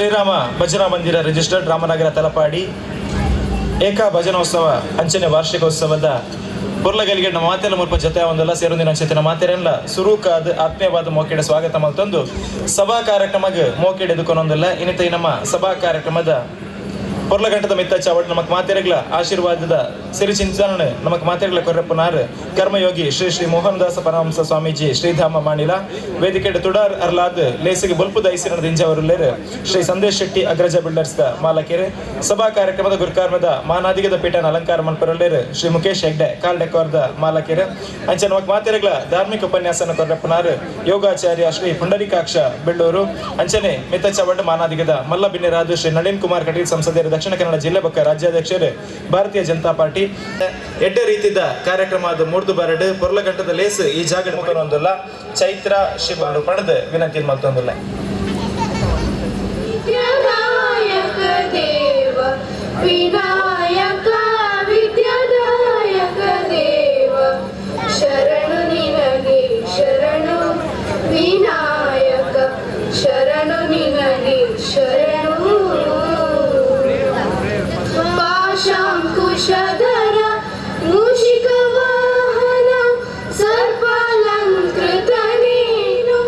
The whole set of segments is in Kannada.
ಶ್ರೀರಾಮ ಭಜನಾ ಮಂದಿರ ರಿಜಿಸ್ಟರ್ಡ್ ರಾಮನಗರ ತಲಪಾಡಿ ಏಕಾ ಭಜನೋತ್ಸವ ಅಂಚನೆ ವಾರ್ಷಿಕೋತ್ಸವದ ಪುರ್ಲಗಲಿಗೆ ನಮ್ಮ ಮಾತೆಲ್ಲ ಮುಲ್ಪ ಜೊತೆ ಒಂದಲ್ಲ ಸೇರೊಂದಿನ ಅಂಚೆತಿನ ಮಾತೆರೆಲ್ಲ ಸುರೂಕಾದ ಆತ್ಮೀಯವಾದ ಮೋಕೆಡೆ ಸ್ವಾಗತ ಮಲ್ತೊಂದು ಸಭಾ ಕಾರ್ಯಕ್ರಮಕ್ಕೆ ಮೋಕೆಡೆ ಎದುಕೊನೊಂದಲ್ಲ ಇನ್ನಿತ ನಮ್ಮ ಸಭಾ ಕಾರ್ಯಕ್ರಮದ ಪೊರ್ಲಗಂಟದ ಮಿತ್ತ ಚಾವಟ್ ನಮಕ್ ಮಾತೆರೆಗ್ಲ ಆಶೀರ್ವಾದದ ಸಿರಿಚಿಂತನೆ ನಮಕ್ ಮಾತೆರೆಗ್ಲ ಕೊರ್ರೆಪ್ಪನಾರ್ ಕರ್ಮಯೋಗಿ ಶ್ರೀ ಶ್ರೀ ಮೋಹನದಾಸ ಪರಮಹಂಸ ಸ್ವಾಮೀಜಿ ಶ್ರೀಧಾಮ ಮಾಣಿಲ ವೇದಿಕೆಡ್ ತುಡಾರ್ ಅರ್ಲಾದ್ ಲೇಸಿಗೆ ಬಲ್ಪುದ ಐಸಿನ ದಿಂಜವರುಲ್ಲೇರ್ ಶ್ರೀ ಸಂದೇಶ್ ಶೆಟ್ಟಿ ಅಗ್ರಜ ಬಿಲ್ಡರ್ಸ್ ಮಾಲಕೆರೆ ಸಭಾ ಕಾರ್ಯಕ್ರಮದ ಗುರುಕಾರ್ಮದ ಮಾನಾದಿಗದ ಪೀಠನ ಅಲಂಕಾರ ಮಲ್ಪರಲ್ಲೇರ್ ಶ್ರೀ ಮುಖೇಶ್ ಹೆಗ್ಡೆ ಕಾಲ್ ಡೆಕೋರ್ದ ಮಾಲಕೆರೆ ಅಂಚೆ ನಮಕ್ ಮಾತೆರೆಗ್ಲ ಧಾರ್ಮಿಕ ಉಪನ್ಯಾಸನ ಕೊರ್ರೆಪ್ಪನಾರ್ ಯೋಗಾಚಾರ್ಯ ಶ್ರೀ ಪುಂಡರೀಕಾಕ್ಷ ಬೆಳ್ಳೂರು ಅಂಚನೆ ಮಿತ್ತ ಚಾವಟ್ ಮಾನಾದಿಗದ ಮಲ್ಲ ಬಿನ್ನೆರಾದ ಶ್ರೀ ನಳಿನ್ ಕುಮಾರ್ ಕಟೀಲ್ ಸಂಸದರ ದಕ್ಷಿಣ ಕನ್ನಡ ಜಿಲ್ಲೆ ಬಕ್ಕ ರಾಜ್ಯಾಧ್ಯಕ್ಷರು ಭಾರತೀಯ ಜನತಾ ಪಾರ್ಟಿ ಎಡ್ಡೆ ರೀತಿಯ ಕಾರ್ಯಕ್ರಮದ ಮೂರ್ದು ಬರಡು ಪೊರ್ಲಗಂಟದ ಲೇಸ್ ಈ ಜಾಗ ಮುಖನೊಂದಲ್ಲ ಚೈತ್ರ ಶಿವನು ಪಡೆದು ವಿನಂತಿ ಮತ್ತೊಂದಲ್ಲ ವಿನಾಯಕ ವಿದ್ಯಾದಾಯಕ ದೇವ ಶರಣು ನಿನಗೆ ಶರಣು ವಿನಾಯಕ ಶರಣು ನಿನಗೆ ಶರಣು ಪಾಶಾಂಕುಶಧರ ಮೂಷಿಕ ವಾಹನ ಸರ್ಪಾಲಂಕೃತ ನೀನು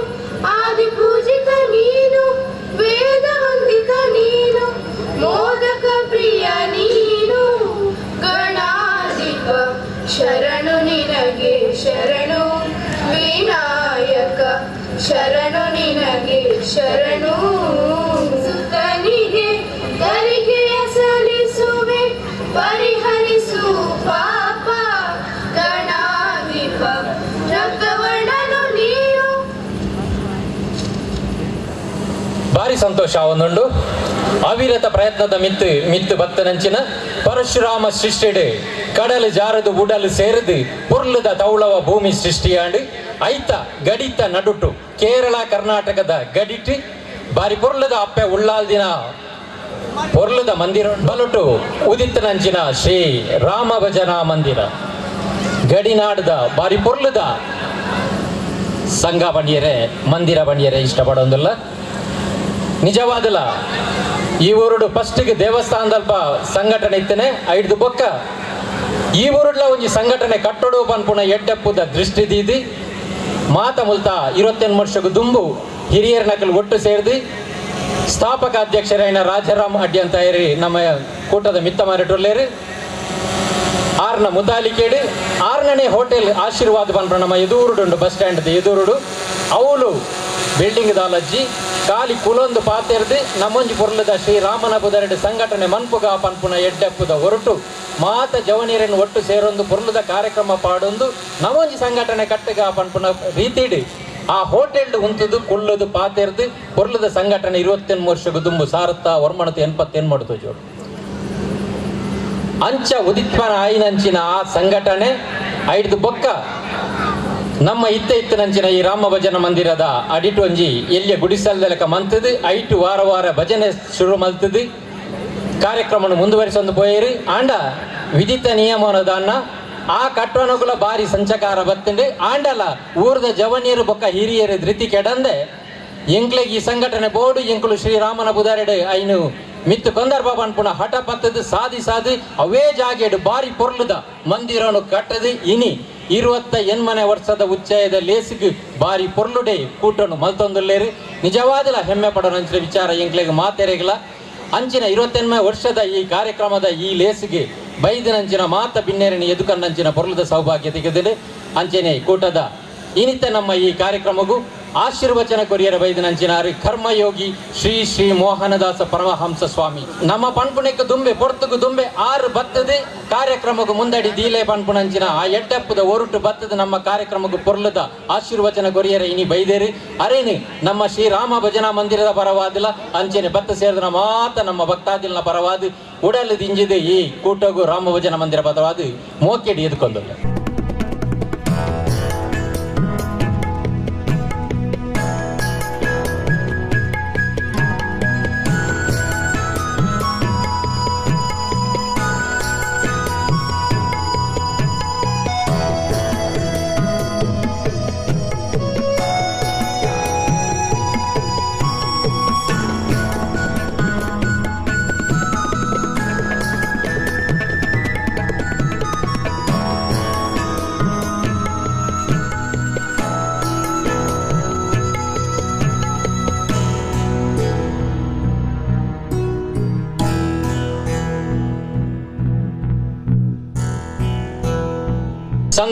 ಆದಿ ಪೂಜಿತ ನೀನು ವೇದ ವಂದಿತ ನೀನು ಮೋದಕ ಪ್ರಿಯ ನೀನು ಗಣಾಧಿಪ ಶರಣು ನಿನಗೆ ಶರಣು ವಿನಾಯಕ ಶರಣು ನಿನಗೆ ಶರಣು ಸುತನಿಗೆ ಕರಿಗೆಯ ಸಲ್ಲಿಸುವೆ ಪರಿಹರಿಸು ಪಾಪ ಗಣಾಧಿಪ ರಕ್ತವರ್ಣನು ನೀನು. ಭಾರಿ ಸಂತೋಷ ಒಂದುಂಡು ಅವಿರತ ಪ್ರಯತ್ನದ ಮಿತ್ತು ಬತ್ತನಂಚಿನ ಪರಶುರಾಮ ಸೃಷ್ಟಿಡು ಕಡಲು ಜಾರದು ಉಡಲು ಸೇರದು ಪುರ್ಲದ ತೌಳವ ಭೂಮಿ ಸೃಷ್ಟಿಯಾண்டு ಐತ ಗಡಿತ ನಡುಟು ಕೇರಳ ಕರ್ನಾಟಕದ ಗಡಿಟ್ಟು ಬಾರಿ ಪುರ್ಲದ ಅಪ್ಪೆ ಉಳ್ಳಾಲ್ದಿನ ಪೊರ್ಲದ ಮಂದಿರ ಬಲುಟು ಉದಿತ್ತನಂಚಿನ ಶ್ರೀ ರಾಮ ಭಜನಾ ಮಂದಿರ ಗಡಿನಾಡದ ಬಾರಿ ಪೊರ್ಲದ ಸಂಘ ಬಂಡಿಯರೆ ಮಂದಿರ ಬಂಡಿಯರೆ ಇಷ್ಟಪಡೋದಿಲ್ಲ ನಿಜವಾದಲ್ಲ ಈ ಊರುಡು ಫಸ್ಟಿಗೆ ದೇವಸ್ಥಾನದಲ್ಪ ಸಂಘಟನೆ ಇತ್ತನೆ ಐದು ಬೊಕ್ಕ ಈ ಊರುಡ್ಲ ಒಂಜಿ ಸಂಘಟನೆ ಕಟ್ಟೋಡು ಪನ್ಪುಣ ಎಡ್ಡೆಪ್ಪುದ ದೃಷ್ಟಿ ದೀದಿ ಮಾತ ಮುಲ್ತ 28 ವರ್ಷಕ್ಕೂ ದುಂಬು ಹಿರಿಯರ ನಕಲು ಒಟ್ಟು ಸೇರಿದು ಸ್ಥಾಪಕ ಅಧ್ಯಕ್ಷರಾಯಿನ ರಾಜಾರಾಮ್ ಅಡ್ಡಿ ಅಂತ ಹೇಳಿ ನಮ್ಮ ಕೂಟದ ಮಿತ್ತ ಮಾರಿಟೊಲ್ಲೇರು ಆರ್ನ ಮುದ್ದಾಲಿಕೇಡು 6ನೇ ಹೋಟೆಲ್ ಆಶೀರ್ವಾದ ಪನ್ಪುಣ ನಮ್ಮ ಎದುರುಡು ಬಸ್ ಸ್ಟ್ಯಾಂಡ್ ಎದುರುಡು ಅವಳು ಬಿಲ್ಡಿಂಗ್ ದಾಲಜ್ಜಿ ಕಾಲಿ ಕುಲೊಂದು ಪಾತೆರ್ದು ನಮ್ಮೊಂಜಿ ಪೊರ್ಲದ ಶ್ರೀರಾಮನ ಬುಧರೆಡು ಸಂಘಟನೆ ಮನ್ಪುಗ ಪನ್ಪುನ ಎಡ್ಡೆಪ್ಪುದ ಹೊರಟು ಮಾತ ಜವನಿಯರನ್ನು ಒಟ್ಟು ಸೇರೊಂದು ಪೊರ್ಲದ ಕಾರ್ಯಕ್ರಮ ಪಾಡೊಂದು ನಮ್ಮೊಂಜಿ ಸಂಘಟನೆ ಕಟ್ಟಗ ಪನ್ಪುನ ರೀತಿಡು ಆ ಹೋಟೆಲ್ ಉಂತದು ಕುಳ್ಳದು ಪಾತೆರ್ದು ಪೊರ್ಲದ ಸಂಘಟನೆ 28 ವರ್ಷಕ್ಕೂ ದುಂಬು ಸಾರತ್ತ ವರ್ಮಣತೆ 80 ಮಾಡ್ತು ಜೋಡು ಅಂಚ ಉದಿತ್ಪನ ಆಯಿನಂಚಿನ ಆ ಸಂಘಟನೆ ಐದು ಬೊಕ್ಕ ನಮ್ಮ ಇತ್ತಿನಂಚಿನ ಈ ರಾಮ ಭಜನ ಮಂದಿರದ ಅಡಿಟು ಒಂಜಿ ಎಲ್ಲಿಯ ಗುಡಿಸಲ್ದಲಕ ಮಂತದು ಐಟು ವಾರ ಭಜನೆ ಶುರು ಮಲ್ತದು ಕಾರ್ಯಕ್ರಮ ಮುಂದುವರಿಸೊಂದು ಪೋಯಿರು ಆಂಡ ವಿಧಿತ ನಿಯಮನದನ್ನ ಆ ಕಟ್ಟೋನಗುಲ ಬಾರಿ ಸಂಚಕಾರ ಬತ್ತಂಡು ಆಂಡಲ ಊರದ ಜವನಿಯರು ಬೊಕ್ಕ ಹಿರಿಯರು ಧೃತಿ ಕೆಡಂದೆ ಎಂಕ್ಲೆಗೆ ಈ ಸಂಘಟನೆ ಬೋರ್ಡು ಎಂಕುಲು ಶ್ರೀರಾಮನ ಬುಧಾರೆಡು ಐನು ಮಿತ್ತು ಕೊಂದರ್ಬ ಪನ್ಪುಣ ಹಠ ಪತ್ತದು ಸಾಧಿಸಾದು ಅವೇ ಜಾಗೆಡು ಬಾರಿ ಪೊರ್ಲುದ ಮಂದಿರನು ಕಟ್ಟದು ಇನಿ 28 ವರ್ಷದ ಉಚ್ಚಾಯದ ಲೇಸಿಗೆ ಬಾರಿ ಪೊರ್ಲುಡೆ ಕೂಟನು ಮಲ್ತೊಂದುಲ್ಲೇರು ನಿಜವಾದಲ ಹೆಮ್ಮೆ ಪಡೋನಂಚಿನ ವಿಚಾರ ಎಂಕ್ಲೆಗೆ ಮಾತೆರೆಗಲ ಅಂಚಿನ 28 ವರ್ಷದ ಈ ಕಾರ್ಯಕ್ರಮದ ಈ ಲೇಸಿಗೆ ಬೈದಿನಂಚಿನ ಮಾತ ಬಿನ್ನೇರಿನ ಎದುಕನ್ನಂಚಿನ ಪೊರ್ಲದ ಸೌಭಾಗ್ಯ ತೆಗೆದಿದೆ ಅಂಚನೆ ಕೂಟದ ಇನಿತ ನಮ್ಮ ಈ ಕಾರ್ಯಕ್ರಮಗೂ ಆಶೀರ್ವಚನ ಕೊರಿಯರ ಬೈದಿನಂಚಿನಾರು ಕರ್ಮಯೋಗಿ ಶ್ರೀ ಶ್ರೀ ಮೋಹನದಾಸ ಪರಮಹಂಸ ಸ್ವಾಮಿ ನಮ್ಮ ಪನ್ಪುಣಕ್ಕೆ ದುಂಬೆ ಪೊರ್ತುಗು ದುಂಬೆ 6 ಬತ್ತದು ಕಾರ್ಯಕ್ರಮಕ್ಕೂ ಮುಂದಡಿ ದೀಲೆ ಪನ್ಪುಣಂಚಿನ ಆ ಎಡ್ಡೆಪ್ಪದ ಒರುಟು ಬತ್ತದ ನಮ್ಮ ಕಾರ್ಯಕ್ರಮಕ್ಕೂ ಪೊರ್ಲದ ಆಶೀರ್ವಚನ ಕೊರಿಯರ ಇನಿ ಬೈದೇರಿ ಅರೇನು ನಮ್ಮ ಶ್ರೀರಾಮ ಭಜನಾ ಮಂದಿರದ ಪರವಾದಿಲ್ಲ ಅಂಚೆನೆ ಬತ್ತ ಸೇರಿದ ಮಾತ ನಮ್ಮ ಭಕ್ತಾದಿಲ್ನ ಪರವಾದ ಉಡಲು ದಿಂಜಿದೆ ಈ ಕೂಟಗು ರಾಮ ಭಜನಾ ಮಂದಿರ ಪರವಾದ ಮೋಕೆಡಿ ಎದ್ಕೊಂಡಲ್ಲ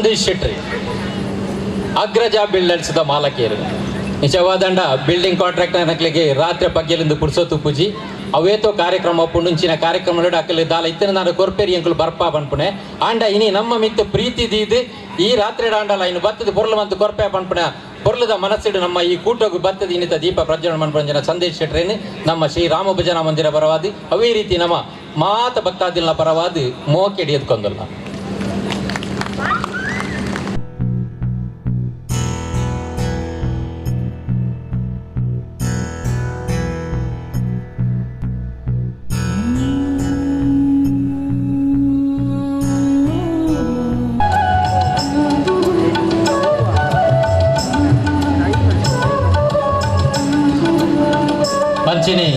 ಸಂದೇಶ್ ಶೆಟ್ಟಿ ಅಗ್ರಜ ಬಿಲ್ಡರ್ಸ್ದ ಮಾಲಕಿಯರು ನಿಜವಾದಂಡ ಬಿಲ್ಡಿಂಗ್ ಕಾಂಟ್ರಾಕ್ಟರ್ ನಕ್ಲಿಗೆ ರಾತ್ರಿ ಪಗ್ಗೆಲಿಂದ ಪುಡ್ಸೋತು ಪೂಜಿ ಅವೇತೋ ಕಾರ್ಯಕ್ರಮ ಪುಂಡುಂಚಿನ ಕಾರ್ಯಕ್ರಮ ಅಕ್ಕಲಿ ದಾಲ ಇತ್ತಿನ ನಾನು ಕೊರ್ಪೇರಿ ಅಂಕಲು ಬರ್ಪಾ ಪನ್ಪುಣೆ ಆಂಡ ಇನಿ ನಮ್ಮ ಮಿತ್ತು ಪ್ರೀತಿ ದೀದು ಈ ರಾತ್ರಿ ಆಂಡಲ ಇನ್ನು ಬತ್ತದ ಬೊರ್ಲು ಮತ್ತು ಕೊರ್ಪೆ ಪನ್ಪುಣೆ ಬೊರ್ಲದ ಮನಸ್ಸಿಡು ನಮ್ಮ ಈ ಕೂಟೋಗು ಬತ್ತದ ಇನ್ನಿತ ದೀಪ ಪ್ರಜ್ವಲನ ಮನ್ಪಂಜನ ಸಂದೇಶ್ ಶೆಟ್ರೇನು ನಮ್ಮ ಶ್ರೀ ರಾಮ ಭಜನಾ ಮಂದಿರ ಪರವಾದಿ ಅವೇ ರೀತಿ ನಮ್ಮ ಮಾತ ಭಕ್ತಾದಿಲ್ನ ಪರವಾದಿ ಮೋಕೆಡಿ ಎದ್ಕೊಂದಲ್ಲ. ಮಂಚಿನಿ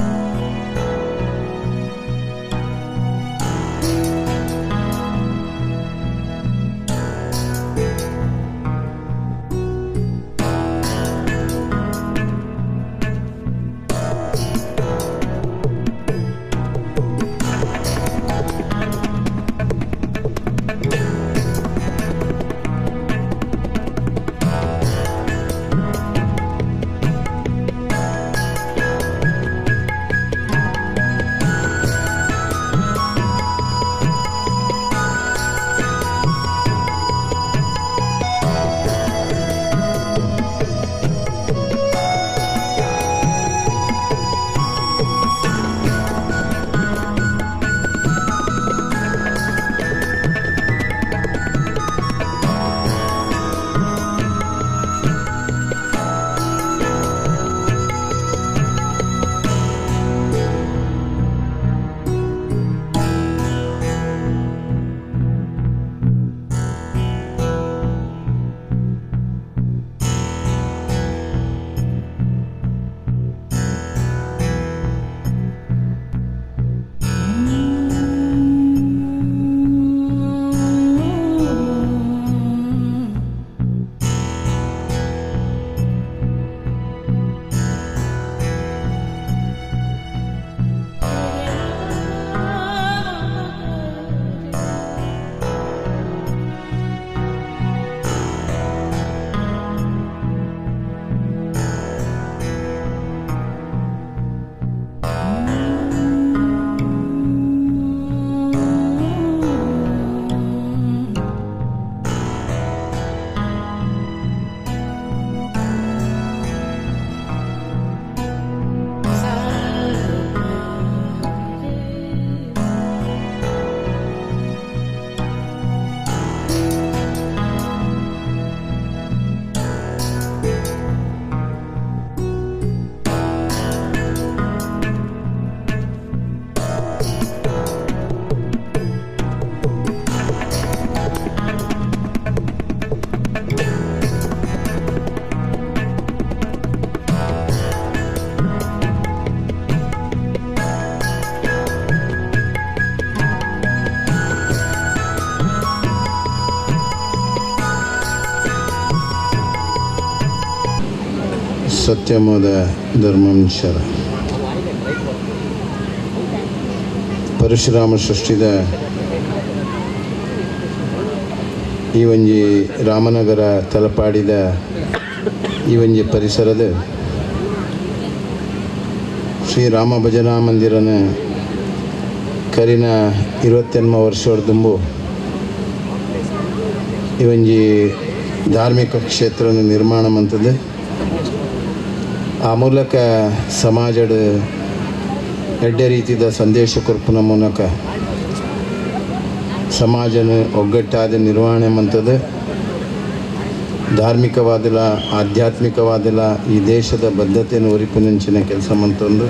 ಸತ್ಯಮೋದ ಧರ್ಮಂಶರ ಪರಶುರಾಮ ಸೃಷ್ಟಿದ ಈ ಒಂಜಿ ರಾಮನಗರ ತಲಪಾಡಿದ ಈ ಒಂಜಿ ಪರಿಸರದ ಶ್ರೀ ರಾಮ ಭಜನಾ ಮಂದಿರನ ಕರಿನ 28 ವರ್ಷದ ದುಂಬು ಈ ಒಂಜಿ ಧಾರ್ಮಿಕ ಕ್ಷೇತ್ರನ ನಿರ್ಮಾಣ ಮಂತದ್ದು ಆ ಮೂಲಕ ಸಮಾಜದ ಎಡ್ಡೆ ರೀತಿಯ ಸಂದೇಶ ಕೊರ್ಪುನ ಮೂಲಕ ಸಮಾಜನ ಒಗ್ಗಟ್ಟಾದ ನಿರ್ವಹಣೆ ಮಂತದ್ದು ಧಾರ್ಮಿಕವಾದಿಲ್ಲ ಆಧ್ಯಾತ್ಮಿಕವಾದಿಲ್ಲ ಈ ದೇಶದ ಬದ್ಧತೆಯನ್ನು ಒರಿಪುನಂಚಿನ ಕೆಲಸ ಮಂತೊಂದು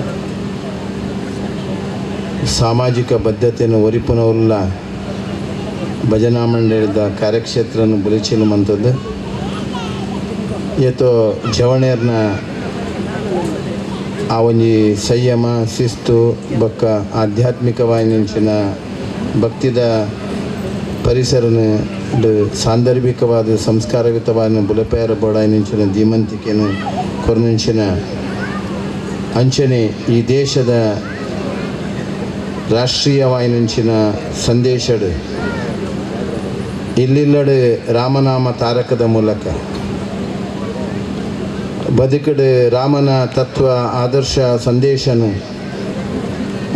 ಸಾಮಾಜಿಕ ಬದ್ಧತೆಯನ್ನು ಒರಿಪುನವಲ್ಲ ಭಜನಾ ಮಂಡಳದ ಕಾರ್ಯಕ್ಷೇತ್ರನ ಬುಲಿಚಿನ ಮಂತದ್ದು ಏತೋ ಜವಣೇರ್ನ ಆ ಒಂಜಿ ಸಂಯಮ ಶಿಸ್ತು ಬೊಕ್ಕ ಆಧ್ಯಾತ್ಮಿಕವಾಯಿನಿಂಚಿನ ಭಕ್ತಿದ ಪರಿಸರನ ಸಾಂದರ್ಭಿಕವಾದ ಸಂಸ್ಕಾರಯುತವಾದ ಬುಲಪೇರ ಬೋಡಾಯಿನಿಂಚಿನ ಧೀಮಂತಿಕೆಯನ್ನು ಕೊರನಿಂಚಿನ ಅಂಚನೆ ಈ ದೇಶದ ರಾಷ್ಟ್ರೀಯವಾಯಿನಿಂಚಿನ ಸಂದೇಶಡು ಇಲ್ಲಿಲ್ಲಡೆ ರಾಮನಾಮ ತಾರಕದ ಮೂಲಕ ಬದುಕಡೆ ರಾಮನ ತತ್ವ ಆದರ್ಶ ಸಂದೇಶನು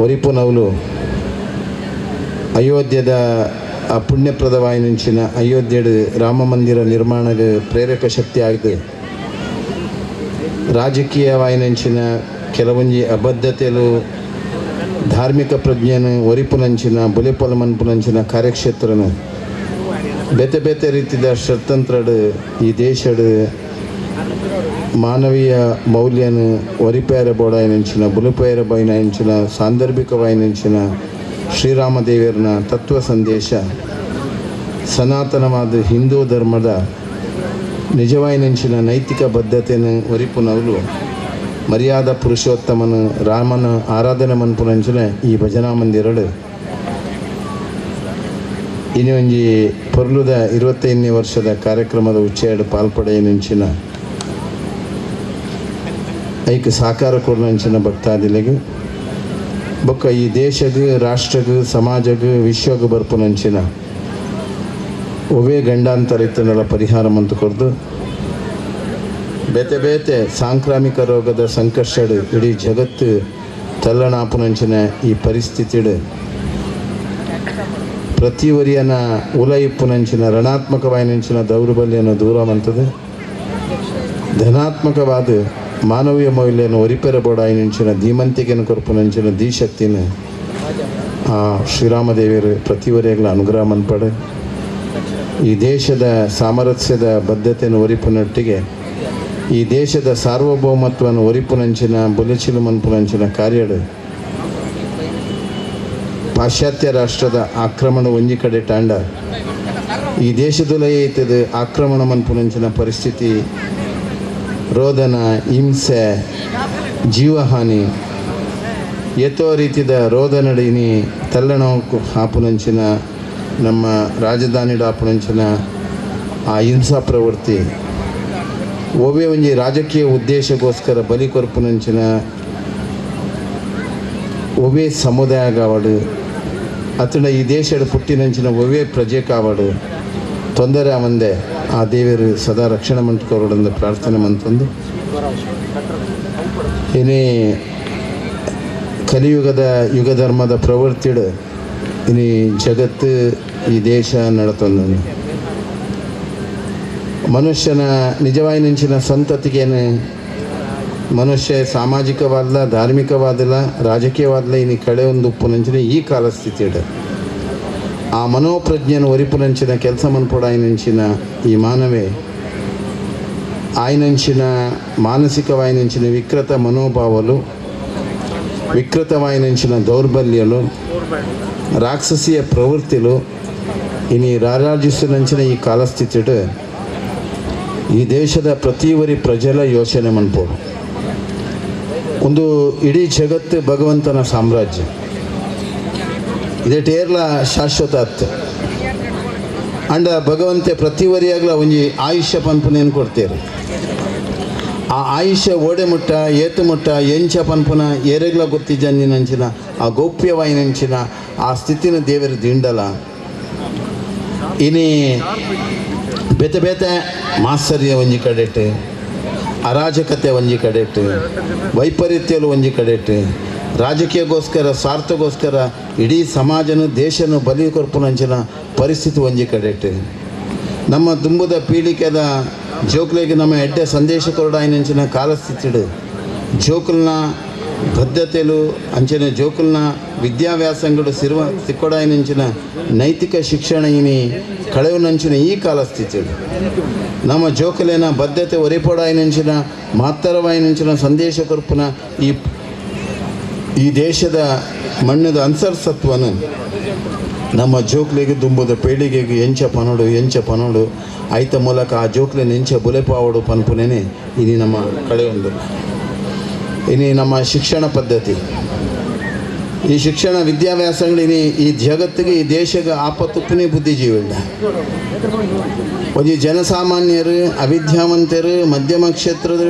ಒರಿಪುನವಲು ಅಯೋಧ್ಯದ ಆ ಪುಣ್ಯಪ್ರದವಾಯಿನಂಚಿನ ಅಯೋಧ್ಯೆಡು ರಾಮ ಮಂದಿರ ನಿರ್ಮಾಣದ ಪ್ರೇರಕ ಶಕ್ತಿ ಆಗಿದೆ. ರಾಜಕೀಯವಾಯಿನಂಚಿನ ಕೆಲವೊಂಜಿ ಅಬದ್ಧತೆಲು ಧಾರ್ಮಿಕ ಪ್ರಜ್ಞೆನು ಒರಿಪುನಂಚಿನ ಬುಲೆಪೊಲ ಮನ್ಪುನಂಚಿನ ಕಾರ್ಯಕ್ಷೇತ್ರನು ಬೇತೆ ಬೇತೆ ರೀತಿಯ ಷಡ್ತಂತ್ರಡು ಈ ದೇಶಡು ಮಾನವೀಯ ಮೌಲ್ಯನು ಒರಿಪೇರ ಬೋಡಾಯಿನಂಚಿನ ಬುಲುಪೇರ ಬೈನಾಯಿಂಚಿನ ಸಾಂದರ್ಭಿಕವಾಯಿನಂಚಿನ ಶ್ರೀರಾಮದೇವರನ ತತ್ವ ಸಂದೇಶ ಸನಾತನವಾದ ಹಿಂದೂ ಧರ್ಮದ ನಿಜವಾಯಿನಂಚಿನ ನೈತಿಕ ಬದ್ಧತೆಯನ್ನು ಒರಿಪುನವಲು ಮರ್ಯಾದ ಪುರುಷೋತ್ತಮನು ರಾಮನ ಆರಾಧನೆ ಮನ್ಪುನಂಚಿನ ಈ ಭಜನಾ ಮಂದಿರಡು ಇನ್ನೊಂಜಿ ಪೊರ್ಲುದ 25ನೇ ವರ್ಷದ ಕಾರ್ಯಕ್ರಮದ ಉಚ್ಚೆಯಡು ಪಾಲ್ಪಡೆಯನಂಚಿನ ಐಕ್ ಸಾಕಾರ ಕೊಡನಂಚಿನ ಭಕ್ತಾದಿಲೆಗೆ ಬೊಕ್ಕ ಈ ದೇಶಗೂ ರಾಷ್ಟ್ರಗೂ ಸಮಾಜಗೂ ವಿಶ್ವಗೂ ಬರ್ಪುನಂಚಿನ ಒವೇ ಗಂಡಾಂತರಿತನೆಲ್ಲ ಪರಿಹಾರ ಮಂತು ಕೊಡ್ದು ಬೇತೆ ಬೇತೆ ಸಾಂಕ್ರಾಮಿಕ ರೋಗದ ಸಂಕಷ್ಟಡು ಇಡೀ ಜಗತ್ತು ತಲ್ಲಣಾಪುನಂಚಿನ ಈ ಪರಿಸ್ಥಿತಿಡು ಪ್ರತಿವರಿಯನ ಉಲಯಿಪ್ಪುನಂಚಿನ ಋಣಾತ್ಮಕವಾಯಿನಂಚಿನ ದೌರ್ಬಲ್ಯನ ದೂರ ಮಂತದೆ ಧನಾತ್ಮಕವಾದ ಮಾನವೀಯ ಮೌಲ್ಯನ ಒರಿಪೆರಬೋಡಾಯಿನಂಚಿನ ಧೀಮಂತಿಕೆಯನ್ನು ಕೊರ್ಪುನಂಚಿನ ಧೀಶಕ್ತಿನ ಆ ಶ್ರೀರಾಮದೇವಿಯರು ಪ್ರತಿವರಿಯಗಳ ಅನುಗ್ರಹ ಮನ್ಪಡೆ ಈ ದೇಶದ ಸಾಮರಸ್ಯದ ಬದ್ಧತೆಯನ್ನು ಒರಿಪುನೊಟ್ಟಿಗೆ ಈ ದೇಶದ ಸಾರ್ವಭೌಮತ್ವವನ್ನು ಒರಿಪುನಂಚಿನ ಬುಲೆಚಿಲು ಮನ್ಪುನಂಚಿನ ಕಾರ್ಯಡು ಪಾಶ್ಚಾತ್ಯ ರಾಷ್ಟ್ರದ ಆಕ್ರಮಣ ಒಂಜಿ ಕಡೆ ತಾಂಡ ಈ ದೇಶದೊಲಯೇ ಇತ್ತದ ಆಕ್ರಮಣ ಮನ್ಪುನಂಚಿನ ಪರಿಸ್ಥಿತಿ ರೋದನ ಹಿಂಸೆ ಜೀವಹಾನಿ ಎತ್ತೋ ರೀತಿಯ ರೋದನಡಿನಿ ತಲ್ಲಣ ಹಾಪುನಂಚಿನ ನಮ್ಮ ರಾಜಧಾನಿಡ ಹಾಪುನಂಚಿನ ಆ ಹಿಂಸಾ ಪ್ರವೃತ್ತಿ ಒವೇ ಒಂಜಿ ರಾಜಕೀಯ ಉದ್ದೇಶಕ್ಕೋಸ್ಕರ ಬಲಿ ಕೊರ್ಪುನಂಚಿನ ಒವೇ ಸಮುದಾಯ ಕಾವಡು ಅತನ ಈ ದೇಶದ ಪುಟ್ಟಿನಂಚಿನ ಒವೇ ಪ್ರಜೆ ಕಾವಡು ತೊಂದರೆ ಅವಂದೆ ಆ ದೇವರು ಸದಾ ರಕ್ಷಣೆ ಮಂಟ್ಕೊರೋಡಂದು ಪ್ರಾರ್ಥನೆ ಮಂತಂದು ಇನ್ನೇ ಕಲಿಯುಗದ ಯುಗಧರ್ಮದ ಪ್ರವೃತ್ತಿಡು ಇನಿ ಜಗತ್ತು ಈ ದೇಶ ನಡತೊಂದು ಮನುಷ್ಯನ ನಿಜವಾಯಿನಂಚಿನ ಸಂತತಿಗೇನು ಮನುಷ್ಯ ಸಾಮಾಜಿಕವಾದಲ ಧಾರ್ಮಿಕವಾದಲ ರಾಜಕೀಯವಾದಲ ಇನ್ನು ಕಡೆ ಒಂದು ಉಪ್ಪುನಂಚಿನ ಈ ಕಾಲ ಸ್ಥಿತಿಡು ಆ ಮನೋಪ್ರಜ್ಞೆಯನ್ನು ಒರಿಪುನಂಚಿನ ಕೆಲಸ ಮನ್ಪೊಡಾಯಿನಂಚಿನ ಈ ಮಾನವೇ ಆಯ್ನಂಚಿನ ಮಾನಸಿಕವಾಯಿನಂಚಿನ ವಿಕೃತ ಮನೋಭಾವಲು ವಿಕೃತವಾಯಿನಂಚಿನ ದೌರ್ಬಲ್ಯಲು ರಾಕ್ಷಸೀಯ ಪ್ರವೃತ್ತಿಲು ಇನ್ನು ರಾರಾಜಿಸಿನಂಚಿನ ಈ ಕಾಲಸ್ಥಿತಿಡು ಈ ದೇಶದ ಪ್ರತಿವರಿ ಪ್ರಜಲ ಯೋಚನೆ ಮನ್ಪೋಡು ಒಂದು ಇಡೀ ಜಗತ್ತು ಭಗವಂತನ ಸಾಮ್ರಾಜ್ಯ ಇದೇಟೇರ್ಲ ಶಾಶ್ವತ ಅತ್ತ ಅಂಡ ಭಗವಂತೆ ಪ್ರತಿವರಿಯಾಗಲ ಒಂಜಿ ಆಯುಷ್ಯ ಪನ್ಪುನೇನು ಕೊಡ್ತೇರು ಆ ಆಯುಷ್ಯ ಓಡೆ ಮುಟ್ಟ ಏತು ಮುಟ್ಟ ಎಂಚ ಪನ್ಪುನ ಏರೆಗ್ಲ ಗೊತ್ತಿಜ್ಜಂಜಿನಂಚಿನ ಆ ಗೌಪ್ಯವಾಯಿನಂಚಿನ ಆ ಸ್ಥಿತಿನ ದೇವರು ದಿಂಡಲ ಇನಿ ಬೇತೆ ಬೇತೆ ಮಾತ್ಸರ್ಯ ಒಂಜಿ ಕಡೆಟ್ಟು ಅರಾಜಕತೆ ಒಂಜಿ ಕಡೆಟ್ಟು ವೈಪರೀತ್ಯಲು ಒಂಜಿ ಕಡೆಟ್ಟು ರಾಜಕೀಯಕ್ಕೋಸ್ಕರ ಸ್ವಾರ್ಥಗೋಸ್ಕರ ಇಡೀ ಸಮಾಜನು ದೇಶನು ಬಲಿ ಕೊರ್ಪುನಂಚಿನ ಪರಿಸ್ಥಿತಿ ಒಂಜಿ ಕಡೆಟ್ಟು ನಮ್ಮ ದುಂಬುದ ಪೀಳಿಕೆದ ಜೋಕ್ಲೆಗೆ ನಮ್ಮ ಎಡ್ಡೆ ಸಂದೇಶ ಕೊರಡಾಯಿನಂಚಿನ ಕಾಲಸ್ಥಿತಿಡು ಜೋಕುಲ್ನ ಬದ್ಧತೆಲು ಅಂಚನೆ ಜೋಕುಲ್ನ ವಿದ್ಯಾಭ್ಯಾಸಗಳು ಸಿಕ್ಕೊಡಾಯಿನಂಚಿನ ನೈತಿಕ ಶಿಕ್ಷಣ ಇನಿ ಕಳೆಯುನಂಚಿನ ಈ ಕಾಲಸ್ಥಿತಿಡು ನಮ್ಮ ಜೋಕಲೇನ ಬದ್ಧತೆ ಒರಿಪೊಡಾಯಿನಂಚಿನ ಮಾತ್ತರವಾಯಿನಂಚಿನ ಸಂದೇಶ ಕೊರ್ಪುನ ಈ ದೇಶದ ಮಣ್ಣದ ಅಂತರ್ಸತ್ವನು ನಮ್ಮ ಜೋಕ್ಲೆಗೆ ದುಂಬುದ ಪೀಳಿಗೆಗೆ ಎಂಚ ಪನೋಡು ಆಯ್ತ ಮೂಲಕ ಆ ಜೋಕ್ಲೆ ನೆಂಚ ಬುಲೆಪಾವಡು ಪನ್ಪುನೇನೆ ಇನಿ ನಮ್ಮ ಕಳೆಯೊಂದು ಇನಿ ನಮ್ಮ ಶಿಕ್ಷಣ ಪದ್ಧತಿ ಈ ಶಿಕ್ಷಣ ವಿದ್ಯಾಭ್ಯಾಸಗಳಿನಿ ಈ ಜಗತ್ತಿಗೆ ಈ ದೇಶಕ್ಕೆ ಆಪತ್ತುಪ್ಪನೇ ಬುದ್ಧಿಜೀವಿಲ್ಲ ಒಂಜಿ ಜನಸಾಮಾನ್ಯರು ಅವಿದ್ಯಾವಂತರು ಮಧ್ಯಮ ಕ್ಷೇತ್ರದ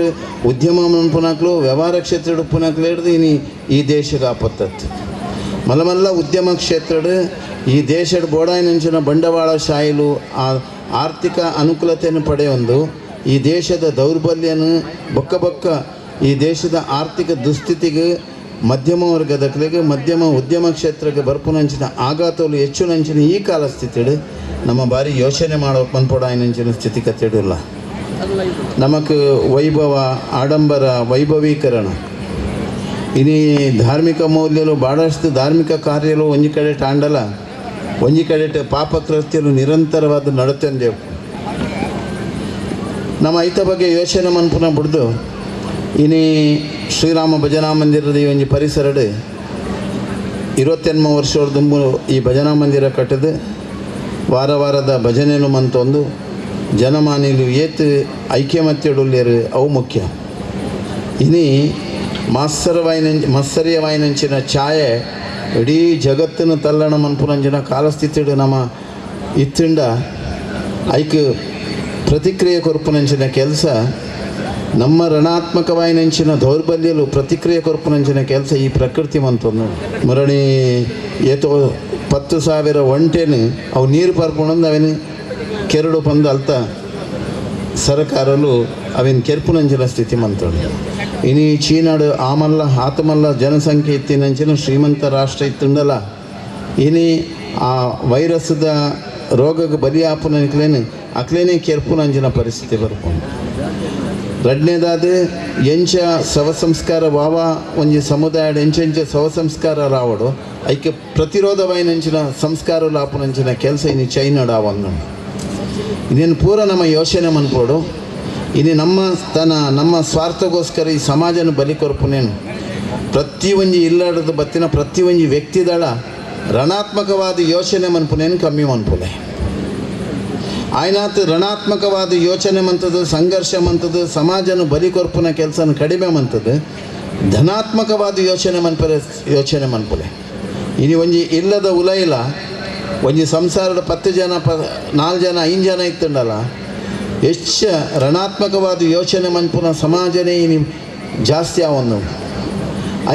ಉದ್ಯಮ ಮನ್ಪುನಕ್ಲು ವ್ಯವಹಾರ ಕ್ಷೇತ್ರದ ಉಪ್ಪುನಕ್ಲು ಹಿಡ್ದು ಇನಿ ಈ ದೇಶಕ್ಕೆ ಆಪತ್ತತ್ತು ಮಲ್ಲ ಉದ್ಯಮ ಕ್ಷೇತ್ರದ ಈ ದೇಶದ ಬೋಡಾಯಿನಂಚಿನ ಬಂಡವಾಳ ಶಾಯಿಲು ಆರ್ಥಿಕ ಅನುಕೂಲತೆಯನ್ನು ಪಡೆಯೊಂದು ಈ ದೇಶದ ದೌರ್ಬಲ್ಯನ ಬೊಕ್ಕ ಈ ದೇಶದ ಆರ್ಥಿಕ ದುಸ್ಥಿತಿಗೆ ಮಧ್ಯಮ ವರ್ಗದಕ್ಲೆಗೆ ಮಧ್ಯಮ ಉದ್ಯಮ ಕ್ಷೇತ್ರಕ್ಕೆ ಬರ್ಪುನಂಚಿನ ಆಘಾತಗಳು ಹೆಚ್ಚು ನಂಚಿನ ಈ ಕಾಲ ಸ್ಥಿತಿಡು ನಮ್ಮ ಬಾರಿ ಯೋಚನೆ ಮಾಡೋ ಪನ್ಪೊಡಾಯಿನಂಚಿನ ಸ್ಥಿತಿಗತಿಡಿಲ್ಲ. ನಮಕ್ ವೈಭವ ಆಡಂಬರ ವೈಭವೀಕರಣ ಇನಿ ಧಾರ್ಮಿಕ ಮೌಲ್ಯಲು ಭಾಳಷ್ಟು ಧಾರ್ಮಿಕ ಕಾರ್ಯಲು ಒಂಜಿ ಕಡೆ ಟಾಂಡಲ ಒಂಜಿ ಕಡೆ ಪಾಪಕೃತ್ಯಲು ನಿರಂತರವಾದ ನಡತೆಂದೇವು. ನಮ್ಮ ಐತ ಬಗ್ಗೆ ಯೋಚನೆ ಮನ್ಪುನ ಬಿಡ್ದು ಇನಿ ಶ್ರೀರಾಮ ಭಜನಾ ಮಂದಿರದ ಈ ಒಂಜಿ ಪರಿಸರಡು 28 ವರ್ಷದ ದುಂಬು ಈ ಭಜನಾ ಮಂದಿರ ಕಟ್ಟದು ವಾರದ ಭಜನೆನು ಮಂತೊಂದು ಜನಮಾನಿಲು ಏತು ಐಕ್ಯಮತ್ಯಡುಲ್ಲೇರು ಅವು ಮುಖ್ಯ. ಇನಿ ಮತ್ಸರ್ಯವಾಯಿನಂಚಿನ ಛಾಯೆ ಇಡೀ ಜಗತ್ತಿನ ತಲ್ಲಣ ಮನ್ಪುನಂಚಿನ ಕಾಲಸ್ಥಿತಿಡು ನಮ್ಮ ಇತ್ತಿಂಡ ಐಕ್ ಪ್ರತಿಕ್ರಿಯೆ ಕೊರ್ಪುನಂಚಿನ ಕೆಲಸ ನಮ್ಮ ಋಣಾತ್ಮಕವಾಯಿನಂಚಿನ ದೌರ್ಬಲ್ಯಲು ಪ್ರತಿಕ್ರಿಯೆ ಕೊರ್ಪುನಂಚಿನ ಕೆಲಸ ಈ ಪ್ರಕೃತಿ ಮಂತೊಂದು ಮರಣಿ ಏತೋ 10,000 ಒಂಟೆನು ಅವು ನೀರು ಪರ್ಪುಣಂದು ಅವೇನು ಕೆರಡು ಪಂದು ಅಲ್ತ ಸರ್ಕಾರಲು ಅವೇನು ಕೆರ್ಪುನಂಚಿನ ಸ್ಥಿತಿ ಮಂತೊಂದು. ಇನಿ ಚೀನಾಡು ಆಮಲ್ಲ ಆತಮಲ್ಲ ಜನಸಂಖ್ಯೆ ಇತ್ತಿನಂಚಿನ ಶ್ರೀಮಂತ ರಾಷ್ಟ್ರ ಇತ್ತುಂಡಲ್ಲ ಇನಿ ಆ ವೈರಸ್ದ ರೋಗಕ್ಕೆ ಬಲಿಯಾಪುನ ಅಕ್ಲೇನೆ ಕೆರ್ಪುನಂಚಿನ ಪರಿಸ್ಥಿತಿ ಬರ್ಕೊಂಡು. ಎರಡನೇದಾದ ಎಂಚ ಶವ ಸಂಸ್ಕಾರ ವಾವ ಒಂಜಿ ಸಮುದಾಯದ ಎಂಚೆಂಚ ಶವ ಸಂಸ್ಕಾರ ರಾವಡು ಐಕೆ ಪ್ರತಿರೋಧವಾಯಿನಂಚಿನ ಸಂಸ್ಕಾರ ಲಾಪುನಂಚಿನ ಕೆಲಸ ಇನ್ನು ಚೈನಾಡು ಆವಂದು ಇನ್ನೇನು ಪೂರ ನಮ್ಮ ಯೋಚನೆ ಮನ್ಪೋಡು. ಇನ್ನು ನಮ್ಮ ಸ್ವಾರ್ಥಗೋಸ್ಕರ ಈ ಸಮಾಜನ ಬಲಿ ಕೊರ್ಪುನೇನು ಪ್ರತಿಯೊಂದು ಇಲ್ಲಡದ ಬತ್ತಿನ ಪ್ರತಿಯೊಂದು ವ್ಯಕ್ತಿದಳ ಋಣಾತ್ಮಕವಾದ ಯೋಚನೆ ಮನ್ಪುನೇನು ಕಮ್ಮಿ ಮನ್ಪುಲೆ ಆಯ್ನಾತ್ ಋಣಾತ್ಮಕವಾದ ಯೋಚನೆ ಮಂತದ್ದು ಸಂಘರ್ಷ ಮಂತದ್ದು ಸಮಾಜನ ಬಲಿ ಕೊರ್ಪುನ ಕೆಲಸನ ಕಡಿಮೆ ಮಂತದ್ದು ಧನಾತ್ಮಕವಾದ ಯೋಚನೆ ಮನ್ಪುಲೆ ಇನಿ ಒಂಜಿ ಇಲ್ಲದ ಉಲಯಿಲ ಒಂಜಿ ಸಂಸಾರದ 10 ಜನ 4 ಜನ 5 ಜನ ಇತ್ತುಂಡಲ್ಲ ಹೆಚ್ಚ ಋಣಾತ್ಮಕವಾದ ಯೋಚನೆ ಮನ್ಪುನ ಸಮಾಜನೇ ಇನಿ ಜಾಸ್ತಿ ಆವೊಂದು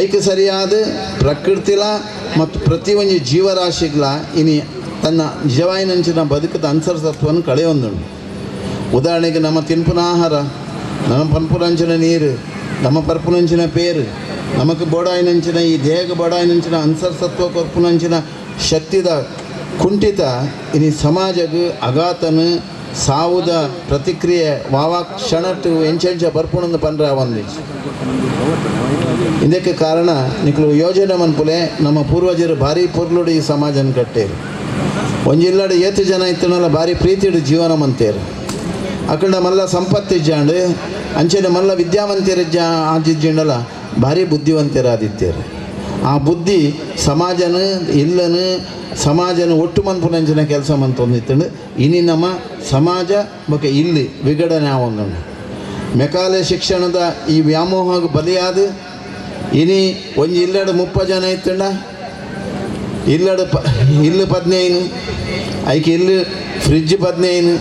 ಐಕೆ ಸರಿಯಾದ ಪ್ರಕೃತಿಲ ಮತ್ತು ಪ್ರತಿಯೊಂದು ಜೀವರಾಶಿಗಳ ಇನಿ ತನ್ನ ನಿಜವಾಯಿನಂಚಿನ ಬದುಕದ ಅಂತರ್ಸತ್ವವನ್ನು ಕಳೆಯೊಂದುಂಡು. ಉದಾಹರಣೆಗೆ ನಮ್ಮ ತಿನ್ಪುನ ಆಹಾರ, ನಮ್ಮ ಪನ್ಪುನಂಚಿನ ನೀರು, ನಮ್ಮ ಪರ್ಪುನಂಚಿನ ಪೇರು, ನಮಕ್ ಬೋಡಾಯಿನಂಚಿನ ಈ ದೇಹಕ್ಕೆ ಬೋಡಾಯಿನಂಚಿನ ಅಂತರ್ಸತ್ವ ಕೊರ್ಪುನಂಚಿನ ಶಕ್ತಿದ ಕುಂಠಿತ ಇನಿ ಸಮಾಜಕ್ಕೆ ಅಘಾತನು ಸಾವುದ ಪ್ರತಿಕ್ರಿಯೆ ವಾವಾ ಕ್ಷಣಟ್ಟು ಎಂಚೆಂಚ ಬರ್ಪುಣಂದು ಪಂಡ್ರೆ ಒಂದು ಇದಕ್ಕೆ ಕಾರಣ ನಿಕ್ಲು ಯೋಜನೆ ಮನ್ಪುಲೆ ನಮ್ಮ ಪೂರ್ವಜರು ಭಾರಿ ಪೊರ್ಲುಡು ಈ ಸಮಾಜನ ಕಟ್ಟೇರು. ಒಂಜಿಲ್ಲಡು ಏತು ಜನ ಇತ್ತನಲ್ಲ ಭಾರಿ ಪ್ರೀತಿಡು ಜೀವನ ಮಂತೇರು ಅಕಂಡ ಮಲ್ಲ ಸಂಪತ್ತಿಜ್ಜಾಂಡು ಅಂಚೆನೆ ಮಲ್ಲ ವಿದ್ಯಾವಂತರಿಜ್ಜ ಆಜಿಜ್ಜಿಂಡಲ್ಲ ಭಾರಿ ಬುದ್ಧಿವಂತರಾದಿತ್ತೇರು. ಆ ಬುದ್ಧಿ ಸಮಾಜನ ಇಲ್ಲನು ಸಮಾಜನ ಒಟ್ಟು ಮನ್ಪುನಂಚಿನ ಕೆಲಸ ಮಂತೊಂದಿತ್ತಂಡು ಇನಿ ನಮ್ಮ ಸಮಾಜ ಬಗ್ಗೆ ಇಲ್ಲಿ ವಿಗಡಣೆ ಆವೊಂದು ಮೆಕಾಲೆ ಶಿಕ್ಷಣದ ಈ ವ್ಯಾಮೋಹಕ್ಕೆ ಬಲಿಯಾದ ಇನಿ ಒಂಜಿ ಇಲ್ಲಡು 30 ಜನ ಇತ್ತಂಡ ಇಲ್ಲಡು ಇಲ್ಲು 15 ಐಕೆ ಇಲ್ಲು ಫ್ರಿಡ್ಜ್ 15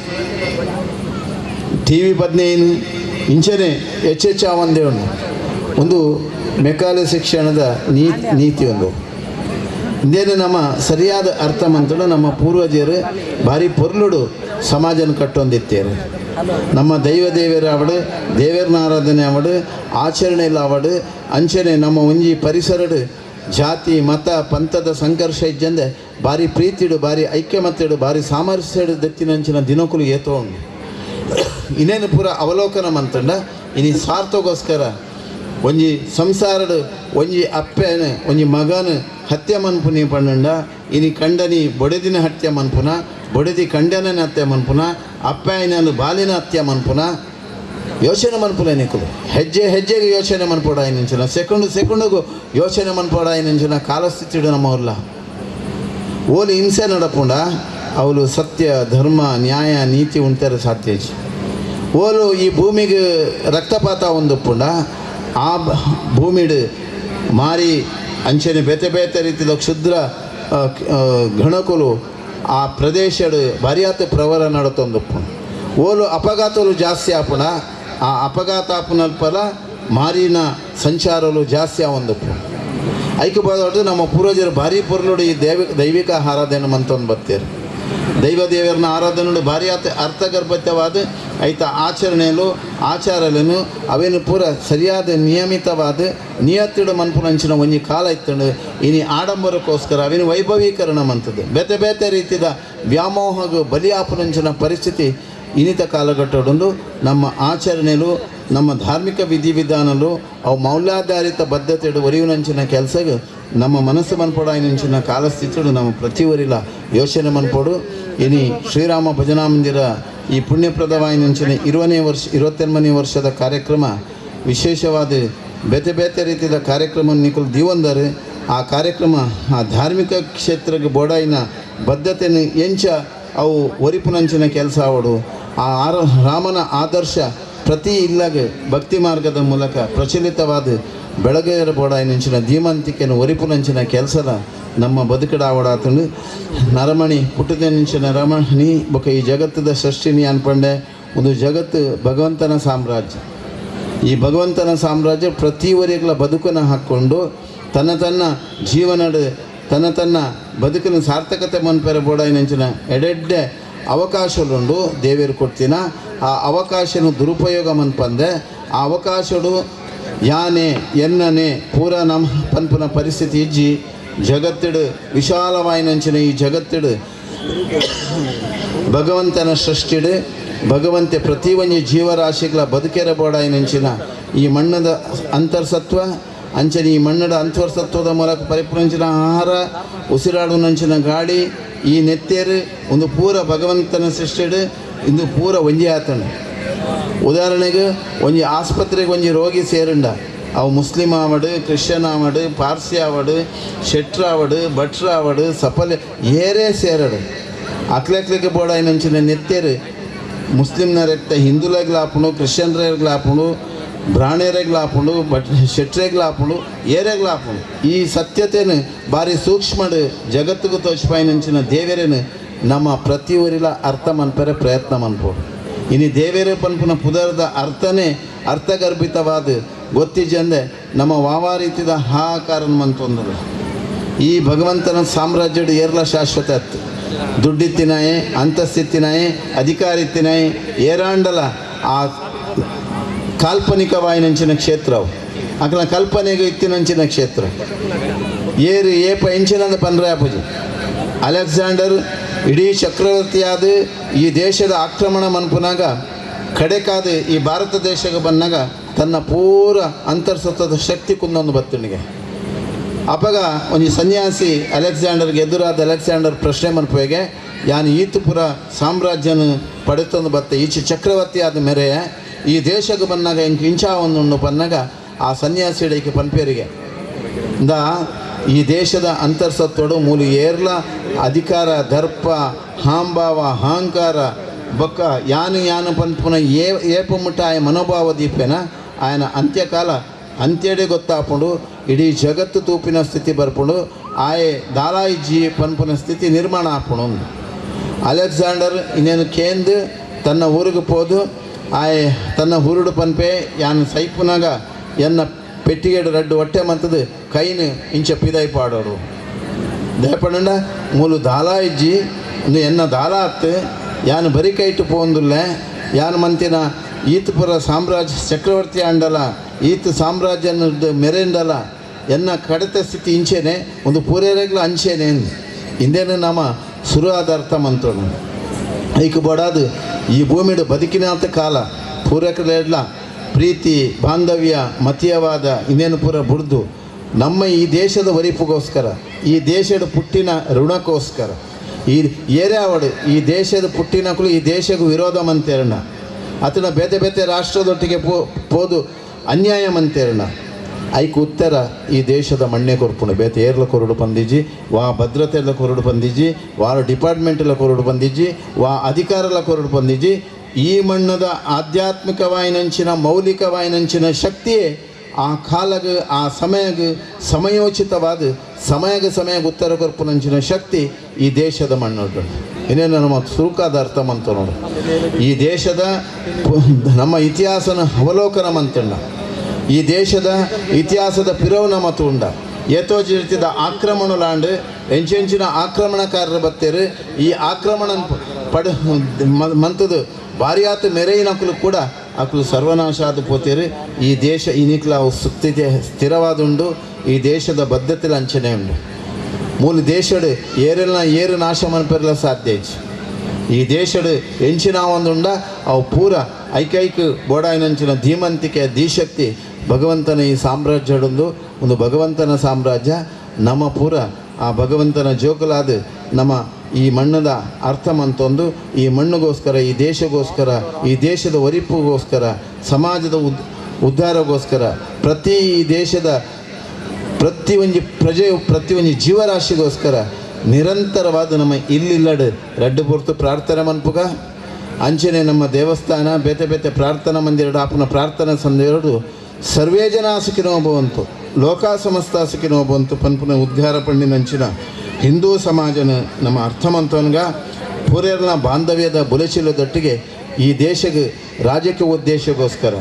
TV 15 ಇಂಚನೆ ಹೆಚ್ಚೆಚ್ಚ ಆವಂದೇ ಒಂದು ಮೆಕಾಲೆ ಶಿಕ್ಷಣದ ನೀತಿ ಒಂದು ಇದೇನು ನಮ್ಮ ಸರಿಯಾದ ಅರ್ಥ ಮಂತಳು ನಮ್ಮ ಪೂರ್ವಜರು ಭಾರಿ ಪೊರ್ಲುಡು ಸಮಾಜನ ಕಟ್ಟೊಂದಿತ್ತೇರು. ನಮ್ಮ ದೇವರ ಅವಡು ದೇವರನ ಆರಾಧನೆ ಅವಡು ಆಚರಣೆಯಲ್ಲಿ ಅವಡು ಅಂಚನೆ ನಮ್ಮ ಒಂಜಿ ಪರಿಸರಡು ಜಾತಿ ಮತ ಪಂಥದ ಸಂಘರ್ಷ ಇಜ್ಜಂದೆ ಭಾರಿ ಪ್ರೀತಿಡು ಭಾರಿ ಐಕ್ಯಮತ್ತೆಡು ಭಾರಿ ಸಾಮರಸ್ಯಡು ದತ್ತಿನಂಚಿನ ದಿನಕುಲು ಏತೋಂಡು ಇನ್ನೇನು ಪೂರ ಅವಲೋಕನ ಮಂತಂಡ ಇನಿ ಸ್ವಾರ್ಥಗೋಸ್ಕರ ಒಂಜಿ ಸಂಸಾರಡು ಒಂಜಿ ಅಪ್ಪೆನ ಒಂಜಿ ಮಗನ ಹತ್ಯೆ ಮನ್ಪುನಿ ಪಂಡ ಇನಿ ಕಂಡನಿ ಬೊಡೆದಿನ ಹತ್ಯೆ ಮನ್ಪುನ ಬೊಡೆದಿ ಕಂಡನ ಹತ್ಯೆ ಮನ್ಪುನ ಅಪ್ಪಾಯಿನಲು ಬಾಲಿನ ಹತ್ಯೆ ಮನ್ಪುನ ಯೋಚನೆ ಮನ್ಪುಲೆ ನಿಕ್ಕುಲು ಹೆಜ್ಜೆಗೆ ಯೋಚನೆ ಮನ್ಪೋಡಾಯಿನಂಚಿನ ಸೆಕೆಂಡಿಗೂ ಯೋಚನೆ ಮನ್ಪೋಡಾಯಿನಂಚಿನ ಕಾಲಸ್ಥಿತಿಡು ನಮ್ಮವಲ್ಲ ಓಲಿ ಹಿಂಸೆ ನಡಪುಂಡ ಅವಳು ಸತ್ಯ ಧರ್ಮ ನ್ಯಾಯ ನೀತಿ ಉಂಟರೆ ಸಾಧ್ಯ ಓಲು ಈ ಭೂಮಿಗೆ ರಕ್ತಪಾತ ಒಂದುಪ್ಪುಂಡ ಆ ಭೂಮಿಡು ಮಾರಿ ಅಂಚನೆ ಬೇತೆ ಬೇತೆ ರೀತಿಯ ಕ್ಷುದ್ರ ಗಣಕುಲು ಆ ಪ್ರದೇಶಡು ಬರಿಯಾತ ಪ್ರವರ ನಡತೊಂದುಪ್ಪುಂಡು ಓಲು ಅಪಘಾತಲು ಜಾಸ್ತಿ ಆಪುಣ ಆ ಅಪಘಾತ ಆಪುನಲ್ಪಲ ಮಾರಿನ ಸಂಚಾರಲು ಜಾಸ್ತಿ ಆವೊಂದುಪ್ಪು ಐಕ್ಯ ಬಾದೊಟ್ಟು ನಮ್ಮ ಪೂರ್ವಜರು ಭಾರಿ ಪೊರ್ಲುಡು ಈ ದೈವಿಕ ಆರಾಧನೆ ಮಂತೊಂದು ಬರ್ತೀರಿ. ದೇವರನ್ನ ಆರಾಧನೆ ಭಾರಿ ಅರ್ಥಗರ್ಭಿತವಾದ ಐತ ಆಚರಣೆಯಲು ಆಚಾರలను ಅವೇನು ಪೂರ ಸರಿಯಾದ ನಿಯಮಿತವಾದ ನಿಯತ್ತಿಡು ಮನ್ಪುನಂಚಿನ ಒಂಜಿ ಕಾಲ ಇತ್ತಂಡು ಇನಿ ಆಡಂಬರಕ್ಕೋಸ್ಕರ ಅವೇನು ವೈಭವೀಕರಣ ಮಂತದ್ದು ಬೇತೆ ಬೇತೆ ರೀತಿಯ ವ್ಯಾಮೋಹಗೂ ಬಲಿಯಾಪುನಂಚಿನ ಪರಿಸ್ಥಿತಿ ಇನ್ನಿತ ಕಾಲಘಟ್ಟಡೊಂದು ನಮ್ಮ ಆಚರಣೆಲು ನಮ್ಮ ಧಾರ್ಮಿಕ ವಿಧಿವಿಧಾನಲು ಅವು ಮೌಲ್ಯಾಧಾರಿತ ಬದ್ಧತೆಡು ಒರಿಯುನಂಚಿನ ಕೆಲಸಗೆ ನಮ್ಮ ಮನಸ್ಸು ಮನ್ಪೊಡಾಯಿನಂಚಿನ ಕಾಲಸ್ಥಿತಿಡು ನಮ್ಮ ಪ್ರತಿವರಿಲ ಯೋಚನೆ ಮನ್ಪೊಡು ಇನಿ ಶ್ರೀರಾಮ ಭಜನಾ ಮಂದಿರ ಈ ಪುಣ್ಯಪ್ರದವಾಯಿನಂಚಿನ 28ನೇ ವರ್ಷದ ಕಾರ್ಯಕ್ರಮ ವಿಶೇಷವಾದ ಬೇತೆ ಬೇತೆ ರೀತಿಯ ಕಾರ್ಯಕ್ರಮ ನಿಕುಲು ದೀವಂದರೆ ಆ ಕಾರ್ಯಕ್ರಮ ಆ ಧಾರ್ಮಿಕ ಕ್ಷೇತ್ರಕ್ಕೆ ಬೋಡಾಯಿನ ಬದ್ಧತೆಯನ್ನು ಎಂಚ ಅವು ಒರಿಪುನಂಚಿನ ಕೆಲಸ ಅವಡು ಆ ರಾಮನ ಆದರ್ಶ ಪ್ರತಿ ಇಲ್ಲಗೆ ಭಕ್ತಿ ಮಾರ್ಗದ ಮೂಲಕ ಪ್ರಚಲಿತವಾದ ಬೆಳಗೇರ ಬೋಡಾಯಿನಂಚಿನ ಧೀಮಂತಿಕೆಯನ್ನು ಒರಿಪುನಂಚಿನ ಕೆಲಸದ ನಮ್ಮ ಬದುಕಡ ಆವಡಾತಂಡು ನರಮಣಿ ಪುಟ್ಟದೆಂಚಿನ ರಮಣಿ ಬೊಕ ಈ ಜಗತ್ತದ ಸೃಷ್ಟಿನಿ ಅನ್ಪಂಡೆ ಒಂದು ಜಗತ್ತು ಭಗವಂತನ ಸಾಮ್ರಾಜ್ಯ. ಈ ಭಗವಂತನ ಸಾಮ್ರಾಜ್ಯ ಪ್ರತಿವರೆಗಳ ಬದುಕನ್ನು ಹಾಕ್ಕೊಂಡು ತನ್ನ ಜೀವನದ ತನ್ನ ಬದುಕಿನ ಸಾರ್ಥಕತೆ ಮನ್ಪೆರ ಬೋಡಾಯಿನಂಚಿನ ಎಡೆಡ್ಡೆ ಅವಕಾಶలుండు ದೇವೇರು ಕೊಡ್ತೀನ ಆ ಅವಕಾಶನು ದುರುಪಯೋಗ ಮನ್ಪಂದೆ ಆ ಅವಕಾಶಡು ಯಾನೆ ಎನ್ನನೆ ಪೂರ ನಮ್ಮ ಪನ್ಪುನ ಪರಿಸ್ಥಿತಿ ಇಜ್ಜಿ ಜಗತ್ತಿಡು ವಿಶಾಲವಾಯಿನಂಚಿನ ಈ ಜಗತ್ತಿಡು ಭಗವಂತನ ಸೃಷ್ಟಿಡು ಭಗವಂತೆ ಪ್ರತಿ ಒಂಜಿ ಜೀವರಾಶಿಗಳ ಬದುಕೆರ ಬೋಡಾಯಿನಂಚಿನ ಈ ಮಣ್ಣದ ಅಂತರ್ಸತ್ವ ಅಂಚನೆ ಈ ಮಣ್ಣದ ಅಂತರ್ಸತ್ವದ ಮೂಲಕ ಪರಿಪೂರ್ಣಂಚಿನ ಆಹಾರ ಉಸಿರಾಡುನಂಚಿನ ಗಾಳಿ ಈ ನೆತ್ತೇರು ಒಂದು ಪೂರ ಭಗವಂತನ ಸೃಷ್ಟಿಡು ಇಂದು ಪೂರ ಒಂಜಿ ಆತಂಡು. ಉದಾಹರಣೆಗೆ ಒಂಜಿ ಆಸ್ಪತ್ರೆಗೆ ಒಂಜಿ ರೋಗಿ ಸೇರುಂಡ ಅವು ಮುಸ್ಲಿಂ ಆವಡು ಕ್ರಿಶ್ಚಿಯನ್ ಆವಡು ಪಾರ್ಸಿ ಆವಡು ಶೆಟ್ರ ಆವಡು ಭಟ್ರ ಆವಡು ಸಫಲೆ ಏರೇ ಸೇರಡು ಅಕ್ಲೆಕ್ಲಿಕ್ಕೆ ಬೋಡಾಯಿನಂಚಿನ ನೆತ್ತೇರು ಮುಸ್ಲಿಮ್ನ ರಕ್ತ ಹಿಂದುಲೆಗ್ಲಾಪುಣು ಕ್ರಿಶ್ಚಿಯನ್ರೆಗ್ಲಾಪುಣು ಬ್ರಾಹ್ಮಣರೆಗ್ಲಾಪುಣು ಶೆಟ್ರೆಗ್ಲಾಪುಣು ಏರೆಗ್ಲಾಪುಣು ಈ ಸತ್ಯತೆಯನ್ನು ಭಾರಿ ಸೂಕ್ಷ್ಮಡು ಜಗತ್ತಿಗೂ ತೋಚಿಪಾಯಿನಂಚಿನ ದೇವರೇನು ನಮ್ಮ ಪ್ರತಿಯೊರಿಲ ಅರ್ಥ ಮನ್ಪರೆ ಪ್ರಯತ್ನ ಮನ್ಪೋಡು. ಇನ್ನು ದೇವೇರೆ ಪನ್ಪುನ ಪುದರದ ಅರ್ಥನೇ ಅರ್ಥಗರ್ಭಿತವಾದ ಗೊತ್ತಿಜಂದೆ ನಮ್ಮ ವಾವಾರೀತಿದ ಹಾಕಾರನ ಮಂತೊಂದರು. ಈ ಭಗವಂತನ ಸಾಮ್ರಾಜ್ಯಡು ಏರ್ಲ ಶಾಶ್ವತ ಅತ್ತು ದುಡ್ಡಿತ್ತಿನಾಯೆ ಅಂತಸ್ತಿತ್ತಿನಾಯೆ ಅಧಿಕಾರಿತ್ತಿನಾಯೆ ಏರಾಂಡಲ ಆ ಕಾಲ್ಪನಿಕವಾಯಿನಂಚಿನ ಕ್ಷೇತ್ರವು ಅಕಲ ಕಲ್ಪನೆಗೆ ಇತ್ತಿನಂಚಿನ ಕ್ಷೇತ್ರ ಏರು ಏಪ ಎಂಚಿನಂದ ಪನ್ರಾಪುಜಿ ಅಲೆಕ್ಸಾಂಡರ್ ಇಡೀ ಚಕ್ರವರ್ತಿಯಾದ ಈ ದೇಶದ ಆಕ್ರಮಣ ಮನ್ಪುನಾಗ ಕಡೆಕಾದ ಈ ಭಾರತ ದೇಶಕ್ಕೆ ಬಂದಾಗ ತನ್ನ ಪೂರ ಅಂತರ್ಸತ್ವದ ಶಕ್ತಿ ಕುಂದೊಂದು ಬತ್ತನಿಗೆ ಅಪಗ ಒಂದು ಸನ್ಯಾಸಿ ಅಲೆಕ್ಸಾಂಡರ್ಗೆ ಎದುರಾದ ಅಲೆಕ್ಸಾಂಡರ್ ಪ್ರಶ್ನೆ ಮನ್ಪುವೆಗೆ ಯಾನು ಈತುಪುರ ಸಾಮ್ರಾಜ್ಯನ ಪಡೆತಂದು ಬತ್ತೆ ಈಚೆ ಚಕ್ರವರ್ತಿ ಆದ ಮೇರೆ ಈ ದೇಶಕ್ಕೆ ಬಂದಾಗ ಇಂಚ ಒಂದು ಬಂದಾಗ ಆ ಸನ್ಯಾಸಿ ಇಡಕ್ಕೆ ಪನ್ಪೇರಿಗೆ ಈ ದೇಶದ ಅಂತರ್ಸತ್ವಡು ಮೂಲ ಏರ್ಲ ಅಧಿಕಾರ ದರ್ಪ ಹಾಂಭಾವ ಅಹಂಕಾರ ಬೊಕ್ಕ ಯಾನು ಪನ್ಪುನ ಏಪ ಮುಟ್ಟ ಆಯ ಮನೋಭಾವ ದೀಪೇನ ಆಯನ ಅಂತ್ಯಕಾಲ ಅಂತ್ಯಡೆ ಗೊತ್ತಾಪುಂಡು ಇಡೀ ಜಗತ್ತು ತೂಪಿನ ಸ್ಥಿತಿ ಬರ್ಪುಂಡು ಆಯೆ ದಾಲಾಯಿಜಿ ಪನ್ಪುನ ಸ್ಥಿತಿ ನಿರ್ಮಾಣ ಆಪುಣು. ಅಲೆಕ್ಸಾಂಡರ್ ಇನ್ನೇನು ಕೇಂದು ತನ್ನ ಊರಿಗೆ ಪೋದು ಆಯೆ ತನ್ನ ಹುರುಡು ಪನ್ಪೆ ಯಾನು ಸೈಪುನಾಗ ಎನ್ನ ಪೆಟ್ಟಿಗೆಡು ರಡ್ಡು ಹೊಟ್ಟೆ ಮಂತದು ಕೈನು ಇಂಚ ಪಿದಾಯಿ ಪಾಡೋರು ದಯಪಂಡ ಮೂಲು ದಾಲ ಇಜ್ಜಿ ಒಂದು ಎನ್ನ ದಾಲ ಹತ್ತು ಯಾನು ಬರಿ ಕೈಟು ಪೋಂದುಲ್ಲ ಯಾನು ಮಂತಿನ ಈತಪುರ ಸಾಮ್ರಾಜ್ಯ ಚಕ್ರವರ್ತಿ ಆಂಡಲ ಈತ ಸಾಮ್ರಾಜ್ಯನ ಮೆರೆಂಡಲ ಎನ್ನ ಕಡತ ಸ್ಥಿತಿ ಇಂಚೇನೆ ಒಂದು ಪೂರೇರೆಗ್ಲ ಅಂಚೇನೆ ಹಿಂದೇನು ನಮ್ಮ ಸುರುವಾದ ಅರ್ಥ ಮಂತೋಣ ಐಕು ಬಡಾದು ಈ ಭೂಮಿಡು ಬದುಕಿನಾಥ ಕಾಲ ಪೂರಕಲೆಲ್ಲ ಪ್ರೀತಿ ಬಾಂಧವ್ಯ ಮತೀಯವಾದ ಇನ್ನೇನು ಪೂರ ಬುಡ್ದು ನಮ್ಮ ಈ ದೇಶದ ಒರಿಪಿಗೋಸ್ಕರ ಈ ದೇಶದ ಪುಟ್ಟಿನ ಋಣಕ್ಕೋಸ್ಕರ ಈ ಏರ್ಯಾವಡು ಈ ದೇಶದ ಪುಟ್ಟಿನಕ್ಕೂ ಈ ದೇಶಕ್ಕೂ ವಿರೋಧ ಮಂತೇರಣ ಅತನ ಬೇತೆ ಬೇತೆ ರಾಷ್ಟ್ರದೊಟ್ಟಿಗೆ ಪೋದು ಅನ್ಯಾಯ ಮಂತೇರಣ ಐಕು ಉತ್ತರ ಈ ದೇಶದ ಮಣ್ಣೆ ಕೊರ್ಪುಣು ಬೇತೆ ಏರ್ಲ ಕೊರಡು ಬಂದಿಜ್ಜಿ ವಾ ಭದ್ರತೆಲ್ಲ ಕೊರಡು ಬಂದಿಜ್ಜಿ ವಾರ ಡಿಪಾರ್ಟ್ಮೆಂಟೆಲ್ಲ ಕೊರಡು ಬಂದಿಜ್ಜಿ ವಾ ಅಧಿಕಾರಲ ಕೊರಡು ಬಂದಿಜ್ಜಿ ಈ ಮಣ್ಣದ ಆಧ್ಯಾತ್ಮಿಕವಾಯಿನಂಚಿನ ಮೌಲಿಕವಾಯಿನಂಚಿನ ಶಕ್ತಿಯೇ ಆ ಕಾಲಗ ಆ ಸಮಯಗ ಸಮಯೋಚಿತವಾದ ಸಮಯಗ ಉತ್ತರ ಕೊರ್ಪುನಂಚಿನ ಶಕ್ತಿ ಈ ದೇಶದ ಮಣ್ಣು ಇನ್ನೇನು ನಮ್ಮ ಸುರುಕಾದ ಅರ್ಥ ಮಂತ ನೋಡು ಈ ದೇಶದ ನಮ್ಮ ಇತಿಹಾಸನ ಅವಲೋಕನ ಮಂತಣ್ಣ ಈ ದೇಶದ ಇತಿಹಾಸದ ಪಿರವನ ಮತ ಉಂಡ ಯಥೋಚಿತ ಆಕ್ರಮಣಲಾಂಡ್ ಎಂಚೆಂಚಿನ ಆಕ್ರಮಣಕಾರರು ಬತ್ತೇರು ಈ ಆಕ್ರಮಣ ಪಡ ಮಂತದು ಭಾರಿಯಾತ ಮೆರೆಯಿನಕಲು ಕೂಡ ಅಕಲು ಸರ್ವನಾಶ ಆದ ಪೋತೇರು ಈ ದೇಶ ಇನಿಕ್ಲ ಸ್ಥಿರವಾದುಂಡು ಈ ದೇಶದ ಬದ್ಧತೆ ಅಂಚನೆ ಉಂಡು ಮೂಲ ದೇಶಡ್ ಏರು ನಾಶ ಮನ್ಪೆರಲ ಸಾಧ್ಯ ಐತಿ ಈ ದೇಶಡ್ ಎಂಚಿನ ಒಂದುಂಡ ಅವು ಪೂರ ಐಕೈಕ ಬೋಡಾಯಿನಂಚಿನ ಧೀಮಂತಿಕೆ ಧೀಶಕ್ತಿ ಭಗವಂತನ ಈ ಸಾಮ್ರಾಜ್ಯಡೊಂದು ಒಂದು ಭಗವಂತನ ಸಾಮ್ರಾಜ್ಯ ನಮ್ಮ ಪೂರ ಆ ಭಗವಂತನ ಜೋಕಲಾದ ನಮ್ಮ ಈ ಮಣ್ಣದ ಅರ್ಥ ಮಂತೊಂದು ಈ ಮಣ್ಣಿಗೋಸ್ಕರ ಈ ದೇಶಗೋಸ್ಕರ ಈ ದೇಶದ ಒರಿಪಿಗೋಸ್ಕರ ಸಮಾಜದ ಉದ್ಧಾರಗೋಸ್ಕರ ಪ್ರತಿ ದೇಶದ ಪ್ರತಿಯೊಂದು ಪ್ರಜೆ ಪ್ರತಿಯೊಂದು ಜೀವರಾಶಿಗೋಸ್ಕರ ನಿರಂತರವಾದ ನಮ್ಮ ಇಲ್ಲಿಲ್ಲಡ್ ರಡ್ಡು ಪೊರ್ತು ಪ್ರಾರ್ಥನೆ ಮನ್ಪುಗ ಅಂಚನೆ ನಮ್ಮ ದೇವಸ್ಥಾನ ಬೇತೆ ಬೇತೆ ಪ್ರಾರ್ಥನಾ ಮಂದಿರ ಆಪನ ಪ್ರಾರ್ಥನಾ ಸಂದೇರಡು ಸರ್ವೇ ಜನ ಸುಖಿನೋ ಭವಂತು ಲೋಕ ಸಮಸ್ತ ಸುಖಿನೋ ಭವಂತು ಪನ್ಪುನ ಉದ್ಧಾರ ಪಂಡಿನಂಚಿನ ಹಿಂದೂ ಸಮಾಜನ ನಮ್ಮ ಅರ್ಥಮಂತವನ್ಗ ಪೂರ್ಯರ್ನ ಬಾಂಧವ್ಯದ ಬುಲಚಿಲದೊಟ್ಟಿಗೆ ಈ ದೇಶಕ್ಕೆ ರಾಜಕೀಯ ಉದ್ದೇಶಗೋಸ್ಕರ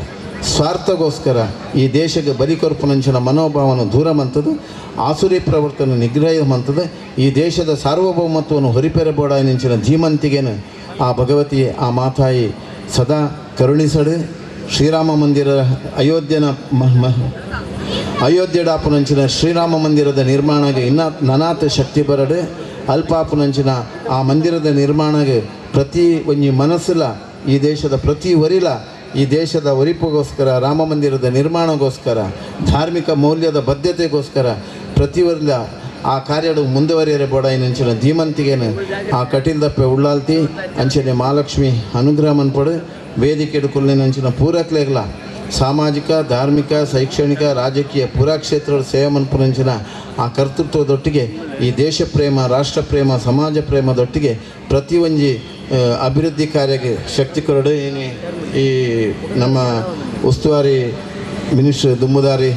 ಸ್ವಾರ್ಥಗೋಸ್ಕರ ಈ ದೇಶಕ್ಕೆ ಬಲಿಕೊರ್ಪುನಂಚಿನ ಮನೋಭಾವನ ದೂರ ಮಂತದ್ದು ಆಸುರಿ ಪ್ರವರ್ತನ ನಿಗ್ರಹ ಮಂತದ್ದು ಈ ದೇಶದ ಸಾರ್ವಭೌಮತ್ವವನ್ನು ಹೊರಿಪೆರಬೋಡಾಯಿನಿಂಚಿನ ಧೀಮಂತಿಗೆನು ಆ ಭಗವತಿ ಆ ಮಾತಾಯಿ ಸದಾ ಕರುಣಿಸಡು ಶ್ರೀರಾಮ ಮಂದಿರ ಅಯೋಧ್ಯೆಡಾಪುನಂಚಿನ ಶ್ರೀರಾಮ ಮಂದಿರದ ನಿರ್ಮಾಣಕ್ಕೆ ನನಾಥ ಶಕ್ತಿ ಬರಡು ಅಲ್ಪಾಪುನಂಚಿನ ಆ ಮಂದಿರದ ನಿರ್ಮಾಣಕ್ಕೆ ಪ್ರತಿ ಒಂಜಿ ಮನಸ್ಸುಲ ಈ ದೇಶದ ಪ್ರತಿ ವರಿಲ ಈ ದೇಶದ ಒರಿಪಿಗೋಸ್ಕರ ರಾಮ ಮಂದಿರದ ನಿರ್ಮಾಣಗೋಸ್ಕರ ಧಾರ್ಮಿಕ ಮೌಲ್ಯದ ಬದ್ಧತೆಗೋಸ್ಕರ ಪ್ರತಿವರ್ಲ ಆ ಕಾರ್ಯಡು ಮುಂದುವರಿಯರೆ ಬೋಡಾಯಿನಂಚಿನ ಧೀಮಂತಿಗೆನು ಆ ಕಟೀಲ್ದಪ್ಪೆ ಉಳ್ಳಾಲ್ತಿ ಅಂಚನೆ ಮಹಾಲಕ್ಷ್ಮಿ ಅನುಗ್ರಹ ಮನ್ಪಡು ವೇದಿಕೆಡು ಕುಲ್ಲಿನಂಚಿನ ಪೂರಕ್ಲೆಗ್ಲ ಸಾಮಾಜಿಕ ಧಾರ್ಮಿಕ ಶೈಕ್ಷಣಿಕ ರಾಜಕೀಯ ಪೂರಾ ಕ್ಷೇತ್ರದ ಸೇವೆ ಮನ್ಪುನಂಚಿನ ಆ ಕರ್ತೃತ್ವದೊಟ್ಟಿಗೆ ಈ ದೇಶ ಪ್ರೇಮ ರಾಷ್ಟ್ರ ಪ್ರೇಮ ಸಮಾಜ ಪ್ರೇಮದೊಟ್ಟಿಗೆ ಪ್ರತಿಯೊಂದು ಅಭಿವೃದ್ಧಿ ಕಾರ್ಯಕ್ಕೆ ಶಕ್ತಿ ಕೊರಡು ಈ ನಮ್ಮ ಉಸ್ತುವಾರಿ ಮಿನಿಸ್ಟರ್ ದುಮ್ಮುದಾರಿ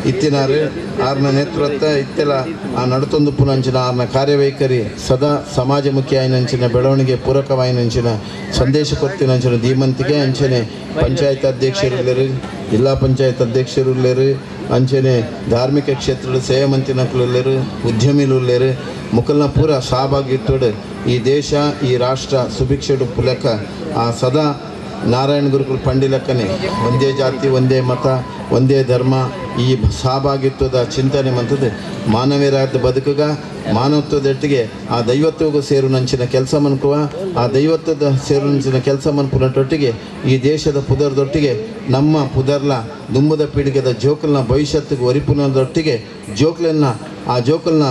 ಇತ್ತಿನಾರು ಆರ್ನ ನೇತೃತ್ವ ಇತ್ತೆಲ್ಲ ಆ ನಡತೊಂದು ಪುನಂಚಿನ ಆರ್ನ ಕಾರ್ಯವೈಖರಿ ಸದಾ ಸಮಾಜಮುಖಿ ಆಯ್ನಂಚಿನ ಬೆಳವಣಿಗೆ ಪೂರಕವಾಯಿನಂಚಿನ ಸಂದೇಶ ಕೊಡ್ತಿನಂಚಿನ ಧೀಮಂತಿಗೆ ಅಂಚನೆ ಪಂಚಾಯತ್ ಅಧ್ಯಕ್ಷರಿಲ್ಲರು ಜಿಲ್ಲಾ ಪಂಚಾಯತ್ ಅಧ್ಯಕ್ಷರಿಲ್ಲರು ಅಂಚನೆ ಧಾರ್ಮಿಕ ಕ್ಷೇತ್ರದ ಸೇವೆ ಮಂತ್ರಿನಕ್ಕುಲ್ಲರು ಉದ್ಯಮಿಲುಲ್ಲರು ಮುಕಲ್ನ ಪೂರ ಸಹಭಾಗಿತ್ವಡು ಈ ದೇಶ ಈ ರಾಷ್ಟ್ರ ಸುಭಿಕ್ಷಡು ಪುಲಕ ಆ ಸದಾ ನಾರಾಯಣ ಗುರುಕುಲ ಪಂಡಿಲಕ್ಕನೆ ಒಂದೇ ಜಾತಿ ಒಂದೇ ಮತ ಒಂದೇ ಧರ್ಮ ಈ ಸಹಭಾಗಿತ್ವದ ಚಿಂತನೆ ಮಂತದ್ದು ಮಾನವೀಯರಾದ ಬದುಕುಗ ಮಾನವತ್ವದೊಟ್ಟಿಗೆ ಆ ದೈವತ್ವಗೂ ಸೇರುನಂಚಿನ ಕೆಲಸ ಮನ್ಕುವ ಆ ದೈವತ್ವದ ಸೇರುನಂಚಿನ ಕೆಲಸ ಮನ್ಪುನಟ್ಟೊಟ್ಟಿಗೆ ಈ ದೇಶದ ಪುದರ್ದೊಟ್ಟಿಗೆ ನಮ್ಮ ಪುದರ್ಲ ದುಂಬದ ಪೀಳಿಗೆದ ಜೋಕಲ್ನ ಭವಿಷ್ಯತ್ತಿಗೆ ಒರಿಪುನದೊಟ್ಟಿಗೆ ಜೋಕಲನ್ನ ಆ ಜೋಕಲ್ನ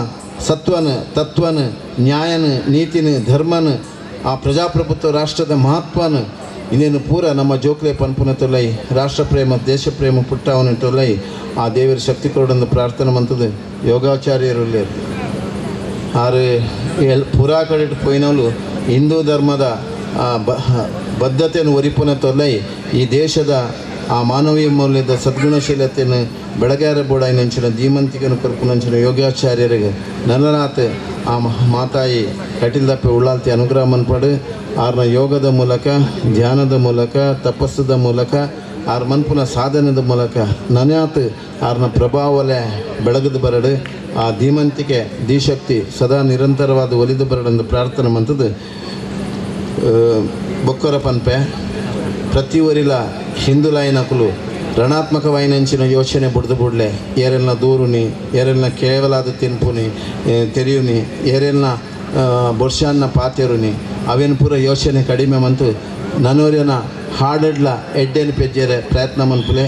ಸತ್ವನ ತತ್ವನ ನ್ಯಾಯನ ನೀತಿನ ಧರ್ಮನ ಆ ಪ್ರಜಾಪ್ರಭುತ್ವ ರಾಷ್ಟ್ರದ ಮಹತ್ವನ ಇನ್ನೇನು ಪೂರ ನಮ್ಮ ಜೋಕ್ಲೆ ಪನ್ಪುನ ತೊಲೈ ರಾಷ್ಟ್ರ ಪ್ರೇಮ ದೇಶ ಪ್ರೇಮ ಪುಟ್ಟವನ ತೊಲೈ ಆ ದೇವರ ಶಕ್ತಿ ಕೊಡೊಂದು ಪ್ರಾರ್ಥನೆ ಮಂತದ್ದು ಯೋಗಾಚಾರ್ಯರುಲ್ಲೇ ಆರು ಪುರಾ ಕಡೆ ಪೋಯಿನವಳು ಹಿಂದೂ ಧರ್ಮದ ಬದ್ಧತೆಯನ್ನು ಒರಿಪುನ ತೊಲೈ ಈ ದೇಶದ ಆ ಮಾನವೀಯ ಮೌಲ್ಯದ ಸದ್ಗುಣಶೀಲತೆಯನ್ನು ಬೆಳಗಾರ ಬೋಡಾಯಿನಂಚಿನ ಧೀಮಂತಿಕೆಯನ್ನು ಕೊರ್ಪುನಂಚಿನ ಯೋಗಾಚಾರ್ಯರಿಗೆ ನಲ್ಲನಾಥ್ ಆ ಮಾತಾಯಿ ಕಟೀಲ್ದಪ್ಪೆ ಉಳ್ಳಾಲ್ತಿ ಅನುಗ್ರಹ ಮನ್ಪಡು ಆರ್ನ ಯೋಗದ ಮೂಲಕ ಧ್ಯಾನದ ಮೂಲಕ ತಪಸ್ಸದ ಮೂಲಕ ಆರ್ ಮನ್ಪುನ ಸಾಧನದ ಮೂಲಕ ನನ್ಯಾತ್ ಆರ್ನ ಪ್ರಭಾವಲೆ ಬೆಳಗದು ಬರಡು ಆ ಧೀಮಂತಿಕೆ ಧೀಶಕ್ತಿ ಸದಾ ನಿರಂತರವಾದ ಒಲಿದು ಬರಡೆಂದು ಪ್ರಾರ್ಥನೆ ಮಂತದ್ದು ಬೊಕ್ಕರ ಪನ್ಪೆ ಪ್ರತಿ ಊರಿಲ ಹಿಂದುಲಾಯಿನಕುಲು ರಣಾತ್ಮಕವಾಯಿನಂಚಿನ ಯೋಚನೆ ಬುಡ್ದು ಬುಡ್ಲೆ ಏರೆಲ್ನ ದೂರುನಿ ಏರೆಲ್ನ ಕೇವಲಾದ ತಿನ್ಪುನಿ ತೆರೆಯುನಿ ಏರೆಲ್ನ ಬೊರ್ಷಾನ್ನ ಪಾತೆರುನಿ ಅವೇನು ಪೂರ ಯೋಚನೆ ಕಡಿಮೆ ಮಂತು ನನ್ನೂರಿನ ಹಾಡಡ್ಲ ಎಡ್ಡೆನು ಪೆಜ್ಜೆರೆ ಪ್ರಯತ್ನ ಮನ್ಪುಲೆ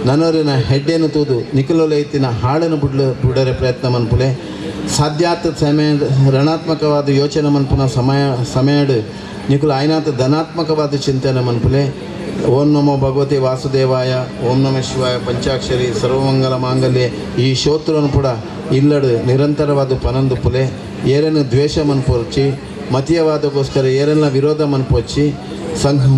ನನ್ನೂರಿನ ಹೆಡ್ಡೆನು ತೂದು ನಿಖಲೋಲೈತಿನ ಹಾಡನ್ನು ಬಿಡರೆ ಪ್ರಯತ್ನ ಮನ್ಪುಲೆ ಸಾಧ್ಯಾತ ಸಮಯ ರಣಾತ್ಮಕವಾದ ಯೋಚನೆ ಮನ್ಪುನ ಸಮಯಡು ನಿಖಲು ಆಯ್ನಾತ ಧನಾತ್ಮಕವಾದ ಚಿಂತನೆ ಮನ್ಪುಲೆ ಓಂ ನಮೋ ಭಗವತಿ ವಾಸುದೇವಾಯ ಓಂ ನಮ ಶಿವಾಯ ಪಂಚಾಕ್ಷರಿ ಸರ್ವಮಂಗಲ ಮಾಂಗಲ್ಯ ಈ ಶೋತ್ರನು ಕೂಡ ಇಲ್ಲಡು ನಿರಂತರವಾದ ಪನಂದು ಪುಲೆ ಏರನ್ನು ದ್ವೇಷ ಮನ್ಪೋರ್ಚಿ ಮತೀಯವಾದಗೋಸ್ಕರ ಏರೆಲ್ಲ ವಿರೋಧ ಮನ್ಪೋಚಿ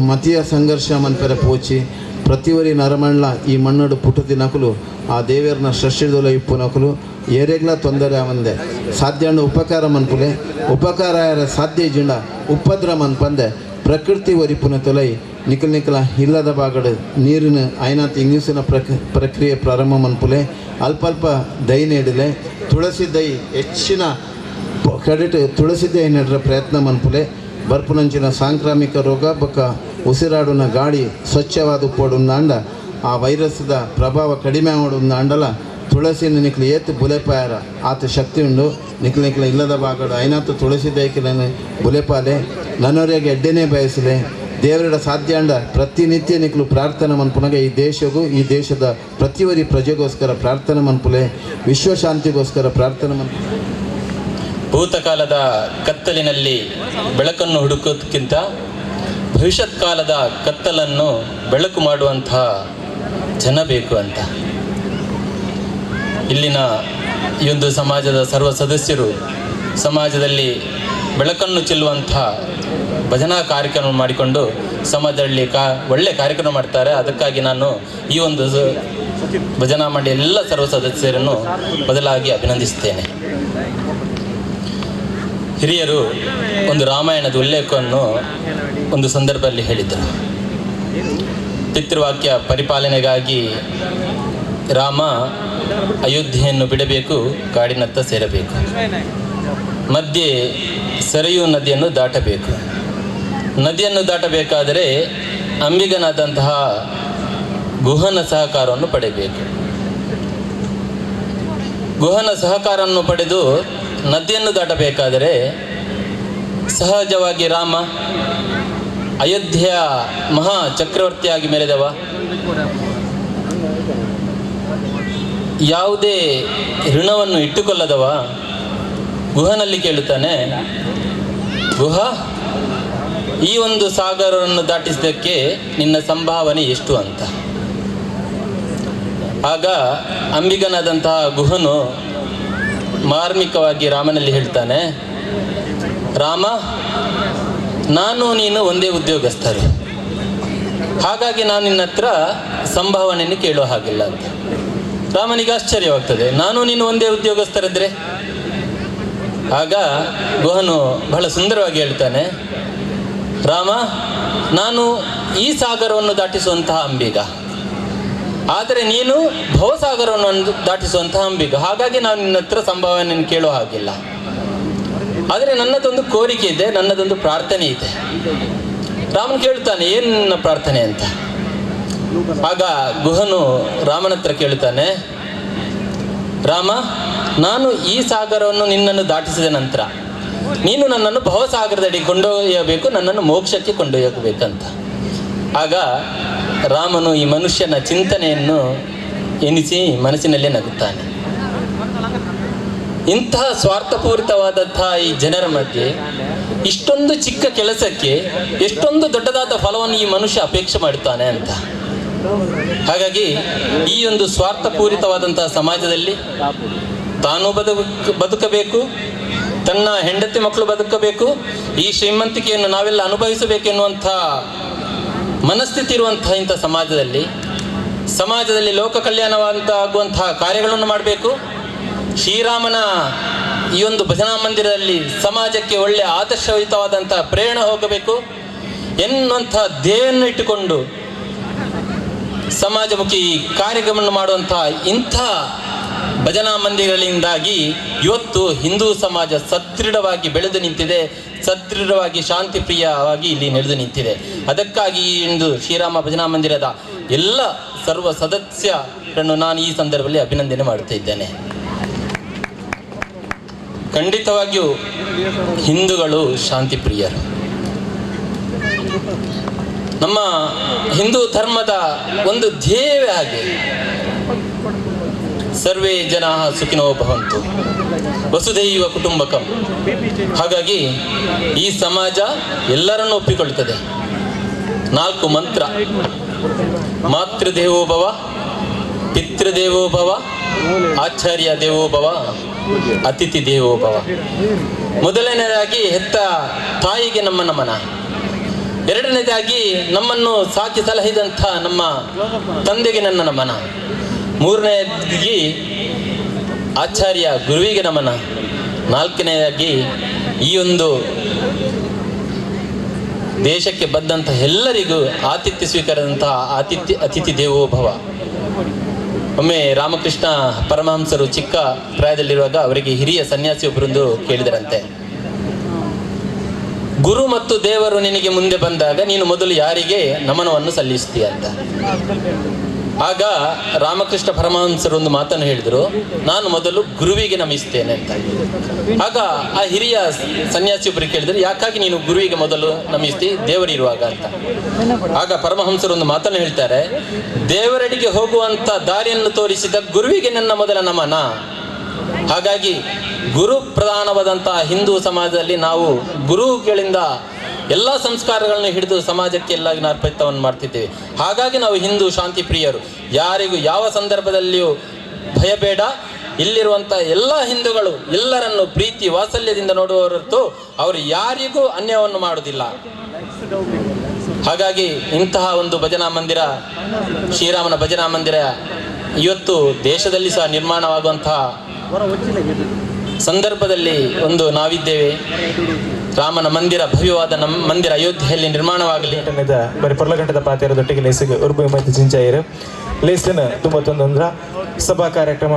ಮತೀಯ ಸಂಘರ್ಷ ಮನ್ಪೆರೆ ಪೋಚಿ ಪ್ರತಿವರಿ ನರಮಣ್ಣ ಈ ಮಣ್ಣಡು ಪುಟದಿ ನಕಲು ಆ ದೇವರನ್ನ ಸೃಷ್ಟಿದೊಲ ಇಪ್ಪು ನಕಲು ಏರೆಗ್ಲ ತೊಂದರೆ ಅವಂದೆ ಸಾಧ್ಯ ಉಪಕಾರ ಮನ್ಪುಲೆ ಉಪಕಾರ ಸಾಧ್ಯ ಜಿಂಡ ಉಪದ್ರ ಮನ್ಪಂದೆ ಪ್ರಕೃತಿ ಒರಿಪುನ ತೊಲೈ ನಿಖಲ ಇಲ್ಲದ ಬಾಗಡ ನೀರಿನ ಐನಾತ್ ಇಂಗ್ಲೀಷಿನ ಪ್ರಕ್ರಿಯೆ ಪ್ರಾರಂಭ ಮನ್ಪುಲೆ ಅಲ್ಪ ದೈ ನೀಡಲೆ ತುಳಸಿ ದೈ ಹೆಚ್ಚಿನ ಕಡಿಟ್ ತುಳಸಿ ದೈ ನೆಡ್ರ ಪ್ರಯತ್ನ ಮನ್ಪುಲೆ ಬರ್ಪುನಂಚಿನ ಸಾಂಕ್ರಾಮಿಕ ರೋಗ ಬೊಕ್ಕ ಉಸಿರಾಡುನ ಗಾಳಿ ಸ್ವಚ್ಛವಾದ ಉಪ್ಪೋಡುಂದಾಂಡ ಆ ವೈರಸ್ದ ಪ್ರಭಾವ ಕಡಿಮೆ ಮಾಡೋದಂಡಲ ತುಳಸಿನ ನಿಕ್ಲು ಏತು ಬುಲೆಪಾಯರ ಆತ ಶಕ್ತಿ ಉಂಡು ನಿಕ್ಲ ಇಲ್ಲದ ಬಾಗಡ ಐನಾತು ತುಳಸಿ ದೈಕಿಲನ್ನು ಬುಲೆಪಾಲೆ ನನ್ನವರಿಗೆ ಎಡ್ಡೆನೇ ಬಯಸಲೆ ದೇವರ ಸಾಧ್ಯ ಅಂಡ ಪ್ರತಿನಿತ್ಯ ನಿಕ್ಲು ಪ್ರಾರ್ಥನೆ ಮನ್ಪುನಾಗ ಈ ದೇಶಗೂ ಈ ದೇಶದ ಪ್ರತಿಯೊರಿ ಪ್ರಜೆಗೋಸ್ಕರ ಪ್ರಾರ್ಥನೆ ಮನ್ಪುಲೆ ವಿಶ್ವಶಾಂತಿಗೋಸ್ಕರ ಪ್ರಾರ್ಥನೆ ಮನ್ಪುಲೆ. ಭೂತಕಾಲದ ಕತ್ತಲಿನಲ್ಲಿ ಬೆಳಕನ್ನು ಹುಡುಕೋದಕ್ಕಿಂತ ಭವಿಷ್ಯತ್ ಕಾಲದ ಕತ್ತಲನ್ನು ಬೆಳಕು ಮಾಡುವಂತಹ ಜನ ಬೇಕು ಅಂತ ಇಲ್ಲಿನ ಈ ಒಂದು ಸಮಾಜದ ಸರ್ವ ಸದಸ್ಯರು ಸಮಾಜದಲ್ಲಿ ಬೆಳಕನ್ನು ಚೆಲ್ಲುವಂಥ ಭಜನಾ ಕಾರ್ಯಕ್ರಮ ಮಾಡಿಕೊಂಡು ಸಮಾಜದಲ್ಲಿ ಒಳ್ಳೆ ಕಾರ್ಯಕ್ರಮ ಮಾಡ್ತಾರೆ. ಅದಕ್ಕಾಗಿ ನಾನು ಈ ಒಂದು ಭಜನಾ ಮಂಡಳಿ ಎಲ್ಲ ಸರ್ವ ಸದಸ್ಯರನ್ನು ಬದಲಾಗಿ ಅಭಿನಂದಿಸ್ತೇನೆ. ಹಿರಿಯರು ಒಂದು ರಾಮಾಯಣದ ಉಲ್ಲೇಖವನ್ನು ಒಂದು ಸಂದರ್ಭದಲ್ಲಿ ಹೇಳಿದ್ದರು. ಪಿತೃವಾಕ್ಯ ಪರಿಪಾಲನೆಗಾಗಿ ರಾಮ ಅಯೋಧ್ಯೆಯನ್ನು ಬಿಡಬೇಕು, ಕಾಡಿನತ್ತ ಸೇರಬೇಕು, ಮಧ್ಯೆ ಸರಿಯೂ ನದಿಯನ್ನು ದಾಟಬೇಕು. ನದಿಯನ್ನು ದಾಟಬೇಕಾದರೆ ಅಂಬಿಗನಾದಂತಹ ಗುಹನ ಸಹಕಾರವನ್ನು ಪಡೆಯಬೇಕು. ಗುಹನ ಸಹಕಾರವನ್ನು ಪಡೆದು ನದಿಯನ್ನು ದಾಟಬೇಕಾದರೆ ಸಹಜವಾಗಿ ರಾಮ ಅಯೋಧ್ಯೆಯ ಮಹಾ ಚಕ್ರವರ್ತಿಯಾಗಿ ಮೆರೆದವ. ಯಾವುದೇ ಋಣವನ್ನು ಇಟ್ಟುಕೊಳ್ಳದವ ಗುಹನಲ್ಲಿ ಕೇಳುತ್ತಾನೆ, ಗುಹ, ಈ ಒಂದು ಸಾಗರವನ್ನು ದಾಟಿಸಿದ್ದಕ್ಕೆ ನಿನ್ನ ಸಂಭಾವನೆ ಎಷ್ಟು ಅಂತ. ಆಗ ಅಂಬಿಗನಾದಂತಹ ಗುಹನು ಮಾರ್ಮಿಕವಾಗಿ ರಾಮನಲ್ಲಿ ಹೇಳ್ತಾನೆ, ರಾಮ, ನಾನು ನೀನು ಒಂದೇ ಉದ್ಯೋಗಸ್ಥರು, ಹಾಗಾಗಿ ನಾನು ನಿನ್ನ ಹತ್ರ ಸಂಭಾವನೆಯನ್ನು ಕೇಳುವ ಹಾಗಿಲ್ಲ ಅಂತ. ರಾಮನಿಗೆ ಆಶ್ಚರ್ಯವಾಗ್ತದೆ, ನಾನು ನೀನು ಒಂದೇ ಉದ್ಯೋಗಸ್ಥರಿದ್ರೆ. ಆಗ ಗುಹನು ಬಹಳ ಸುಂದರವಾಗಿ ಹೇಳ್ತಾನೆ, ರಾಮ, ನಾನು ಈ ಸಾಗರವನ್ನು ದಾಟಿಸುವಂತಹ ಅಂಬಿಗ, ಆದರೆ ನೀನು ಭವಸಾಗರವನ್ನು ದಾಟಿಸುವಂತಹ ಅಂಬಿಗ, ಹಾಗಾಗಿ ನಾನು ನಿನ್ನ ಹತ್ರ ಸಂಭಾವನೆಯನ್ನು ಕೇಳೋ ಹಾಗಿಲ್ಲ. ಆದರೆ ನನ್ನದೊಂದು ಕೋರಿಕೆ ಇದೆ, ನನ್ನದೊಂದು ಪ್ರಾರ್ಥನೆ ಇದೆ. ರಾಮನ್ ಕೇಳ್ತಾನೆ, ಏನು ನನ್ನ ಪ್ರಾರ್ಥನೆ ಅಂತ. ಆಗ ಗುಹನು ರಾಮನ ಹತ್ರ ಕೇಳ್ತಾನೆ, ರಾಮ, ನಾನು ಈ ಸಾಗರವನ್ನು ನಿನ್ನನ್ನು ದಾಟಿಸಿದ ನಂತರ ನೀನು ನನ್ನನ್ನು ಭವಸಾಗರದಡಿ ಕೊಂಡೊಯ್ಯಬೇಕು, ನನ್ನನ್ನು ಮೋಕ್ಷಕ್ಕೆ ಕೊಂಡೊಯ್ಯಬೇಕಂತ. ಆಗ ರಾಮನು ಈ ಮನುಷ್ಯನ ಚಿಂತನೆಯನ್ನು ಎನಿಸಿ ಮನಸ್ಸಿನಲ್ಲೇ ನಗುತ್ತಾನೆ. ಇಂತಹ ಸ್ವಾರ್ಥಪೂರಿತವಾದಂತಹ ಈ ಜನರ ಮಧ್ಯೆ ಇಷ್ಟೊಂದು ಚಿಕ್ಕ ಕೆಲಸಕ್ಕೆ ಎಷ್ಟೊಂದು ದೊಡ್ಡದಾದ ಫಲವನ್ನು ಈ ಮನುಷ್ಯ ಅಪೇಕ್ಷೆ ಮಾಡುತ್ತಾನೆ ಅಂತ. ಹಾಗಾಗಿ ಈ ಒಂದು ಸ್ವಾರ್ಥಪೂರಿತವಾದಂತಹ ಸಮಾಜದಲ್ಲಿ ತಾನು ಬದುಕಬೇಕು, ತನ್ನ ಹೆಂಡತಿ ಮಕ್ಕಳು ಬದುಕಬೇಕು, ಈ ಶ್ರೀಮಂತಿಕೆಯನ್ನು ನಾವೆಲ್ಲ ಅನುಭವಿಸಬೇಕೆನ್ನುವಂಥ ಮನಸ್ಥಿತಿ ಇರುವಂತಹ ಇಂಥ ಸಮಾಜದಲ್ಲಿ ಲೋಕ ಕಲ್ಯಾಣವಾಗುವಂತಹ ಕಾರ್ಯಗಳನ್ನು ಮಾಡಬೇಕು. ಶ್ರೀರಾಮನ ಈ ಒಂದು ಭಜನಾ ಮಂದಿರದಲ್ಲಿ ಸಮಾಜಕ್ಕೆ ಒಳ್ಳೆಯ ಆದರ್ಶಯುತವಾದಂತಹ ಪ್ರೇರಣೆ ಹೋಗಬೇಕು ಎನ್ನುವಂತಹ ಧ್ಯೇಯವನ್ನು ಇಟ್ಟುಕೊಂಡು ಸಮಾಜಮುಖಿ ಕಾರ್ಯಕ್ರಮವನ್ನು ಮಾಡುವಂತಹ ಇಂಥ ಭಜನಾ ಮಂದಿರಗಳಿಂದಾಗಿ ಇವತ್ತು ಹಿಂದೂ ಸಮಾಜ ಸದೃಢವಾಗಿ ಬೆಳೆದು ನಿಂತಿದೆ, ಸದೃಢವಾಗಿ ಶಾಂತಿ ಪ್ರಿಯವಾಗಿ ಇಲ್ಲಿ ನಡೆದು ನಿಂತಿದೆ. ಅದಕ್ಕಾಗಿ ಇಂದು ಶ್ರೀರಾಮ ಭಜನಾ ಮಂದಿರದ ಎಲ್ಲ ಸರ್ವ ಸದಸ್ಯರನ್ನು ನಾನು ಈ ಸಂದರ್ಭದಲ್ಲಿ ಅಭಿನಂದನೆ ಮಾಡುತ್ತಾ ಇದ್ದೇನೆ. ಖಂಡಿತವಾಗಿಯೂ ಹಿಂದೂಗಳು ಶಾಂತಿ ಪ್ರಿಯರು. ನಮ್ಮ ಹಿಂದೂ ಧರ್ಮದ ಒಂದು ಧ್ಯೇಯವೇ ಹಾಗೆ, ಸರ್ವೇ ಜನಾ ಸುಖಿನೋ ಭವಂತು, ವಸುಧೈವ ಕುಟುಂಬಕಂ. ಹಾಗಾಗಿ ಈ ಸಮಾಜ ಎಲ್ಲರನ್ನೂ ಒಪ್ಪಿಕೊಳ್ಳುತ್ತದೆ. 4 ಮಂತ್ರ: ಮಾತೃದೇವೋಭವ, ಪಿತೃದೇವೋಭವ, ಆಚಾರ್ಯ ದೇವೋಭವ, ಅತಿಥಿ ದೇವೋಭವ. ಮೊದಲನೇದಾಗಿ ಹೆತ್ತ ತಾಯಿಗೆ ನಮ್ಮ ನಮನ. ಎರಡನೇದಾಗಿ ನಮ್ಮನ್ನು ಸಾಕಿ ಸಲಹಿದಂಥ ನಮ್ಮ ತಂದೆಗೆ ನನ್ನ ನಮನ. ಮೂರನೇದಾಗಿ ಆಚಾರ್ಯ ಗುರುವಿಗೆ ನಮನ. ನಾಲ್ಕನೇದಾಗಿ ಈ ಒಂದು ದೇಶಕ್ಕೆ ಬಂದಂತಹ ಎಲ್ಲರಿಗೂ ಆತಿಥ್ಯ ಸ್ವೀಕರಿಸಿದಂತಹ ಅತಿಥಿ ದೇವೋ ಭವ. ಒಮ್ಮೆ ರಾಮಕೃಷ್ಣ ಪರಮಹಂಸರು ಚಿಕ್ಕ ಪ್ರಾಯದಲ್ಲಿರುವಾಗ ಅವರಿಗೆ ಹಿರಿಯ ಸನ್ಯಾಸಿ ಒಬ್ಬರೊಂದು ಕೇಳಿದರಂತೆ, ಗುರು ಮತ್ತು ದೇವರು ನಿನಗೆ ಮುಂದೆ ಬಂದಾಗ ನೀನು ಮೊದಲು ಯಾರಿಗೆ ನಮನವನ್ನು ಸಲ್ಲಿಸ್ತೀಯ ಅಂತ. ಆಗ ರಾಮಕೃಷ್ಣ ಪರಮಹಂಸರು ಒಂದು ಮಾತನ್ನು ಹೇಳಿದರು, ನಾನು ಮೊದಲು ಗುರುವಿಗೆ ನಮಿಸ್ತೇನೆ ಅಂತ. ಆಗ ಆ ಹಿರಿಯ ಸನ್ಯಾಸಿ ಒಬ್ಬರು ಕೇಳಿದ್ರು, ಯಾಕಾಗಿ ನೀನು ಗುರುವಿಗೆ ಮೊದಲು ನಮಿಸ್ತಿ ದೇವರಿರುವಾಗ ಅಂತ. ಆಗ ಪರಮಹಂಸರು ಒಂದು ಮಾತನ್ನು ಹೇಳ್ತಾರೆ, ದೇವರಡಿಗೆ ಹೋಗುವಂತ ದಾರಿಯನ್ನು ತೋರಿಸಿದ ಗುರುವಿಗೆ ನನ್ನ ಮೊದಲ ನಮನ. ಹಾಗಾಗಿ ಗುರು ಪ್ರಧಾನವಾದಂತಹ ಹಿಂದೂ ಸಮಾಜದಲ್ಲಿ ನಾವು ಗುರುಗಳಿಂದ ಎಲ್ಲ ಸಂಸ್ಕಾರಗಳನ್ನು ಹಿಡಿದು ಸಮಾಜಕ್ಕೆ ಎಲ್ಲ ಅರ್ಪಿತವನ್ನು ಮಾಡ್ತಿದ್ದೇವೆ. ಹಾಗಾಗಿ ನಾವು ಹಿಂದೂ ಶಾಂತಿ ಪ್ರಿಯರು, ಯಾರಿಗೂ ಯಾವ ಸಂದರ್ಭದಲ್ಲಿಯೂ ಭಯ ಬೇಡ. ಇಲ್ಲಿರುವಂಥ ಎಲ್ಲ ಹಿಂದೂಗಳು ಎಲ್ಲರನ್ನು ಪ್ರೀತಿ ವಾತ್ಸಲ್ಯದಿಂದ ನೋಡುವವರತ್ತು ಅವರು ಯಾರಿಗೂ ಅನ್ಯವನ್ನು ಮಾಡುವುದಿಲ್ಲ. ಹಾಗಾಗಿ ಇಂತಹ ಒಂದು ಭಜನಾ ಮಂದಿರ, ಶ್ರೀರಾಮನ ಭಜನಾ ಮಂದಿರ ಇವತ್ತು ದೇಶದಲ್ಲಿ ಸಹ ನಿರ್ಮಾಣವಾಗುವಂತಹ ಸಂದರ್ಭದಲ್ಲಿ ಒಂದು ನಾವಿದ್ದೇವೆ. ರಾಮನ ಮಂದಿರ, ಭವ್ಯವಾದ ಮಂದಿರ ಅಯೋಧ್ಯೆಯಲ್ಲಿ ನಿರ್ಮಾಣವಾಗಲಿ. ಬರೀ ಪೊರ್ಲಗಂಟದ ಪಾತಿರದೊಟ್ಟಿಗೆ ಲೇಸಿಗೆ ಉರ್ಬು ಮೈತಿ ಚಿಂಚಾಯಿರು ಲೇಸಿನ ತುಂಬತ್ತೊಂದಂದ್ರ ಸಭಾ ಕಾರ್ಯಕ್ರಮ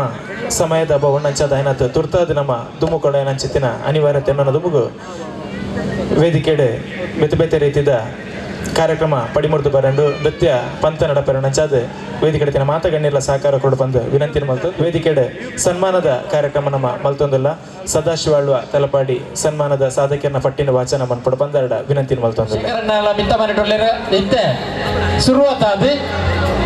ಸಮಯದ ಬಣ್ಣಂಚಾದ ಏನಾಯ್ತು ತುರ್ತಾದ ನಮ್ಮ ದುಮ್ಮುಕೊಡ ಏನಂಚಿತ್ತಿನ ಅನಿವಾರ್ಯತೆ ಅನ್ನೋ ದುಮ್ಮುಗು ವೇದಿಕೆಡೆ ಬೆತ್ತ ಬೆತ್ತ ರೀತಿದ ಕಾರ್ಯಕ್ರಮ ಪಡಿಮುರ್ದು ಬರಂಡು ನೃತ್ಯ ಪಂಥ ನಡಪೆರಣಂಚಾದ ವೇದಿಕೆಡೆ ಮಾತಗಣ್ಣಿಲ್ಲ ಸಹಕಾರ ಕೊಡು ಬಂದು ವಿನಂತಿ ಮಲ್ತು ವೇದಿಕೆಡೆ ಸನ್ಮಾನದ ಕಾರ್ಯಕ್ರಮ ನಮ್ಮ ಮಲ್ತೊಂದಿಲ್ಲ ಸದಾಶಿವಾಳ್ವ ತಲಪಾಡಿ ಸನ್ಮಾನದ ಸಾಧಕರನ್ನ ಪಟ್ಟಿನ ವಾಚನ ಮನ್ಪಡು ಬಂದರಡ ವಿನಂತಿ ಮಲ್ತೊಂದಿಲ್ಲ ಶುರುವಾತಾದ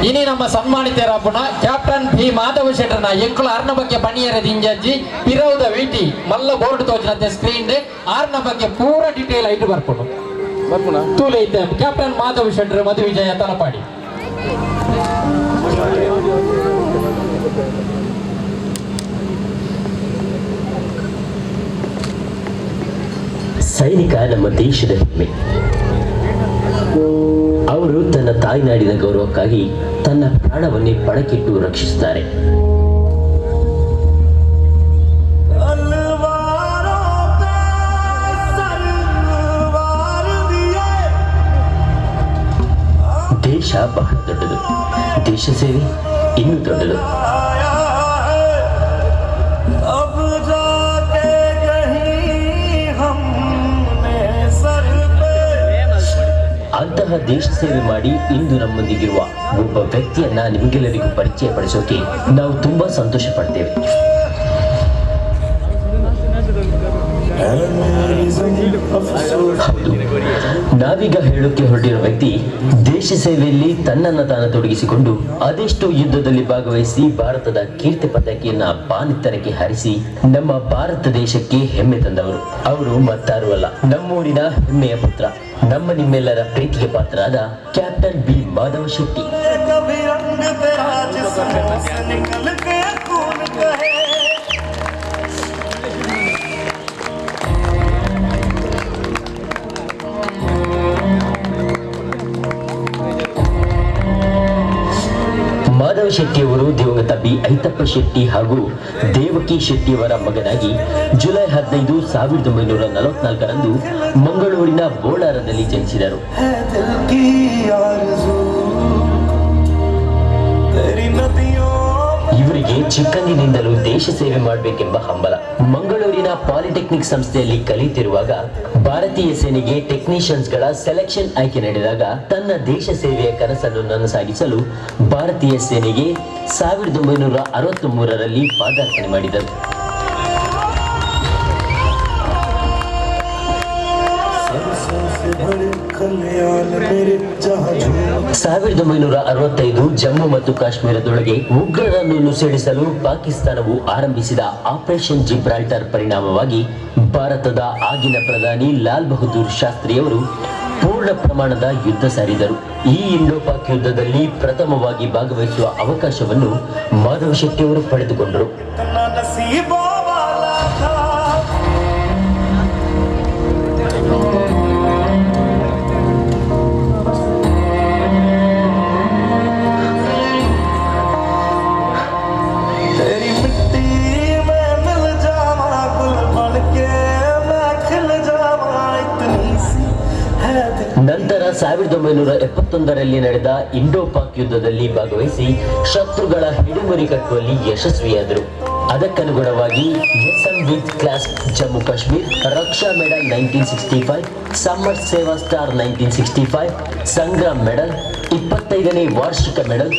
ಇನಿ ನಮ್ಮ ಸನ್ಮಾನಿತರಾಪುಣ ಕ್ಯಾಪ್ಟನ್ ಬಿ ಮಾಧವ ಶೆಟ್ಟರ್ನ ಎಂಕುಲ ಆರ್ನ ಬಗ್ಗೆ ಪಣಿಯರ ದಿಂಜಿ ಪಿರೌದ ವೀಟಿ ಮಲ್ಲ ಬೋರ್ಡ್ ತೋಚಿನಂತೆ ಸ್ಕ್ರೀನ್ ಆರ್ನ ಬಗ್ಗೆ ಪೂರ ಡೀಟೇಲ್ ಐಟು ಬರ್ಪುಣು ತೂಲೆ ಇದ್ದ ಕ್ಯಾಪ್ಟನ್ ಮಾಧವ ಶೆಟ್ಟರ್ ಮಧುವಿಜಯ ತಲಪಾಡಿ. ಸೈನಿಕ ನಮ್ಮ ದೇಶದ ಹೆಮ್ಮೆ. ಅವರು ತನ್ನ ತಾಯ್ನಾಡಿನ ಗೌರವಕ್ಕಾಗಿ ತನ್ನ ಪ್ರಾಣವನ್ನೇ ಪಣಕ್ಕಿಟ್ಟು ರಕ್ಷಿಸುತ್ತಾರೆ. ದೇಶ ಬಹಳ ದೊಡ್ಡದು, ದೇಶ ಸೇವೆ ಇನ್ನೂ ದೊಡ್ಡದು. ಅಂತಹ ದೇಶ ಸೇವೆ ಮಾಡಿ ಇಂದು ನಮ್ಮೊಂದಿಗಿರುವ ಒಬ್ಬ ವ್ಯಕ್ತಿಯನ್ನ ನಿಮಗೆಲ್ಲರಿಗೂ ಪರಿಚಯ ಪಡಿಸೋಕೆ ನಾವು ತುಂಬಾ ಸಂತೋಷ ಪಡ್ತೇವೆ. ನಾವೀಗ ಹೇಳೋಕೆ ಹೊರಟಿರೋ ವ್ಯಕ್ತಿ ದೇಶ ಸೇವೆಯಲ್ಲಿ ತನ್ನನ್ನು ತಾನು ತೊಡಗಿಸಿಕೊಂಡು ಅದೆಷ್ಟೋ ಯುದ್ಧದಲ್ಲಿ ಭಾಗವಹಿಸಿ ಭಾರತದ ಕೀರ್ತಿ ಪತಾಕೆಯನ್ನ ಬಾನೆತ್ತರಕ್ಕೆ ಹಾರಿಸಿ ನಮ್ಮ ಭಾರತ ದೇಶಕ್ಕೆ ಹೆಮ್ಮೆ ತಂದವರು. ಅವರು ಮತ್ತಾರು ಅಲ್ಲ, ನಮ್ಮೂರಿನ ಹೆಮ್ಮೆಯ ಪುತ್ರ, ನಮ್ಮ ನಿಮ್ಮೆಲ್ಲರ ಪ್ರೀತಿಗೆ ಪಾತ್ರರಾದ ಕ್ಯಾಪ್ಟನ್ ಬಿ ಮಾಧವ ಶೆಟ್ಟಿ. ಮಾಧವ ಶೆಟ್ಟಿಯವರು ದಿವಂಗತ ಬಿ ಐತಪ್ಪ ಶೆಟ್ಟಿ ಹಾಗೂ ದೇವಕಿ ಶೆಟ್ಟಿಯವರ ಮಗನಾಗಿ ಜುಲೈ 15, 1944ರಂದು ಮಂಗಳೂರಿನ ಬೋಳಾರದಲ್ಲಿ ಜನಿಸಿದರು. ಇವರಿಗೆ ಚಿಕ್ಕಂದಿನಿಂದಲೂ ದೇಶ ಸೇವೆ ಮಾಡಬೇಕೆಂಬ ಹಂಬಲ. ಮಂಗಳೂರಿನ ಪಾಲಿಟೆಕ್ನಿಕ್ ಸಂಸ್ಥೆಯಲ್ಲಿ ಕಲಿಯುತ್ತಿರುವಾಗ ಭಾರತೀಯ ಸೇನೆಗೆ ಟೆಕ್ನಿಷಿಯನ್ಸ್ಗಳ ಸೆಲೆಕ್ಷನ್ ಆಯ್ಕೆ ನಡೆದಾಗ ತನ್ನ ದೇಶ ಸೇವೆಯ ಕನಸನ್ನು ನನಸಾಗಿಸಲು ಭಾರತೀಯ ಸೇನೆಗೆ 1963ರಲ್ಲಿ ಪಾದಾರ್ಪಣೆ ಮಾಡಿದರು. 1965 ಜಮ್ಮು ಮತ್ತು ಕಾಶ್ಮೀರದೊಳಗೆ ಉಗ್ರರನ್ನು ನುಸುಳಿಸಲು ಪಾಕಿಸ್ತಾನವು ಆರಂಭಿಸಿದ ಆಪರೇಷನ್ ಜಿಬ್ರಾಲ್ಟರ್ ಪರಿಣಾಮವಾಗಿ ಭಾರತದ ಆಗಿನ ಪ್ರಧಾನಿ ಲಾಲ್ ಬಹದ್ದೂರ್ ಶಾಸ್ತ್ರಿಯವರು ಪೂರ್ಣ ಪ್ರಮಾಣದ ಯುದ್ಧ ಸಾರಿದರು. ಈ ಇಂಡೋ ಪಾಕ್ ಯುದ್ಧದಲ್ಲಿ ಪ್ರಥಮವಾಗಿ ಭಾಗವಹಿಸುವ ಅವಕಾಶವನ್ನು ಮಾಧವ ಶೆಟ್ಟಿಯವರು ಪಡೆದುಕೊಂಡರು. 1971ರಲ್ಲಿ ನಡೆದ ಇಂಡೋ ಪಾಕ್ ಯುದ್ಧದಲ್ಲಿ ಭಾಗವಹಿಸಿ ಶತ್ರುಗಳ ಹಿಡಿಮುರಿ ಕಟ್ಟುವಲ್ಲಿ ಯಶಸ್ವಿಯಾದರು. ಅದಕ್ಕನುಗುಣವಾಗಿ SM with clasp Jammu Kashmir, Raksha medal 1965, Samar Seva star 1965, Sangram medal, 25ನೇ ವಾರ್ಷಿಕ ಮೆಡಲ್,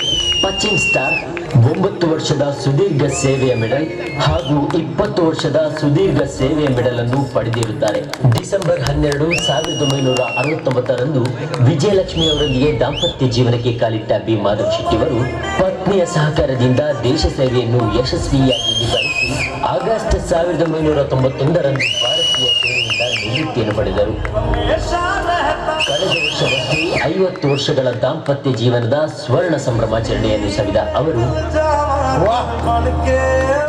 ಪಚಿನ್ ಸ್ಟಾರ್, 9 ವರ್ಷದ ಸುದೀರ್ಘ ಸೇವೆಯ ಮೆಡಲ್ ಹಾಗೂ 20 ವರ್ಷದ ಸುದೀರ್ಘ ಸೇವೆಯ ಮೆಡಲ್ ಅನ್ನು ಪಡೆದಿರುತ್ತಾರೆ. ಡಿಸೆಂಬರ್ 12, 1969ರಂದು ವಿಜಯಲಕ್ಷ್ಮಿ ಅವರೊಂದಿಗೆ ದಾಂಪತ್ಯ ಜೀವನಕ್ಕೆ ಕಾಲಿಟ್ಟ ಬಿ ಮಾಧವ್ ಶೆಟ್ಟಿಯವರು ಪತ್ನಿಯ ಸಹಕಾರದಿಂದ ದೇಶ ಸೇವೆಯನ್ನು ಯಶಸ್ವಿಯಾಗಿ ನಿಭಾಯಿಸಿ ಆಗಸ್ಟ್ 1991ರಂದು ಭಾರತೀಯ ಸೇನೆಯಿಂದ ನಿವೃತ್ತಿಯನ್ನು ಪಡೆದರು. ಕಳೆದ ವರ್ಷವಷ್ಟೇ 50 ವರ್ಷಗಳ ದಾಂಪತ್ಯ ಜೀವನದ ಸ್ವರ್ಣ ಸಂಭ್ರಮಾಚರಣೆಯನ್ನು ಸವಿದ ಅವರು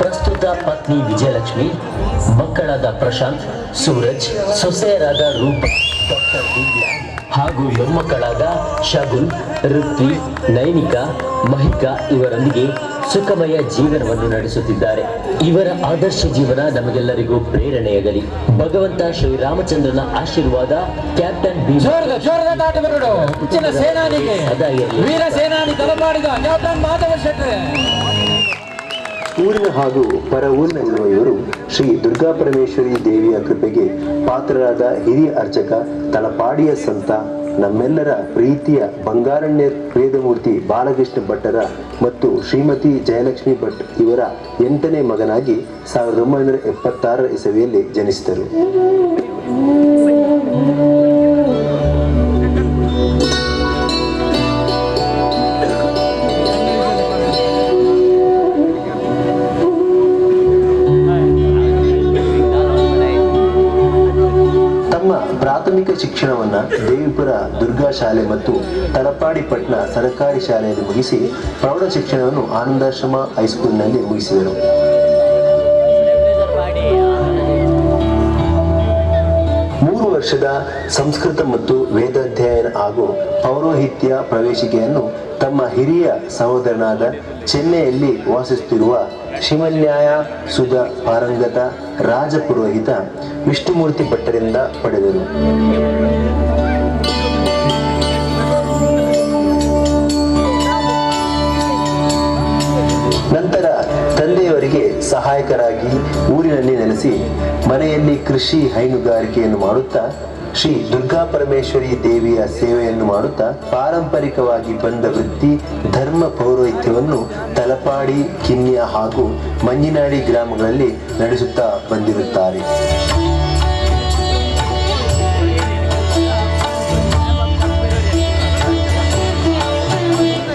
ಪ್ರಸ್ತುತ ಪತ್ನಿ ವಿಜಯಲಕ್ಷ್ಮಿ, ಮಕ್ಕಳಾದ ಪ್ರಶಾಂತ್, ಸೂರಜ್, ಸೊಸೆಯರಾದ ರೂಪ, ಡಾಕ್ಟರ್ ದಿವ್ಯಾ ಹಾಗೂ ಮೊಮ್ಮಕ್ಕಳಾದ ಶಗುನ್, ಋತ್ವಿ, ನೈನಿಕಾ, ಮಹಿಕಾ ಇವರೊಂದಿಗೆ ಸುಖಮಯ ಜೀವನವನ್ನು ನಡೆಸುತ್ತಿದ್ದಾರೆ. ಇವರ ಆದರ್ಶ ಜೀವನ ನಮಗೆಲ್ಲರಿಗೂ ಪ್ರೇರಣೆಯಾಗಲಿ. ಭಗವಂತ ಶ್ರೀರಾಮಚಂದ್ರನ ಆಶೀರ್ವಾದ ಕ್ಯಾಪ್ಟನ್ ಸದಾ ಇರಲಿ. ವೀರ ಸೇನಾನಿ ತಲಪಾಡಿದ ಕ್ಯಾಪ್ಟನ್ ಮಾಧವ ಶೆಟ್ಟಿ. ಊರಿನ ಹಾಗೂ ಪರ ಊರಿನಲ್ಲಿರುವ ಇವರು ಶ್ರೀ ದುರ್ಗಾಪರಮೇಶ್ವರಿ ದೇವಿಯ ಕೃಪೆಗೆ ಪಾತ್ರರಾದ ಹಿರಿಯ ಅರ್ಚಕ, ತಲಪಾಡಿಯ ಸಂತ, ನಮ್ಮೆಲ್ಲರ ಪ್ರೀತಿಯ ಬಂಗಾರಣ್ಯ ವೇದಮೂರ್ತಿ ಬಾಲಕೃಷ್ಣ ಭಟ್ಟರ ಮತ್ತು ಶ್ರೀಮತಿ ಜಯಲಕ್ಷ್ಮಿ ಭಟ್ ಇವರ 8ನೇ ಮಗನಾಗಿ 1976 ಇಸವಿಯಲ್ಲಿ ಜನಿಸಿದರು. ಪ್ರಾಥಮಿಕ ಶಿಕ್ಷಣವನ್ನ ದೇವಿಪುರ ದುರ್ಗಾ ಶಾಲೆ ಮತ್ತು ತಲಪಾಡಿ ಪಟ್ನ ಸರ್ಕಾರಿ ಶಾಲೆಯಲ್ಲಿ ಮುಗಿಸಿ ಪ್ರೌಢ ಶಿಕ್ಷಣವನ್ನು ಆನಂದಾಶ್ರಮ ಹೈಸ್ಕೂಲ್ನಲ್ಲಿ ಮುಗಿಸಿದರು. ವರ್ಷದ ಸಂಸ್ಕೃತ ಮತ್ತು ವೇದಾಧ್ಯಯನ ಹಾಗೂ ಪೌರೋಹಿತ್ಯ ಪ್ರವೇಶಿಕೆಯನ್ನು ತಮ್ಮ ಹಿರಿಯ ಸಹೋದರನಾದ ಚೆನ್ನೈಯಲ್ಲಿ ವಾಸಿಸುತ್ತಿರುವ ಶಿವನ್ಯಾಯ ಸುಧ ಪಾರಂಗತ ರಾಜಪುರೋಹಿತ ವಿಷ್ಣುಮೂರ್ತಿ ಭಟ್ಟರಿಂದ ಪಡೆದರು. ನಂತರ ತಂದೆಯವರಿಗೆ ಸಹಾಯಕರಾಗಿ ಊರಿನಲ್ಲಿ ನೆಲೆಸಿ ಮನೆಯಲ್ಲಿ ಕೃಷಿ ಹೈನುಗಾರಿಕೆಯನ್ನು ಮಾಡುತ್ತಾ ಶ್ರೀ ದುರ್ಗಾ ಪರಮೇಶ್ವರಿ ದೇವಿಯ ಸೇವೆಯನ್ನು ಮಾಡುತ್ತಾ ಪಾರಂಪರಿಕವಾಗಿ ಬಂದ ವೃತ್ತಿ ಧರ್ಮ ಪೌರೋಹಿತ್ಯವನ್ನು ತಲಪಾಡಿ, ಕಿನ್ಯ ಹಾಗೂ ಮಂಜಿನಾಡಿ ಗ್ರಾಮಗಳಲ್ಲಿ ನಡೆಸುತ್ತಾ ಬಂದಿರುತ್ತಾರೆ.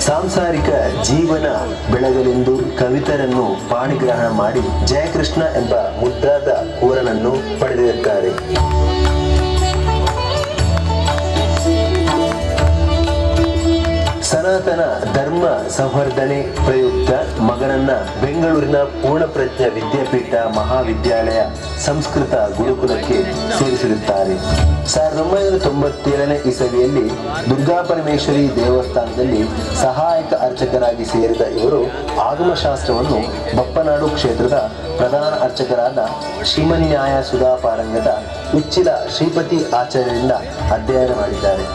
ಸಾಂಸಾರಿಕ ಜೀವನ ಬೆಳಗಲೆಂದು ಕವಿತರನ್ನು ಪಾಣಿಗ್ರಹಣ ಮಾಡಿ ಜಯಕೃಷ್ಣ ಎಂಬ ಮುದ್ದಾದ ಕೂರನನ್ನು ಪಡೆದಿರುತ್ತಾರೆ. ಸನಾತನ ಧರ್ಮ ಸಂವರ್ಧನೆ ಪ್ರಯುಕ್ತ ಮಗನನ್ನ ಬೆಂಗಳೂರಿನ ಪೂರ್ಣಪ್ರಜ್ಞ ವಿದ್ಯಾಪೀಠ ಮಹಾವಿದ್ಯಾಲಯ ಸಂಸ್ಕೃತ ಗುರುಕುಲಕ್ಕೆ ಸೇರಿಸಿರುತ್ತಾರೆ. 1997ನೇ ಇಸವಿಯಲ್ಲಿ ದುರ್ಗಾಪರಮೇಶ್ವರಿ ದೇವಸ್ಥಾನದಲ್ಲಿ ಸಹಾಯಕ ಅರ್ಚಕರಾಗಿ ಸೇರಿದ ಇವರು ಆಗಮಶಾಸ್ತ್ರವನ್ನು ಬಪ್ಪನಾಡು ಕ್ಷೇತ್ರದ ಪ್ರಧಾನ ಅರ್ಚಕರಾದ ಶ್ರೀಮನ್ಯಾಯ ಸುಧಾ ಪಾರಂಗದ ಉಚ್ಚಿಲ ಶ್ರೀಪತಿ ಆಚಾರ್ಯರಿಂದ ಅಧ್ಯಯನ ಮಾಡಿದ್ದಾರೆ.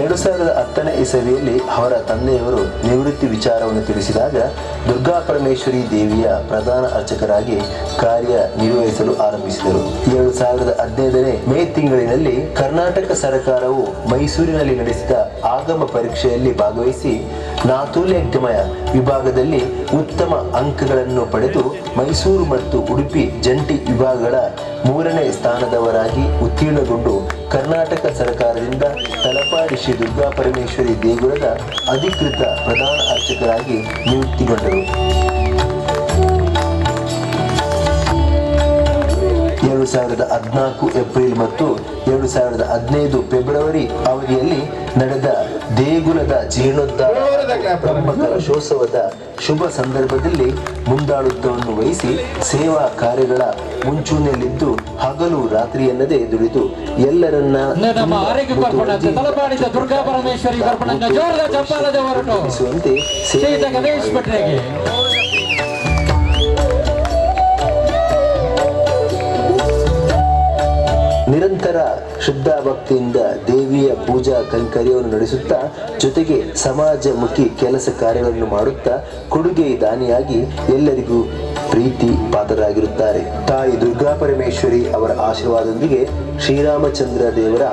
2010ನೇ ಇಸವಿಯಲ್ಲಿ ಅವರ ತಂದೆಯವರು ನಿವೃತ್ತಿ ವಿಚಾರವನ್ನು ತಿಳಿಸಿದಾಗ ದುರ್ಗಾ ಪರಮೇಶ್ವರಿ ದೇವಿಯ ಪ್ರಧಾನ ಅರ್ಚಕರಾಗಿ ಕಾರ್ಯನಿರ್ವಹಿಸಲು ಆರಂಭಿಸಿದರು. 2015ನೇ ಮೇ ತಿಂಗಳಿನಲ್ಲಿ ಕರ್ನಾಟಕ ಸರ್ಕಾರವು ಮೈಸೂರಿನಲ್ಲಿ ನಡೆಸಿದ ಆಗಮ ಪರೀಕ್ಷೆಯಲ್ಲಿ ಭಾಗವಹಿಸಿ ನಾತೂಲ್ಯಗಮಯ ವಿಭಾಗದಲ್ಲಿ ಉತ್ತಮ ಅಂಕಗಳನ್ನು ಪಡೆದು ಮೈಸೂರು ಮತ್ತು ಉಡುಪಿ ಜಂಟಿ ವಿಭಾಗಗಳ 3ನೇ ಸ್ಥಾನದವರಾಗಿ ಉತ್ತೀರ್ಣಗೊಂಡು ಕರ್ನಾಟಕ ಸರ್ಕಾರದಿಂದ ತಲಪಾಡಿ ಶ್ರೀ ದುರ್ಗಾ ಪರಮೇಶ್ವರಿ ದೇಗುಲದ ಅಧಿಕೃತ ಪ್ರಧಾನ ಅರ್ಚಕರಾಗಿ ನಿಯುಕ್ತಿಗೊಂಡರು. 2014 ಏಪ್ರಿಲ್ ಮತ್ತು 2015 ಫೆಬ್ರವರಿ ಅವಧಿಯಲ್ಲಿ ನಡೆದ ದೇಗುಲದ ಜೀರ್ಣೋದ್ಧಾರ ಬ್ರಹ್ಮಕಲಶೋತ್ಸವದ ಶುಭ ಸಂದರ್ಭದಲ್ಲಿ ಮುಂದಾಳುತ್ವವನ್ನು ವಹಿಸಿ ಸೇವಾ ಕಾರ್ಯಗಳ ಮುಂಚೂಣಿಯಲ್ಲಿದ್ದು ಹಗಲು ರಾತ್ರಿ ಎನ್ನದೇ ದುಡಿದು ಎಲ್ಲರನ್ನ ನಿರಂತರ ಶ್ರದ್ಧಾಭಕ್ತಿಯಿಂದ ದೇವಿಯ ಪೂಜಾ ಕೈಂಕರ್ಯವನ್ನು ನಡೆಸುತ್ತಾ ಜೊತೆಗೆ ಸಮಾಜಮುಖಿ ಕೆಲಸ ಕಾರ್ಯಗಳನ್ನು ಮಾಡುತ್ತಾ ಕೊಡುಗೆ ದಾನಿಯಾಗಿ ಎಲ್ಲರಿಗೂ ಪ್ರೀತಿ ಪಾತ್ರರಾಗಿರುತ್ತಾರೆ. ತಾಯಿ ದುರ್ಗಾ ಪರಮೇಶ್ವರಿ ಅವರ ಆಶೀರ್ವಾದದೊಂದಿಗೆ ಶ್ರೀರಾಮಚಂದ್ರ ದೇವರ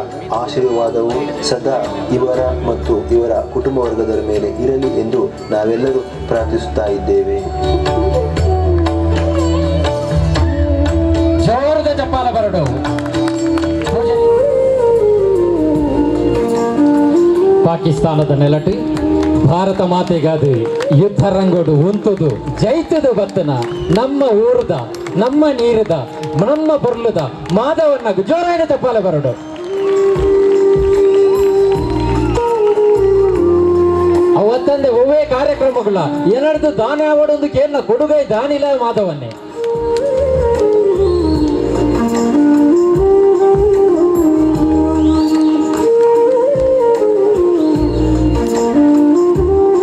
ಆಶೀರ್ವಾದವು ಸದಾ ಇವರ ಮತ್ತು ಇವರ ಕುಟುಂಬ ವರ್ಗದವರ ಮೇಲೆ ಇರಲಿ ಎಂದು ನಾವೆಲ್ಲರೂ ಪ್ರಾರ್ಥಿಸುತ್ತಾ ಇದ್ದೇವೆ. ಜೋರದ ಚಪ್ಪಾಲ ಬರಡು. ಪಾಕಿಸ್ತಾನದ ನೆಲಟು ಭಾರತ ಮಾತೆಗಾದು ಯುದ್ಧ ರಂಗೋಡು ಉಂತುದು ಜೈತದು ಬತ್ತನ ನಮ್ಮ ಊರದ ನಮ್ಮ ನೀರದ ನಮ್ಮ ಬರ್ಲದ ಮಾಧವನ್ನಾಗು ಜೋರಾದ ಚಪ್ಪಾಲ ಬರಡು. ಅವತ್ತಂದೆ ಒವ್ವೇ ಕಾರ್ಯಕ್ರಮಗಳ ಏನಡ್ದು ದಾನ ಆವಡೊಂದು ಕೇರ್ನ ಕೊಡುಗೈ ದಾನಿಲ ಮಾಧವನ್ನೇ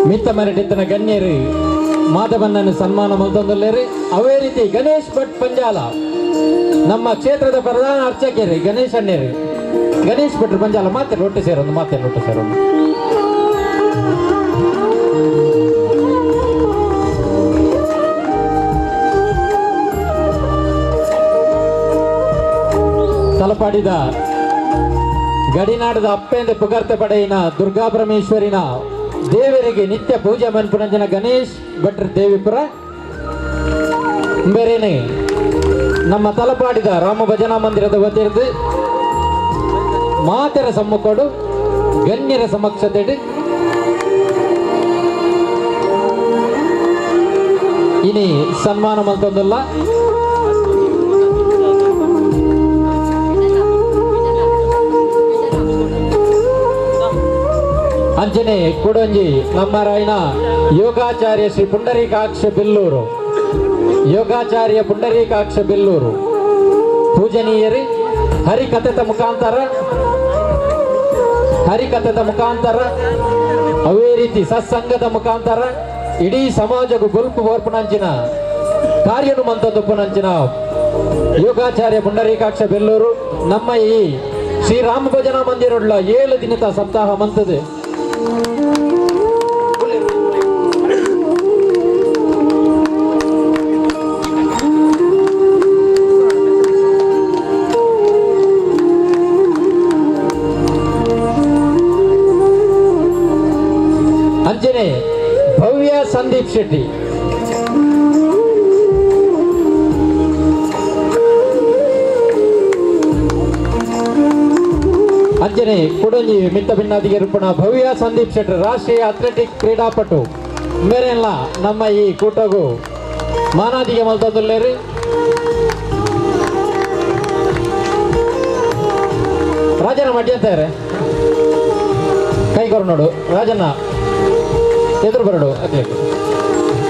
ಮಿತ್ತ ಮರಡಿತ್ತನ ಗಣ್ಯರು ಮಾಧವನನ್ನು ಸನ್ಮಾನ ಮಲ್ತೊಂದಲ್ಲೇರಿ. ಅವೇ ರೀತಿ ಗಣೇಶ್ ಭಟ್ ಪಂಜಾಲ ನಮ್ಮ ಕ್ಷೇತ್ರದ ಪ್ರಧಾನ ಅರ್ಚಕರು ಗಣೇಶ್ ಅಣ್ಣರು ಗಣೇಶ್ ಭಟ್ರು ಪಂಜಾಲ ಮಾತೆ ರೊಟ್ಟೆ ಸೇರೋದು. ತಲಪಾಡಿದ ಗಡಿನಾಡದ ಅಪ್ಪೆಂದ ಪುಗರ್ತೆ ಪಡೆಯಿನ ದುರ್ಗಾ ಪರಮೇಶ್ವರಿನ ದೇವರಿಗೆ ನಿತ್ಯ ಪೂಜೆ ಮನ್ಪುನಂಜನ ಗಣೇಶ್ ಭಟ್ರ ದೇವಿಪುರ ಬೇರೆನೆ ನಮ್ಮ ತಲಪಾಡಿದ ರಾಮ ಭಜನಾ ಮಂದಿರದ ವತಿರ್ದು ಮಾತೆರ ಸಮ್ಮುಖಡು ಗಣ್ಯರ ಸಮಕ್ಷತೆಡು ಇನಿ ಸನ್ಮಾನ ಮಲ್ತೊಂದಲ್ಲ. ಅಂಚನೆ ಕುಡಂಜಿ ನಮ್ಮ ರಾಯನ ಯೋಗಾಚಾರ್ಯ ಶ್ರೀ ಪುಂಡರೀಕಾಕ್ಷ ಬಿಲ್ಲೂರು ಯೋಗಾಚಾರ್ಯ ಪುಂಡರೀಕಾಕ್ಷ ಬಿಲ್ಲೂರು ಪೂಜನೀಯರಿ ಹರಿಕಥೆತ ಮುಖಾಂತರ ಅವೇ ರೀತಿ ಸತ್ಸಂಗದ ಮುಖಾಂತರ ಇಡೀ ಸಮಾಜಕ್ಕೂ ಗುಲ್ಪು ಬೋರ್ಪುನಂಚಿನ ಕಾರ್ಯನು ಮಂತೊಂದುಪ್ಪುನಂಚಿನ ಯೋಗಾಚಾರ್ಯ ಪುಂಡರೀಕಾಕ್ಷ ಬೆಲ್ಲೂರು ನಮ್ಮ ಈ ಶ್ರೀರಾಮ ಭಜನಾ ಮಂದಿರೊಳ್ಳ 7 ದಿನದ ಸಪ್ತಾಹ ಮಂತದು ಅಂಜನೆ ಭವ್ಯ ಸಂದೀಪ್ ಶೆಟ್ಟಿ ಅಂಜನೆ ಕುಡಂಜಿ ಮಿತ್ತ ಭಿನ್ನಾದಿಗೆ ರೂಪಣ ಭವ್ಯ ಸಂದೀಪ್ ಶೆಟ್ಟಿ ರಾಷ್ಟ್ರೀಯ ಅಥ್ಲೆಟಿಕ್ ಕ್ರೀಡಾಪಟು ಮೇರೆಲ್ಲ ನಮ್ಮ ಈ ಕೂಟಗೂ ಮಾನಾದಿಗೆ ಮಲ್ತೊಂದುಲ್ಲೇರಿ. ರಾಜನ ಮಡ್ಯಂತಾರೆ ಕೈಗೊರು ನೋಡು ರಾಜನ ಎದುರು ಬರಡು ಅದೇ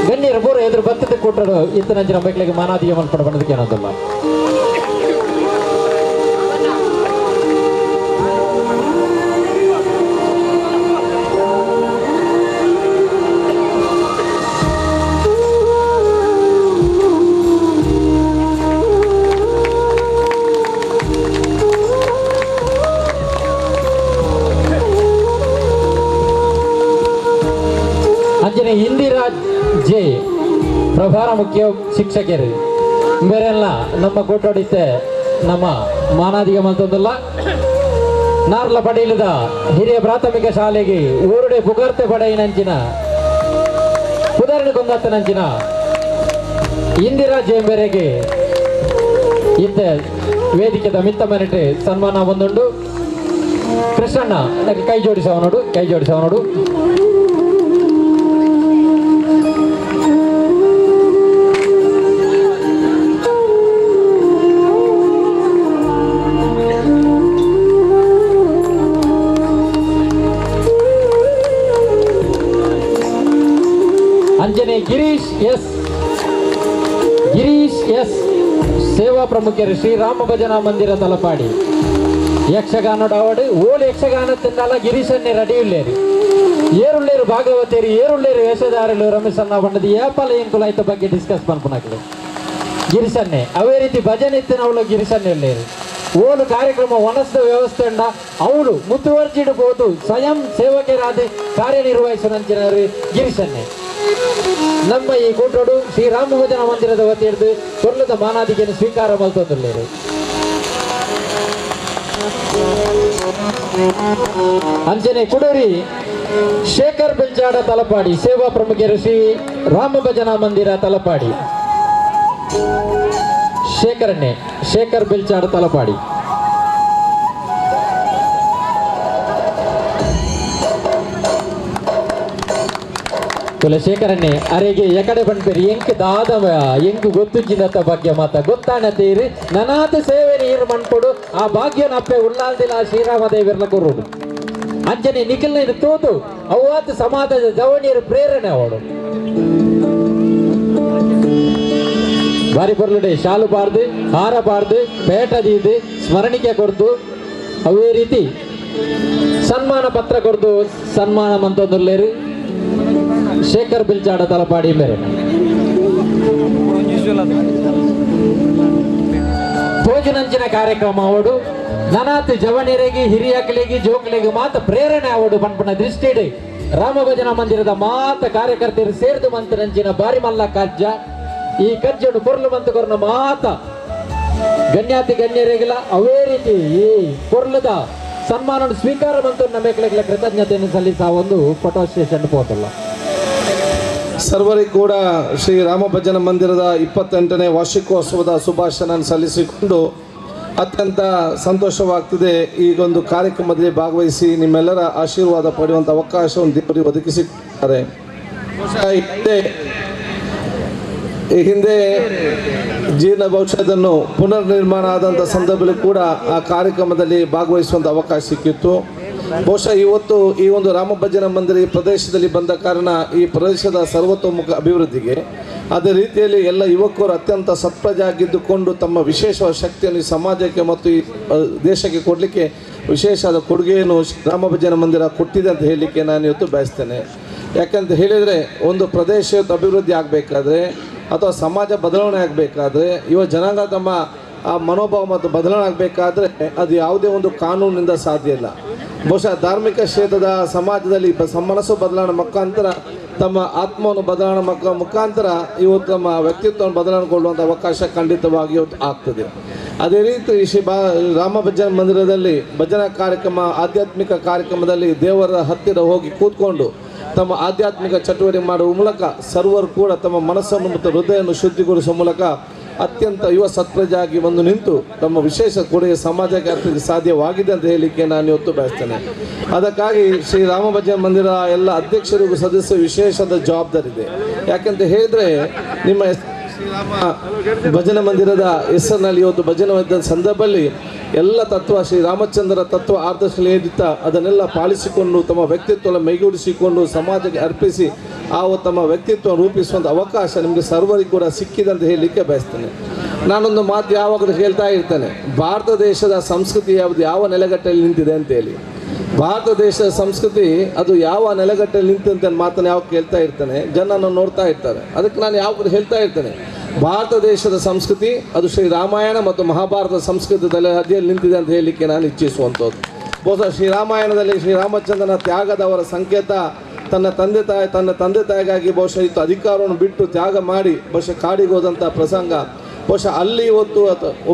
ಗಣ್ಯರು ಬೋರು ಎದುರು ಬತ್ತದ ಕೂಟರು ಇತ್ತನಂಚಿನ ಮಕ್ಕಳಿಗೆ ಮಾನಾದಿಗೆ ಮಲ್ಪಡ ಬಣ್ಣದಕ್ಕೆ ಏನಂತಲ್ಲ. ಅಂಜನೆ ಇಂದಿರಾ ಜೆ ಪ್ರಭಾರ ಮುಖ್ಯ ಶಿಕ್ಷಕರು ಬೇರೆಲ್ಲ ನಮ್ಮ ಕೂಟೋಡಿತ್ತೆ ನಮ್ಮ ಮಾನಾದಿಗೆ ಮಲ್ತೊಂದಲ್ಲ. ನಾರ್ಲ ಪಡೆಯಲಿದ ಹಿರಿಯ ಪ್ರಾಥಮಿಕ ಶಾಲೆಗೆ ಊರುಡೆ ಪುಗರ್ತೆ ಪಡೆಯಿನಂಚಿನ ಪುದರ್ಣಗೊಂದತ್ತನಂಚಿನ ಇಂದಿರಾ ಜೆ ಮೇರೆಗೆ ಇತ್ತ ವೇದಿಕೆದ ಮಿತ್ತ ಮನೆಟೆ ಸನ್ಮಾನ ಬಂದುಂಡು. ಕೃಷ್ಣಣ್ಣ ಕೈ ಜೋಡಿಸವ ನೋಡು. ಅಂಜನೆ ಗಿರೀಶ್ ಎಸ್ ಸೇವಾ ಪ್ರಮುಖರು ಶ್ರೀರಾಮ ಭಜನಾ ಮಂದಿರ ತಲಪಾಡಿ ಯಕ್ಷಗಾನ ಅವಾರ್ಡ್ ಓಲ್ ಯಕ್ಷಗಾನದಿಂದಲ್ಲ ಗಿರೀಶನ್ನೇ ರೆಡಿಯುಳ್ಳೇರು ಏರುಳ್ಳೇರು ಭಾಗವತೇರಿ ಏರುಳ್ಳೇರು ವೇಷಧಾರಲು ರಮೇಶ್ ಅನ್ನ ಬಂಡದ ಏಪಲ ಎಂಕುಲಾಯ್ತ ಬಗ್ಗೆ ಡಿಸ್ಕಸ್ ಮಾಡ್ಕೊಳಕ್ಲಿ ಗಿರೀಶನ್ನೇ ಅವೇ ರೀತಿ ಭಜನೆ ಇತ್ತಿನ ಅವಳು ಗಿರೀಶನ್ನೇ ಉಳ್ಳೇರು ಓಲು ಕಾರ್ಯಕ್ರಮ ಒಣಸ್ದ ವ್ಯವಸ್ಥೆ ಉಂಡ ಅವಳು ಮುತುವರ್ಜಿಡ್ಬೋದು ಸ್ವಯಂ ಸೇವಕರಾದ ಕಾರ್ಯನಿರ್ವಹಿಸಿದಂಚಿನವರು ಗಿರೀಶನ್ನೇ ನಮ್ಮ ಈ ಕೂಟೋಡು ಶ್ರೀರಾಮ ಭಜನ ಮಂದಿರದ ವತಿಯಿಡ್ದು ಕೊರ್ಲದ ಮಾನಾದಿಗೆಯನ್ನು ಸ್ವೀಕಾರ ಮಲ್ತೊಂದುಲ್ಲೇರು. ಅಂಚನೆ ಕುಡೂರಿ ಶೇಖರ್ ಬೆಲ್ಚಾಡ ತಲಪಾಡಿ ಸೇವಾ ಪ್ರಮುಖರು ಶ್ರೀ ರಾಮ ಭಜನಾ ಮಂದಿರ ತಲಪಾಡಿ ಶೇಖರ್ ಬೆಲ್ಚಾಡ ತಲಪಾಡಿ. ಕುಲಶೇಖರನ್ನೇ ಅರೆಗೆ ಎಕಡೆ ಬಂದ್ಬೇರಿ ಎಂಕ್ ದಾದವ ಎಂಕ್ ಗೊತ್ತುಜಿನತ ಭಾಗ್ಯ ಮಾತ ಗೊತ್ತಾಣತೀರಿ ನನಾತ ಸೇವೆ ನೀರು ಮಣ್ಕೊಡು ಆ ಭಾಗ್ಯನ ಅಪ್ಪೆ ಉಳ್ಳಾಲ್ದಿಲ್ಲ ಶ್ರೀರಾಮದೇವಿರ್ಲ ಕೊರುಡು ಅಂಜನೆ ನಿಖಿಲ್ನ ಇದು ತೋತು ಅವಾತ ಸಮಾಜದ ಜವಣಿಯರು ಪ್ರೇರಣೆ ಅವಳು ಬಾರಿ ಬರ್ಲುಡೆ ಶಾಲು ಬಾರ್ದು ಹಾರ ಬಾರ್ದು ಪೇಟದೀದು ಸ್ಮರಣಿಕೆ ಕೊರ್ದು ಅವೇ ರೀತಿ ಸನ್ಮಾನ ಪತ್ರ ಕೊರ್ದು ಸನ್ಮಾನ ಮಂತೊಂದುಲ್ಲೇರು ಶೇಖರ್ ಬಿಲ್ಚಾಡ ತಲಪಾಡಿ ಮೇರೆ ಭೋಜನಂಚಿನ ಕಾರ್ಯಕ್ರಮ ಅವಡು ನನಾತ್ ಜವಣಿಯರಿಗೆ ಹಿರಿಯಕಲಿಗೆ ಜೋಕಲಿಗೆ ಮಾತ ಪ್ರೇರಣೆ ಅವಡು ಪಂಪನ ದೃಷ್ಟಿಡೆ ರಾಮ ಭಜನಾ ಮಂದಿರದ ಮಾತ ಕಾರ್ಯಕರ್ತರು ಸೇರಿದು ಮಂತ್ರಂಚಿನ ಬಾರಿ ಮಲ್ಲ ಕಜ್ಜ ಈ ಕಜ್ಜನು ಕೊರ್ಲು ಮಂತು ಕೊರ್ನ ಮಾತ ಗಣ್ಯಾತಿ ಗಣ್ಯರಿಗಿಲ್ಲ ಅವೇ ರೀತಿ ಈ ಕೊರ್ಲದ ಸನ್ಮಾನ ಸ್ವೀಕಾರ ಮಂತು ನಮ್ಮೆಕ್ಲೆಗಳ ಕೃತಜ್ಞತೆಯನ್ನು ಸಲ್ಲಿಸ ಒಂದು ಫೋಟೋ ಸ್ಟೇಷನ್ ಪೋತಲ್ಲ. ಸರ್ವರಿಗೂ ಕೂಡ ಶ್ರೀ ರಾಮ ಭಜನ ಮಂದಿರದ 28ನೇ ವಾರ್ಷಿಕೋತ್ಸವದ ಶುಭಾಶಯನ ಸಲ್ಲಿಸಿಕೊಂಡು ಅತ್ಯಂತ ಸಂತೋಷವಾಗ್ತಿದೆ. ಈಗೊಂದು ಕಾರ್ಯಕ್ರಮದಲ್ಲಿ ಭಾಗವಹಿಸಿ ನಿಮ್ಮೆಲ್ಲರ ಆಶೀರ್ವಾದ ಪಡೆಯುವಂಥ ಅವಕಾಶವನ್ನು ದೇವರು ಒದಗಿಸಿದ್ದಾರೆ. ಈ ಹಿಂದೆ ಜೀರ್ಣ ಭವಿಷ್ಯದನ್ನು ಪುನರ್ ನಿರ್ಮಾಣ ಆದಂಥ ಸಂದರ್ಭದಲ್ಲಿ ಕೂಡ ಆ ಕಾರ್ಯಕ್ರಮದಲ್ಲಿ ಭಾಗವಹಿಸುವಂಥ ಅವಕಾಶ ಸಿಕ್ಕಿತ್ತು. ಬಹುಶಃ ಇವತ್ತು ಈ ಒಂದು ರಾಮ ಭಜನ ಮಂದಿರ ಈ ಪ್ರದೇಶದಲ್ಲಿ ಬಂದ ಕಾರಣ ಈ ಪ್ರದೇಶದ ಸರ್ವತೋಮುಖ ಅಭಿವೃದ್ಧಿಗೆ ಅದೇ ರೀತಿಯಲ್ಲಿ ಎಲ್ಲ ಯುವಕರು ಅತ್ಯಂತ ಸತ್ಪ್ರಜೆಯಾಗಿದ್ದುಕೊಂಡು ತಮ್ಮ ವಿಶೇಷ ಶಕ್ತಿಯನ್ನು ಈ ಸಮಾಜಕ್ಕೆ ಮತ್ತು ಈ ದೇಶಕ್ಕೆ ಕೊಡಲಿಕ್ಕೆ ವಿಶೇಷವಾದ ಕೊಡುಗೆಯನ್ನು ರಾಮ ಭಜನ ಮಂದಿರ ಕೊಟ್ಟಿದೆ ಅಂತ ಹೇಳಲಿಕ್ಕೆ ನಾನು ಇವತ್ತು ಬಯಸ್ತೇನೆ. ಯಾಕಂತ ಹೇಳಿದರೆ ಒಂದು ಪ್ರದೇಶ ಅಭಿವೃದ್ಧಿ ಆಗಬೇಕಾದ್ರೆ ಅಥವಾ ಸಮಾಜ ಬದಲಾವಣೆ ಆಗಬೇಕಾದ್ರೆ ಯುವ ಜನಾಂಗ ತಮ್ಮ ಆ ಮನೋಭಾವ ಮತ್ತು ಬದಲಾವಣೆ ಆಗಬೇಕಾದ್ರೆ ಅದು ಯಾವುದೇ ಒಂದು ಕಾನೂನಿನಿಂದ ಸಾಧ್ಯ ಇಲ್ಲ. ಬಹುಶಃ ಧಾರ್ಮಿಕ ಕ್ಷೇತ್ರದ ಸಮಾಜದಲ್ಲಿ ಮನಸ್ಸು ಬದಲಾವಣೆ ಮುಖಾಂತರ ತಮ್ಮ ಆತ್ಮವನ್ನು ಬದಲಾವಣೆ ಮುಖಾಂತರ ಇವತ್ತು ತಮ್ಮ ವ್ಯಕ್ತಿತ್ವವನ್ನು ಬದಲಾವಣೆಗೊಳ್ಳುವಂಥ ಅವಕಾಶ ಖಂಡಿತವಾಗಿ ಇವತ್ತು ಆಗ್ತದೆ. ಅದೇ ರೀತಿ ಶ್ರೀ ರಾಮ ಭಜನ ಮಂದಿರದಲ್ಲಿ ಭಜನಾ ಕಾರ್ಯಕ್ರಮ ಆಧ್ಯಾತ್ಮಿಕ ಕಾರ್ಯಕ್ರಮದಲ್ಲಿ ದೇವರ ಹತ್ತಿರ ಹೋಗಿ ಕೂತ್ಕೊಂಡು ತಮ್ಮ ಆಧ್ಯಾತ್ಮಿಕ ಚಟುವಟಿಕೆ ಮಾಡುವ ಮೂಲಕ ಸರ್ವರು ಕೂಡ ತಮ್ಮ ಮನಸ್ಸನ್ನು ಮತ್ತು ಹೃದಯವನ್ನು ಶುದ್ಧಿಗೊಳಿಸುವ ಮೂಲಕ ಅತ್ಯಂತ ಯುವ ಸತ್ಪ್ರಜೆಯಾಗಿ ಬಂದು ನಿಂತು ತಮ್ಮ ವಿಶೇಷ ಕೊಡುಗೆ ಸಮಾಜಕ್ಕೆ ಅರ್ಥಕ್ಕೆ ಸಾಧ್ಯವಾಗಿದೆ ಅಂತ ಹೇಳಲಿಕ್ಕೆ ನಾನು ಇವತ್ತು ಬಯಸ್ತೇನೆ. ಅದಕ್ಕಾಗಿ ಶ್ರೀ ರಾಮ ಭಜನ ಮಂದಿರ ಎಲ್ಲ ಅಧ್ಯಕ್ಷರಿಗೂ ಸದಸ್ಯರು ವಿಶೇಷದ ಜವಾಬ್ದಾರಿ ಇದೆ. ಯಾಕೆಂತ ಹೇಳಿದರೆ ನಿಮ್ಮ ಶ್ರೀರಾಮ ಭಜನ ಮಂದಿರದ ಹೆಸರಿನಲ್ಲಿ ಇವತ್ತು ಭಜನೆ ಸಂದರ್ಭದಲ್ಲಿ ಎಲ್ಲ ತತ್ವ ಶ್ರೀರಾಮಚಂದ್ರ ತತ್ವ ಆದರ್ಶಗಳು ಏನಿತ್ತ ಅದನ್ನೆಲ್ಲ ಪಾಲಿಸಿಕೊಂಡು ತಮ್ಮ ವ್ಯಕ್ತಿತ್ವವನ್ನು ಮೈಗೂಡಿಸಿಕೊಂಡು ಸಮಾಜಕ್ಕೆ ಅರ್ಪಿಸಿ ಆ ತಮ್ಮ ವ್ಯಕ್ತಿತ್ವ ರೂಪಿಸುವಂಥ ಅವಕಾಶ ನಿಮಗೆ ಸರ್ವರಿಗೂ ಕೂಡ ಸಿಕ್ಕಿದೆ ಅಂತ ಹೇಳಲಿಕ್ಕೆ ಬಯಸ್ತೇನೆ. ನಾನೊಂದು ಮಾತು ಯಾವಾಗಲೂ ಹೇಳ್ತಾ ಇರ್ತೇನೆ, ಭಾರತ ದೇಶದ ಸಂಸ್ಕೃತಿ ಯಾವ ನೆಲೆಗಟ್ಟಲ್ಲಿ ನಿಂತಿದೆ ಅಂತೇಳಿ. ಭಾರತ ದೇಶದ ಸಂಸ್ಕೃತಿ ಅದು ಯಾವ ನೆಲೆಗಟ್ಟಲ್ಲಿ ನಿಂತಂತ ಮಾತನ್ನು ಯಾವಾಗ ಕೇಳ್ತಾ ಇರ್ತೇನೆ, ಜನನ್ನು ನೋಡ್ತಾ ಇರ್ತಾರೆ. ಅದಕ್ಕೆ ನಾನು ಯಾವಾಗ ಹೇಳ್ತಾ ಇರ್ತೇನೆ, ಭಾರತ ದೇಶದ ಸಂಸ್ಕೃತಿ ಅದು ಶ್ರೀ ರಾಮಾಯಣ ಮತ್ತು ಮಹಾಭಾರತ ಸಂಸ್ಕೃತದಲ್ಲಿ ಅಡಿಯಲ್ಲಿ ನಿಂತಿದೆ ಅಂತ ಹೇಳಲಿಕ್ಕೆ ನಾನು ಇಚ್ಛಿಸುವಂಥದ್ದು. ಬಹುಶಃ ಶ್ರೀರಾಮಾಯಣದಲ್ಲಿ ಶ್ರೀರಾಮಚಂದ್ರನ ತ್ಯಾಗದವರ ಸಂಕೇತ ತನ್ನ ತಂದೆ ತಾಯಿಗಾಗಿ ಬಹುಶಃ ಇತ್ತು ಅಧಿಕಾರವನ್ನು ಬಿಟ್ಟು ತ್ಯಾಗ ಮಾಡಿ ಬಹುಶಃ ಕಾಡಿಗೆ ಹೋದಂಥ ಪ್ರಸಂಗ. ಬಹುಶಃ ಅಲ್ಲಿ ಇವತ್ತು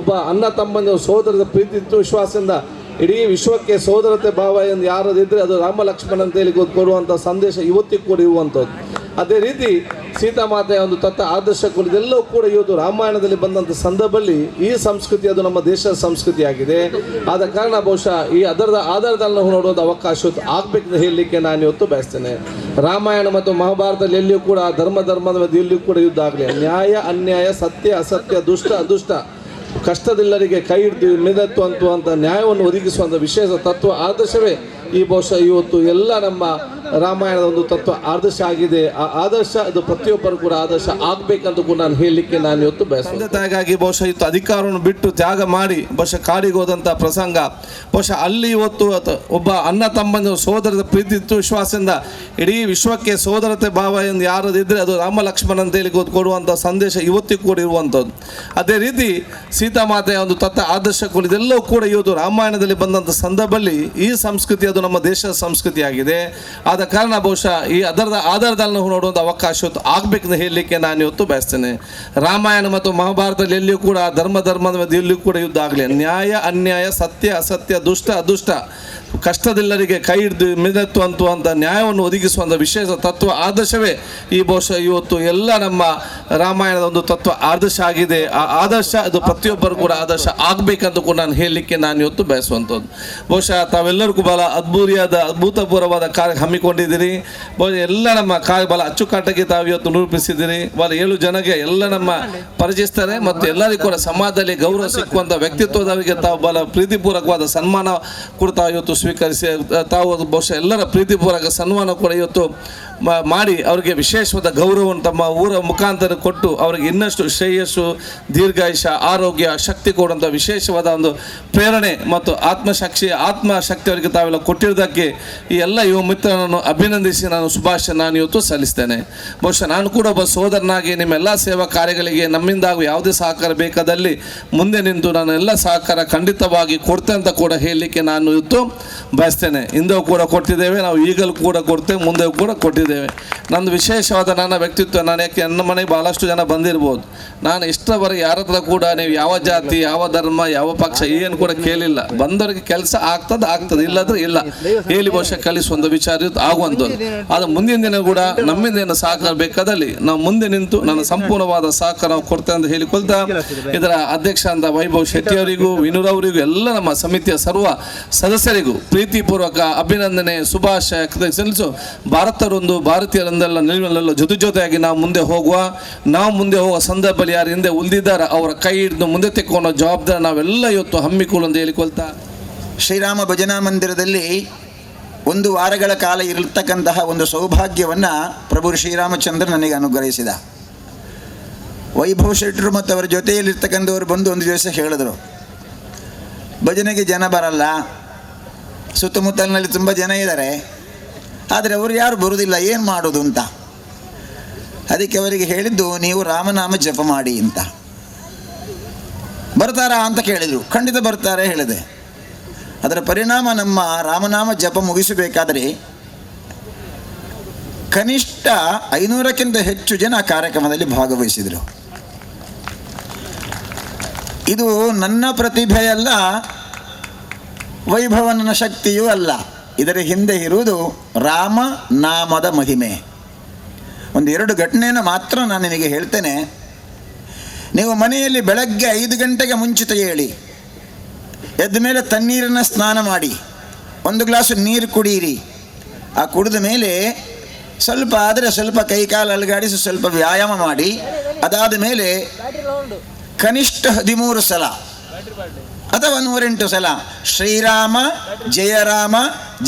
ಒಬ್ಬ ಅಣ್ಣ ತಮ್ಮನ ಸೋದರದ ಪ್ರೀತಿ ವಿಶ್ವಾಸದಿಂದ ಇಡೀ ವಿಶ್ವಕ್ಕೆ ಸೋದರತೆ ಭಾವ ಎಂದು ಯಾರದಿದ್ದರೆ ಅದು ರಾಮ ಲಕ್ಷ್ಮಣ ಅಂತೇಳಿ ಕೊಡುವಂಥ ಸಂದೇಶ ಇವತ್ತಿಗೂ ಕೂಡ ಇರುವಂಥದ್ದು. ಅದೇ ರೀತಿ ಸೀತಾಮಾತೆಯ ಒಂದು ತತ್ವ ಆದರ್ಶ ಇದೆಲ್ಲವೂ ಕೂಡ ಇವತ್ತು ರಾಮಾಯಣದಲ್ಲಿ ಬಂದಂಥ ಸಂದರ್ಭದಲ್ಲಿ ಈ ಸಂಸ್ಕೃತಿ ಅದು ನಮ್ಮ ದೇಶದ ಸಂಸ್ಕೃತಿಯಾಗಿದೆ. ಆದ ಕಾರಣ ಬಹುಶಃ ಈ ಅದರದ ಆಧಾರದಲ್ಲಿ ನಾವು ನೋಡುವಂಥ ಅವಕಾಶ ಆಗಬೇಕಂತ ಹೇಳಲಿಕ್ಕೆ ನಾನು ಇವತ್ತು ಬಯಸ್ತೇನೆ. ರಾಮಾಯಣ ಮತ್ತು ಮಹಾಭಾರತದಲ್ಲಿ ಎಲ್ಲಿಯೂ ಕೂಡ ಧರ್ಮದ ಎಲ್ಲಿಯೂ ಕೂಡ ಯುದ್ಧ ಆಗಲಿ, ನ್ಯಾಯ ಅನ್ಯಾಯ ಸತ್ಯ ಅಸತ್ಯ ದುಷ್ಟ ಅದೃಷ್ಟ ಕಷ್ಟದಿಲ್ಲರಿಗೆ ಕೈ ಹಿಡಿದು ಮಿದತ್ತು ಅಂತ ನ್ಯಾಯವನ್ನು ಒದಗಿಸುವಂಥ ವಿಶೇಷ ತತ್ವ ಆದರ್ಶವೇ ಈ ಬಹುಶಃ ಇವತ್ತು ಎಲ್ಲ ನಮ್ಮ ರಾಮಾಯಣದ ಒಂದು ತತ್ವ ಆದರ್ಶ ಆಗಿದೆ. ಆ ಆದರ್ಶ ಅದು ಪ್ರತಿಯೊಬ್ಬರು ಕೂಡ ಆದರ್ಶ ಆಗಬೇಕಂತ ಕೂಡ ನಾನು ಹೇಳಲಿಕ್ಕೆ ನಾನು ಇವತ್ತು ಬಯಸುತ್ತೇನೆ. ಬಹುಶಃ ಇವತ್ತು ಅಧಿಕಾರವನ್ನು ಬಿಟ್ಟು ತ್ಯಾಗ ಮಾಡಿ ಬಹುಶಃ ಕಾಡಿಗೆ ಹೋದಂಥ ಪ್ರಸಂಗ, ಬಹುಶಃ ಅಲ್ಲಿ ಇವತ್ತು ಒಬ್ಬ ಅಣ್ಣ ತಮ್ಮನ ಸೋದರದ ಪ್ರೀತಿ ವಿಶ್ವಾಸದಿಂದ ಇಡೀ ವಿಶ್ವಕ್ಕೆ ಸೋದರತೆ ಭಾವ ಎಂದು ಯಾರದಿದ್ದರೆ ಅದು ರಾಮ ಲಕ್ಷ್ಮಣ ಅಂತೇಳಿ ಕೊಡುವಂಥ ಸಂದೇಶ ಇವತ್ತಿಗೂ ಕೂಡ ಇರುವಂಥದ್ದು. ಅದೇ ರೀತಿ ಸೀತಾಮಾತೆಯ ಒಂದು ತತ್ವ ಆದರ್ಶಗಳು ಇದೆಲ್ಲವೂ ಕೂಡ ಇವತ್ತು ರಾಮಾಯಣದಲ್ಲಿ ಬಂದಂಥ ಸಂದರ್ಭದಲ್ಲಿ ಈ ಸಂಸ್ಕೃತಿ ಅದು ನಮ್ಮ ದೇಶದ ಸಂಸ್ಕೃತಿಯಾಗಿದೆ. ಆದ ಕಾರಣ ಬಹುಶಃ ಈ ಅದರದ ಆಧಾರದಲ್ಲಿ ನಾವು ನೋಡುವಂಥ ಅವಕಾಶ ಇವತ್ತು ಆಗಬೇಕಂತ ಹೇಳಲಿಕ್ಕೆ ನಾನು ಇವತ್ತು ಬಯಸ್ತೇನೆ. ರಾಮಾಯಣ ಮತ್ತು ಮಹಾಭಾರತದಲ್ಲಿ ಎಲ್ಲಿಯೂ ಕೂಡ ಧರ್ಮದ ಮಧ್ಯೆ ಎಲ್ಲಿಯೂ ಕೂಡ ಯುದ್ಧ ಆಗಲಿ. ನ್ಯಾಯ ಅನ್ಯಾಯ, ಸತ್ಯ ಅಸತ್ಯ, ದುಷ್ಟ ಅದೃಷ್ಟ, ಕಷ್ಟದಿಲ್ಲರಿಗೆ ಕೈ ಹಿಡಿದು ಮಿದೆತ್ತುವಂಥ ನ್ಯಾಯವನ್ನು ಒದಗಿಸುವಂಥ ವಿಶೇಷ ತತ್ವ ಆದರ್ಶವೇ ಈ ಬಹುಶಃ ಇವತ್ತು ಎಲ್ಲ ನಮ್ಮ ರಾಮಾಯಣದ ಒಂದು ತತ್ವ ಆದರ್ಶ ಆಗಿದೆ. ಆ ಆದರ್ಶ ಅದು ಪ್ರತಿಯೊಬ್ಬರು ಕೂಡ ಆದರ್ಶ ಆಗಬೇಕಂತ ಕೂಡ ನಾನು ಹೇಳಲಿಕ್ಕೆ ನಾನು ಇವತ್ತು ಬಯಸುವಂಥದ್ದು. ಬಹುಶಃ ತಾವೆಲ್ಲರಿಗೂ ಬಹಳ ಅಭೂತಪೂರ್ವವಾದ ಕಾರ್ಯ ಹಮ್ಮಿಕೊಂಡಿದ್ದೀರಿ. ಬಹುಶಃ ಎಲ್ಲ ನಮ್ಮ ಕಾರ್ಯ ಬಹಳ ಅಚ್ಚುಕಟ್ಟಾಗಿ ತಾವು ಇವತ್ತು ನಿರೂಪಿಸಿದ್ದೀರಿ. ಬಹಳ 7 ಜನಗೆ ಎಲ್ಲ ನಮ್ಮ ಪರಿಚಯಿಸ್ತಾರೆ ಮತ್ತು ಎಲ್ಲರಿಗೂ ಕೂಡ ಸಮಾಜದಲ್ಲಿ ಗೌರವ ಸಿಕ್ಕುವಂಥ ವ್ಯಕ್ತಿತ್ವದವರಿಗೆ ತಾವು ಬಹಳ ಪ್ರೀತಿಪೂರ್ವಕವಾದ ಸನ್ಮಾನ ಕೂಡ ತಾವು ಇವತ್ತು ಸ್ವೀಕರಿಸಿ ತಾವು ಬಹುಶಃ ಎಲ್ಲರ ಪ್ರೀತಿಪೂರ್ವಕ ಸನ್ಮಾನ ಕೂಡ ಇವತ್ತು ಮಾಡಿ ಅವರಿಗೆ ವಿಶೇಷವಾದ ಗೌರವವನ್ನು ತಮ್ಮ ಊರ ಮುಖಾಂತರ ಕೊಟ್ಟು ಅವರಿಗೆ ಇನ್ನಷ್ಟು ಶ್ರೇಯಸ್ಸು, ದೀರ್ಘಾಯುಷ್ಯ, ಆರೋಗ್ಯ, ಶಕ್ತಿ ಕೊಡುವಂಥ ವಿಶೇಷವಾದ ಒಂದು ಪ್ರೇರಣೆ ಮತ್ತು ಆತ್ಮಶಕ್ತಿ ಅವರಿಗೆ ತಾವೆಲ್ಲ ಕೊಟ್ಟಿರೋದಕ್ಕೆ ಈ ಎಲ್ಲ ಯುವ ಮಿತ್ರರನ್ನು ಅಭಿನಂದಿಸಿ ನಾನು ಶುಭಾಶಯ ನಾನು ಇವತ್ತು ಸಲ್ಲಿಸ್ತೇನೆ. ಬಹುಶಃ ನಾನು ಕೂಡ ಒಬ್ಬ ಸೋದರನಾಗಿ ನಿಮ್ಮೆಲ್ಲ ಸೇವಾ ಕಾರ್ಯಗಳಿಗೆ ನಮ್ಮಿಂದಾಗುವ ಯಾವುದೇ ಸಹಕಾರ ಬೇಕಾದಲ್ಲಿ ಮುಂದೆ ನಿಂತು ನಾನು ಎಲ್ಲ ಸಹಕಾರ ಖಂಡಿತವಾಗಿ ಕೊಡ್ತೇನೆ ಅಂತ ಕೂಡ ಹೇಳಲಿಕ್ಕೆ ನಾನು ಇವತ್ತು ಬಯಸ್ತೇನೆ. ಹಿಂದೆ ಕೂಡ ಕೊಡ್ತಿದ್ದೇವೆ, ನಾವು ಈಗಲೂ ಕೂಡ ಕೊಡ್ತೇವೆ, ಮುಂದೆ ಕೂಡ ಕೊಟ್ಟಿದ್ದೇವೆ. ನಂದು ವಿಶೇಷವಾದ ನನ್ನ ವ್ಯಕ್ತಿತ್ವ, ನಾನು ಯಾಕೆ ನನ್ನ ಮನೆಗೆ ಭಾಳಷ್ಟು ಜನ ಬಂದಿರ್ಬೋದು, ನಾನು ಇಷ್ಟವರೆಗೆ ಯಾರ ಹತ್ರ ಕೂಡ ನೀವು ಯಾವ ಜಾತಿ, ಯಾವ ಧರ್ಮ, ಯಾವ ಪಕ್ಷ ಏನು ಕೂಡ ಕೇಳಿಲ್ಲ. ಬಂದವರಿಗೆ ಕೆಲಸ ಆಗ್ತದೆ, ಇಲ್ಲದ್ರೆ ಇಲ್ಲ ಹೇಳಿ ಬಹುಶಃ ಕಲಿಸುವಂಥ ವಿಚಾರ ಆಗುವಂಥದ್ದು. ಅದು ಮುಂದಿನ ದಿನ ಕೂಡ ನಮ್ಮಿಂದ ಏನು ಸಹಕಾರ ಬೇಕಾದಲ್ಲಿ ನಾವು ಮುಂದೆ ನಿಂತು ನನ್ನ ಸಂಪೂರ್ಣವಾದ ಸಹಕಾರ ನಾವು ಕೊಡ್ತೇವೆ ಅಂತ ಹೇಳಿಕೊಳ್ತಾ ಇದರ ಅಧ್ಯಕ್ಷ ಅಂತ ವೈಭವ್ ಶೆಟ್ಟಿ ಅವರಿಗೂ, ವಿನೂರವರಿಗೂ, ಎಲ್ಲ ನಮ್ಮ ಸಮಿತಿಯ ಸರ್ವ ಸದಸ್ಯರಿಗೂ ಪ್ರೀತಿಪೂರ್ವಕ ಅಭಿನಂದನೆ, ಶುಭಾಶಯ ಸಲ್ಲಿಸು. ಭಾರತೀಯರಂದೆಲ್ಲ ನಿಲುವಿನಲ್ಲೆಲ್ಲ ಜೊತೆಯಾಗಿ ನಾವು ಮುಂದೆ ಹೋಗುವ ಸಂದರ್ಭದಲ್ಲಿ ಯಾರು ಹಿಂದೆ ಉಳಿದಿದ್ದಾರೆ ಅವರ ಕೈ ಹಿಡಿದು ಮುಂದೆ ತೆಕ್ಕೊಳ್ಳೋ ಜವಾಬ್ದಾರಿ ನಾವೆಲ್ಲ ಇವತ್ತು ಹಮ್ಮಿಕೊಳ್ಳು ಅಂತ ಹೇಳಿಕೊಳ್ತಾ, ಶ್ರೀರಾಮ ಭಜನಾ ಮಂದಿರದಲ್ಲಿ 1 ವಾರಗಳ ಕಾಲ ಇರತಕ್ಕಂತಹ ಒಂದು ಸೌಭಾಗ್ಯವನ್ನು ಪ್ರಭು ಶ್ರೀರಾಮಚಂದ್ರ ನನಗೆ ಅನುಗ್ರಹಿಸಿದ. ವೈಭವ್ ಶೆಟ್ಟರು ಮತ್ತು ಅವರ ಜೊತೆಯಲ್ಲಿರ್ತಕ್ಕಂಥವ್ರು ಬಂದು ಒಂದು ದಿವಸ ಹೇಳಿದ್ರು, ಭಜನೆಗೆ ಜನ ಬರಲ್ಲ, ಸುತ್ತಮುತ್ತಲಿನಲ್ಲಿ ತುಂಬ ಜನ ಇದ್ದಾರೆ, ಆದರೆ ಅವರು ಯಾರು ಬರುವುದಿಲ್ಲ, ಏನು ಮಾಡೋದು ಅಂತ. ಅದಕ್ಕೆ ಅವರಿಗೆ ಹೇಳಿದ್ದು, ನೀವು ರಾಮನಾಮ ಜಪ ಮಾಡಿ ಅಂತ. ಬರ್ತಾರಾ ಅಂತ ಕೇಳಿದರು. ಖಂಡಿತ ಬರ್ತಾರೆ ಹೇಳಿದೆ. ಅದರ ಪರಿಣಾಮ ನಮ್ಮ ರಾಮನಾಮ ಜಪ ಮುಗಿಸಬೇಕಾದರೆ ಕನಿಷ್ಠ 500ಕ್ಕಿಂತ ಹೆಚ್ಚು ಜನ ಕಾರ್ಯಕ್ರಮದಲ್ಲಿ ಭಾಗವಹಿಸಿದರು. ಇದು ನನ್ನ ಪ್ರತಿಭೆಯಲ್ಲ, ವೈಭವನ ಶಕ್ತಿಯೂ ಅಲ್ಲ. ಇದರ ಹಿಂದೆ ಇರುವುದು ರಾಮ ನಾಮದ ಮಹಿಮೆ. 1-2 ಘಟನೆಯನ್ನು ಮಾತ್ರ ನಾನು ನಿಮಗೆ ಹೇಳ್ತೇನೆ. ನೀವು ಮನೆಯಲ್ಲಿ ಬೆಳಗ್ಗೆ 5 ಗಂಟೆಗೆ ಮುಂಚಿತ ಏಳಿ, ಎದ್ದ ಮೇಲೆ ತಣ್ಣೀರನ್ನು ಸ್ನಾನ ಮಾಡಿ 1 ಗ್ಲಾಸ್ ನೀರು ಕುಡಿಯಿರಿ. ಆ ಕುಡಿದ ಮೇಲೆ ಸ್ವಲ್ಪ ಕೈಕಾಲು ಅಲುಗಾಡಿಸಿ ಸ್ವಲ್ಪ ವ್ಯಾಯಾಮ ಮಾಡಿ, ಅದಾದ ಮೇಲೆ ಕನಿಷ್ಠ 13 ಸಲ ಅಥವಾ 108 ಸಲ ಶ್ರೀರಾಮ ಜಯ ರಾಮ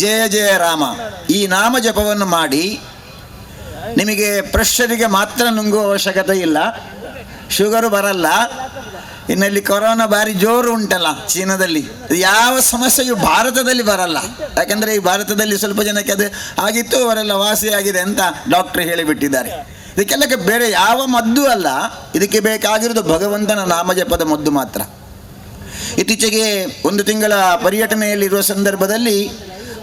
ಜಯ ಜಯ ರಾಮ ಈ ನಾಮ ಜಪವನ್ನು ಮಾಡಿ. ನಿಮಗೆ ಪ್ರೆಷರಿಗೆ ಮಾತ್ರ ನುಂಗುವ ಅವಶ್ಯಕತೆ ಇಲ್ಲ, ಶುಗರು ಬರಲ್ಲ. ಇನ್ನಲ್ಲಿ ಕೊರೋನಾ ಭಾರಿ ಜೋರು ಉಂಟಲ್ಲ ಚೀನಾದಲ್ಲಿ, ಯಾವ ಸಮಸ್ಯೆಯು ಭಾರತದಲ್ಲಿ ಬರಲ್ಲ. ಯಾಕಂದರೆ ಈ ಭಾರತದಲ್ಲಿ ಸ್ವಲ್ಪ ಜನಕ್ಕೆ ಅದು ಆಗಿತ್ತು, ಅವರೆಲ್ಲ ವಾಸಿಯಾಗಿದೆ ಅಂತ ಡಾಕ್ಟ್ರ್ ಹೇಳಿಬಿಟ್ಟಿದ್ದಾರೆ. ಇದಕ್ಕೆಲ್ಲಕ್ಕೆ ಬೇರೆ ಯಾವ ಮದ್ದು ಅಲ್ಲ, ಇದಕ್ಕೆ ಬೇಕಾಗಿರೋದು ಭಗವಂತನ ನಾಮಜಪದ ಮದ್ದು ಮಾತ್ರ. ಇತ್ತೀಚೆಗೆ 1 ತಿಂಗಳ ಪರ್ಯಟನೆಯಲ್ಲಿರುವ ಸಂದರ್ಭದಲ್ಲಿ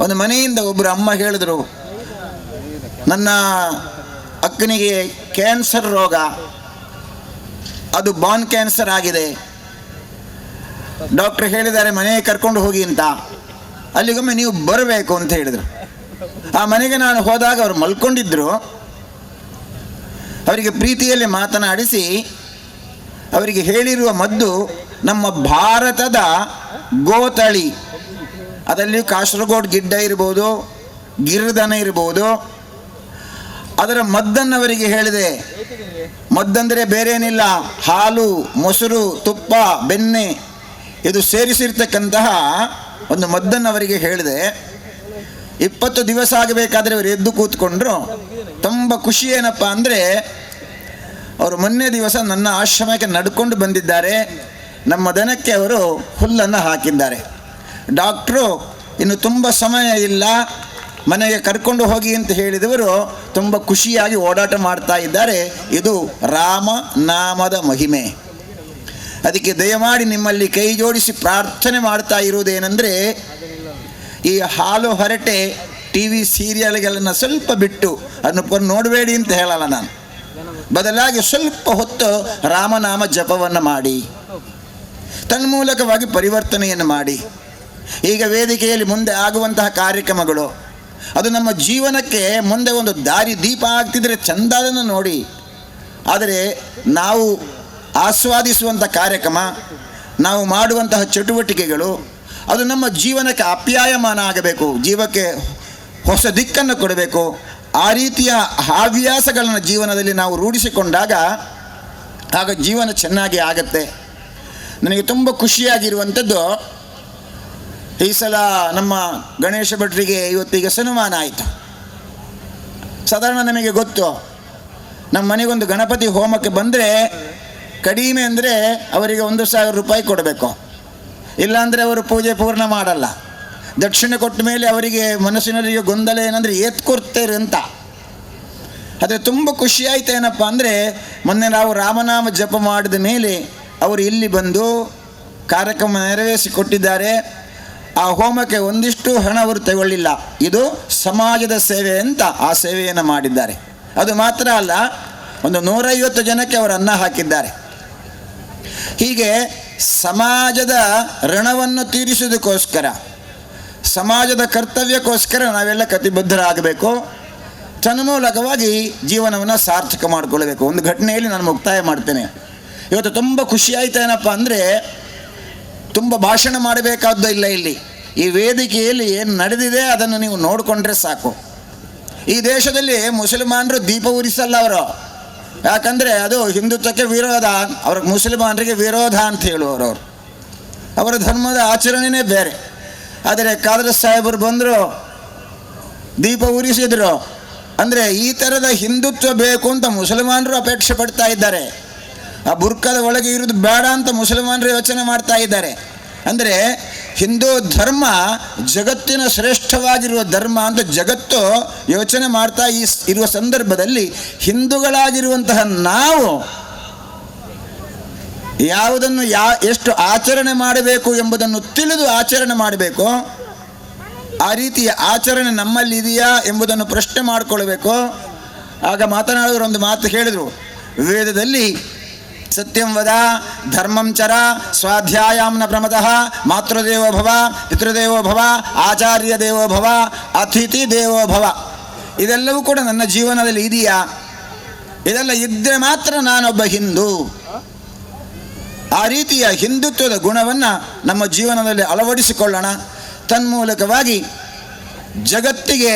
ಒಂದು ಮನೆಯಿಂದ ಒಬ್ಬರು ಅಮ್ಮ ಹೇಳಿದರು, ನನ್ನ ಅಕ್ಕನಿಗೆ ಕ್ಯಾನ್ಸರ್ ರೋಗ, ಅದು ಬಾನ್ ಕ್ಯಾನ್ಸರ್ ಆಗಿದೆ, ಡಾಕ್ಟ್ರ್ ಹೇಳಿದ್ದಾರೆ ಮನೆಗೆ ಕರ್ಕೊಂಡು ಹೋಗಿ ಅಂತ. ಅಲ್ಲಿಗೊಮ್ಮೆ ನೀವು ಬರಬೇಕು ಅಂತ ಹೇಳಿದರು. ಆ ಮನೆಗೆ ನಾನು ಹೋದಾಗ ಅವರು ಮಲ್ಕೊಂಡಿದ್ದರು. ಅವರಿಗೆ ಪ್ರೀತಿಯಲ್ಲಿ ಮಾತನಾಡಿಸಿ ಅವರಿಗೆ ಹೇಳಿರುವ ಮದ್ದು ನಮ್ಮ ಭಾರತದ ಗೋತಳಿ, ಅದರಲ್ಲಿ ಕಾಸರಗೋಡು ಗಿಡ್ಡ ಇರ್ಬೋದು, ಗಿರ್ದನ ಇರ್ಬೋದು, ಅದರ ಮದ್ದನ್ನು ಅವರಿಗೆ ಹೇಳಿದೆ. ಮದ್ದಂದರೆ ಬೇರೇನಿಲ್ಲ, ಹಾಲು, ಮೊಸರು, ತುಪ್ಪ, ಬೆಣ್ಣೆ ಇದು ಸೇರಿಸಿರ್ತಕ್ಕಂತಹ ಒಂದು ಮದ್ದನ್ನು ಅವರಿಗೆ ಹೇಳಿದೆ. 20 ದಿವಸ ಆಗಬೇಕಾದ್ರೆ ಅವರು ಎದ್ದು ಕೂತ್ಕೊಂಡ್ರು. ತುಂಬ ಖುಷಿ ಏನಪ್ಪ ಅಂದರೆ, ಅವರು ಮೊನ್ನೆ ದಿವಸ ನನ್ನ ಆಶ್ರಮಕ್ಕೆ ನಡ್ಕೊಂಡು ಬಂದಿದ್ದಾರೆ. ನಮ್ಮ ದನಕ್ಕೆ ಅವರು ಹುಲ್ಲನ್ನು ಹಾಕಿದ್ದಾರೆ. ಡಾಕ್ಟ್ರು ಇನ್ನು ತುಂಬ ಸಮಯ ಇಲ್ಲ, ಮನೆಗೆ ಕರ್ಕೊಂಡು ಹೋಗಿ ಅಂತ ಹೇಳಿದವರು ತುಂಬ ಖುಷಿಯಾಗಿ ಓಡಾಟ ಮಾಡ್ತಾ ಇದ್ದಾರೆ. ಇದು ರಾಮ ನಾಮದ ಮಹಿಮೆ. ಅದಕ್ಕೆ ದಯಮಾಡಿ ನಿಮ್ಮಲ್ಲಿ ಕೈ ಜೋಡಿಸಿ ಪ್ರಾರ್ಥನೆ ಮಾಡ್ತಾ ಇರುವುದೇನೆಂದರೆ, ಈ ಹಾಲು ಹರಟೆ ಟಿ ವಿ ಸೀರಿಯಲ್ಗಳನ್ನು ಸ್ವಲ್ಪ ಬಿಟ್ಟು ಅದನ್ನು ನೋಡಬೇಡಿ ಅಂತ ಹೇಳಲ್ಲ ನಾನು. ಬದಲಾಗಿ ಸ್ವಲ್ಪ ಹೊತ್ತು ರಾಮನಾಮ ಜಪವನ್ನು ಮಾಡಿ, ತನ್ಮೂಲಕವಾಗಿ ಪರಿವರ್ತನೆಯನ್ನು ಮಾಡಿ. ಈಗ ವೇದಿಕೆಯಲ್ಲಿ ಮುಂದೆ ಆಗುವಂತಹ ಕಾರ್ಯಕ್ರಮಗಳು ಅದು ನಮ್ಮ ಜೀವನಕ್ಕೆ ಮುಂದೆ ಒಂದು ದಾರಿ ದೀಪ ಆಗ್ತಿದ್ರೆ ಚಂದ, ಅದನ್ನು ನೋಡಿ. ಆದರೆ ನಾವು ಆಸ್ವಾದಿಸುವಂಥ ಕಾರ್ಯಕ್ರಮ, ನಾವು ಮಾಡುವಂತಹ ಚಟುವಟಿಕೆಗಳು ಅದು ನಮ್ಮ ಜೀವನಕ್ಕೆ ಅಪ್ಯಾಯಮಾನ ಆಗಬೇಕು, ಜೀವಕ್ಕೆ ಹೊಸ ದಿಕ್ಕನ್ನು ಕೊಡಬೇಕು. ಆ ರೀತಿಯ ಹವ್ಯಾಸಗಳನ್ನು ಜೀವನದಲ್ಲಿ ನಾವು ರೂಢಿಸಿಕೊಂಡಾಗ ಆಗ ಜೀವನ ಚೆನ್ನಾಗಿ ಆಗತ್ತೆ. ನನಗೆ ತುಂಬ ಖುಷಿಯಾಗಿರುವಂಥದ್ದು, ಈ ಸಲ ನಮ್ಮ ಗಣೇಶ ಭಟ್ರಿಗೆ ಇವತ್ತಿಗೆ ಸನ್ಮಾನ ಆಯಿತು. ಸಾಧಾರಣ ನಮಗೆ ಗೊತ್ತು, ನಮ್ಮ ಮನೆಗೊಂದು ಗಣಪತಿ ಹೋಮಕ್ಕೆ ಬಂದರೆ ಕಡಿಮೆ ಅಂದರೆ ಅವರಿಗೆ 1,000 ರೂಪಾಯಿ ಕೊಡಬೇಕು, ಇಲ್ಲಾಂದರೆ ಅವರು ಪೂಜೆ ಪೂರ್ಣ ಮಾಡಲ್ಲ. ದಕ್ಷಿಣೆ ಕೊಟ್ಟ ಮೇಲೆ ಅವರಿಗೆ ಮನಸ್ಸಿನವರಿಗೆ ಗೊಂದಲ ಏನಂದರೆ ಕೊಡ್ತೇವೆ ಅಂತ. ಆದರೆ ತುಂಬ ಖುಷಿಯಾಯಿತು ಏನಪ್ಪ ಅಂದರೆ, ಮೊನ್ನೆ ನಾವು ರಾಮನಾಮ ಜಪ ಮಾಡಿದ ಮೇಲೆ ಅವರು ಇಲ್ಲಿ ಬಂದು ಕಾರ್ಯಕ್ರಮ ನೆರವೇರಿಸಿಕೊಟ್ಟಿದ್ದಾರೆ. ಆ ಹೋಮಕ್ಕೆ ಒಂದಿಷ್ಟು ಹಣ ಅವರು ತಗೊಳ್ಳಿಲ್ಲ, ಇದು ಸಮಾಜದ ಸೇವೆ ಅಂತ ಆ ಸೇವೆಯನ್ನು ಮಾಡಿದ್ದಾರೆ. ಅದು ಮಾತ್ರ ಅಲ್ಲ, ಒಂದು 150 ಜನಕ್ಕೆ ಅವರು ಅನ್ನ ಹಾಕಿದ್ದಾರೆ. ಹೀಗೆ ಸಮಾಜದ ಋಣವನ್ನು ತೀರಿಸುವುದಕ್ಕೋಸ್ಕರ, ಸಮಾಜದ ಕರ್ತವ್ಯಕ್ಕೋಸ್ಕರ ನಾವೆಲ್ಲ ಕಟಿಬದ್ಧರಾಗಬೇಕು. ತನ್ಮೂಲಕವಾಗಿ ಜೀವನವನ್ನು ಸಾರ್ಥಕ ಮಾಡಿಕೊಳ್ಬೇಕು. ಒಂದು ಘಟನೆಯಲ್ಲಿ ನಾನು ಮುಕ್ತಾಯ ಮಾಡ್ತೇನೆ. ಇವತ್ತು ತುಂಬ ಖುಷಿಯಾಯಿತು ಏನಪ್ಪ ಅಂದರೆ, ತುಂಬ ಭಾಷಣ ಮಾಡಬೇಕಾದ್ದು ಇಲ್ಲ. ಇಲ್ಲಿ ಈ ವೇದಿಕೆಯಲ್ಲಿ ಏನು ನಡೆದಿದೆ ಅದನ್ನು ನೀವು ನೋಡಿಕೊಂಡ್ರೆ ಸಾಕು. ಈ ದೇಶದಲ್ಲಿ ಮುಸಲ್ಮಾನರು ದೀಪ ಉರಿಸಲ್ಲ ಅವರು, ಯಾಕಂದರೆ ಅದು ಹಿಂದುತ್ವಕ್ಕೆ ವಿರೋಧ, ಅವ್ರಿಗೆ ಮುಸಲ್ಮಾನರಿಗೆ ವಿರೋಧ ಅಂತ ಹೇಳುವವರು. ಅವರ ಧರ್ಮದ ಆಚರಣೆನೇ ಬೇರೆ. ಆದರೆ ಖಾದರ್ ಸಾಹೇಬರು ಬಂದರು, ದೀಪ ಉರಿಸಿದರು ಅಂದರೆ ಈ ಥರದ ಹಿಂದುತ್ವ ಬೇಕು ಅಂತ ಮುಸಲ್ಮಾನರು ಅಪೇಕ್ಷೆ ಪಡ್ತಾ ಇದ್ದಾರೆ. ಆ ಬುರ್ಕದ ಒಳಗೆ ಇರೋದು ಬೇಡ ಅಂತ ಮುಸಲ್ಮಾನರು ಯೋಚನೆ ಮಾಡ್ತಾ ಇದ್ದಾರೆ. ಅಂದರೆ ಹಿಂದೂ ಧರ್ಮ ಜಗತ್ತಿನ ಶ್ರೇಷ್ಠವಾಗಿರುವ ಧರ್ಮ ಅಂತ ಜಗತ್ತು ಯೋಚನೆ ಮಾಡ್ತಾ ಇರುವ ಸಂದರ್ಭದಲ್ಲಿ ಹಿಂದೂಗಳಾಗಿರುವಂತಹ ನಾವು ಯಾವುದನ್ನು ಎಷ್ಟು ಆಚರಣೆ ಮಾಡಬೇಕು ಎಂಬುದನ್ನು ತಿಳಿದು ಆಚರಣೆ ಮಾಡಬೇಕು. ಆ ರೀತಿಯ ಆಚರಣೆ ನಮ್ಮಲ್ಲಿ ಇದೆಯಾ ಎಂಬುದನ್ನು ಪ್ರಶ್ನೆ ಮಾಡಿಕೊಳ್ಬೇಕು. ಆಗ ಮಾತನಾಡಿದ್ರು ಒಂದು ಮಾತು ಹೇಳಿದರು, ವೇದದಲ್ಲಿ ಸತ್ಯಂ ವದ ಧರ್ಮಂ ಚರ ಸ್ವಾಧ್ಯಾಯಾಮ್ನ ಪ್ರಮದಃ ಮಾತೃದೇವೋ ಭವ ಪಿತೃದೇವೋ ಭವ ಆಚಾರ್ಯ ದೇವೋ ಭವ ಅತಿಥಿ ದೇವೋ ಭವ. ಇದೆಲ್ಲವೂ ಕೂಡ ನನ್ನ ಜೀವನದಲ್ಲಿ ಇದೆಯಾ? ಇದೆಲ್ಲ ಇದ್ದರೆ ಮಾತ್ರ ನಾನೊಬ್ಬ ಹಿಂದೂ. ಆ ರೀತಿಯ ಹಿಂದುತ್ವದ ಗುಣವನ್ನು ನಮ್ಮ ಜೀವನದಲ್ಲಿ ಅಳವಡಿಸಿಕೊಳ್ಳೋಣ. ತನ್ಮೂಲಕವಾಗಿ ಜಗತ್ತಿಗೆ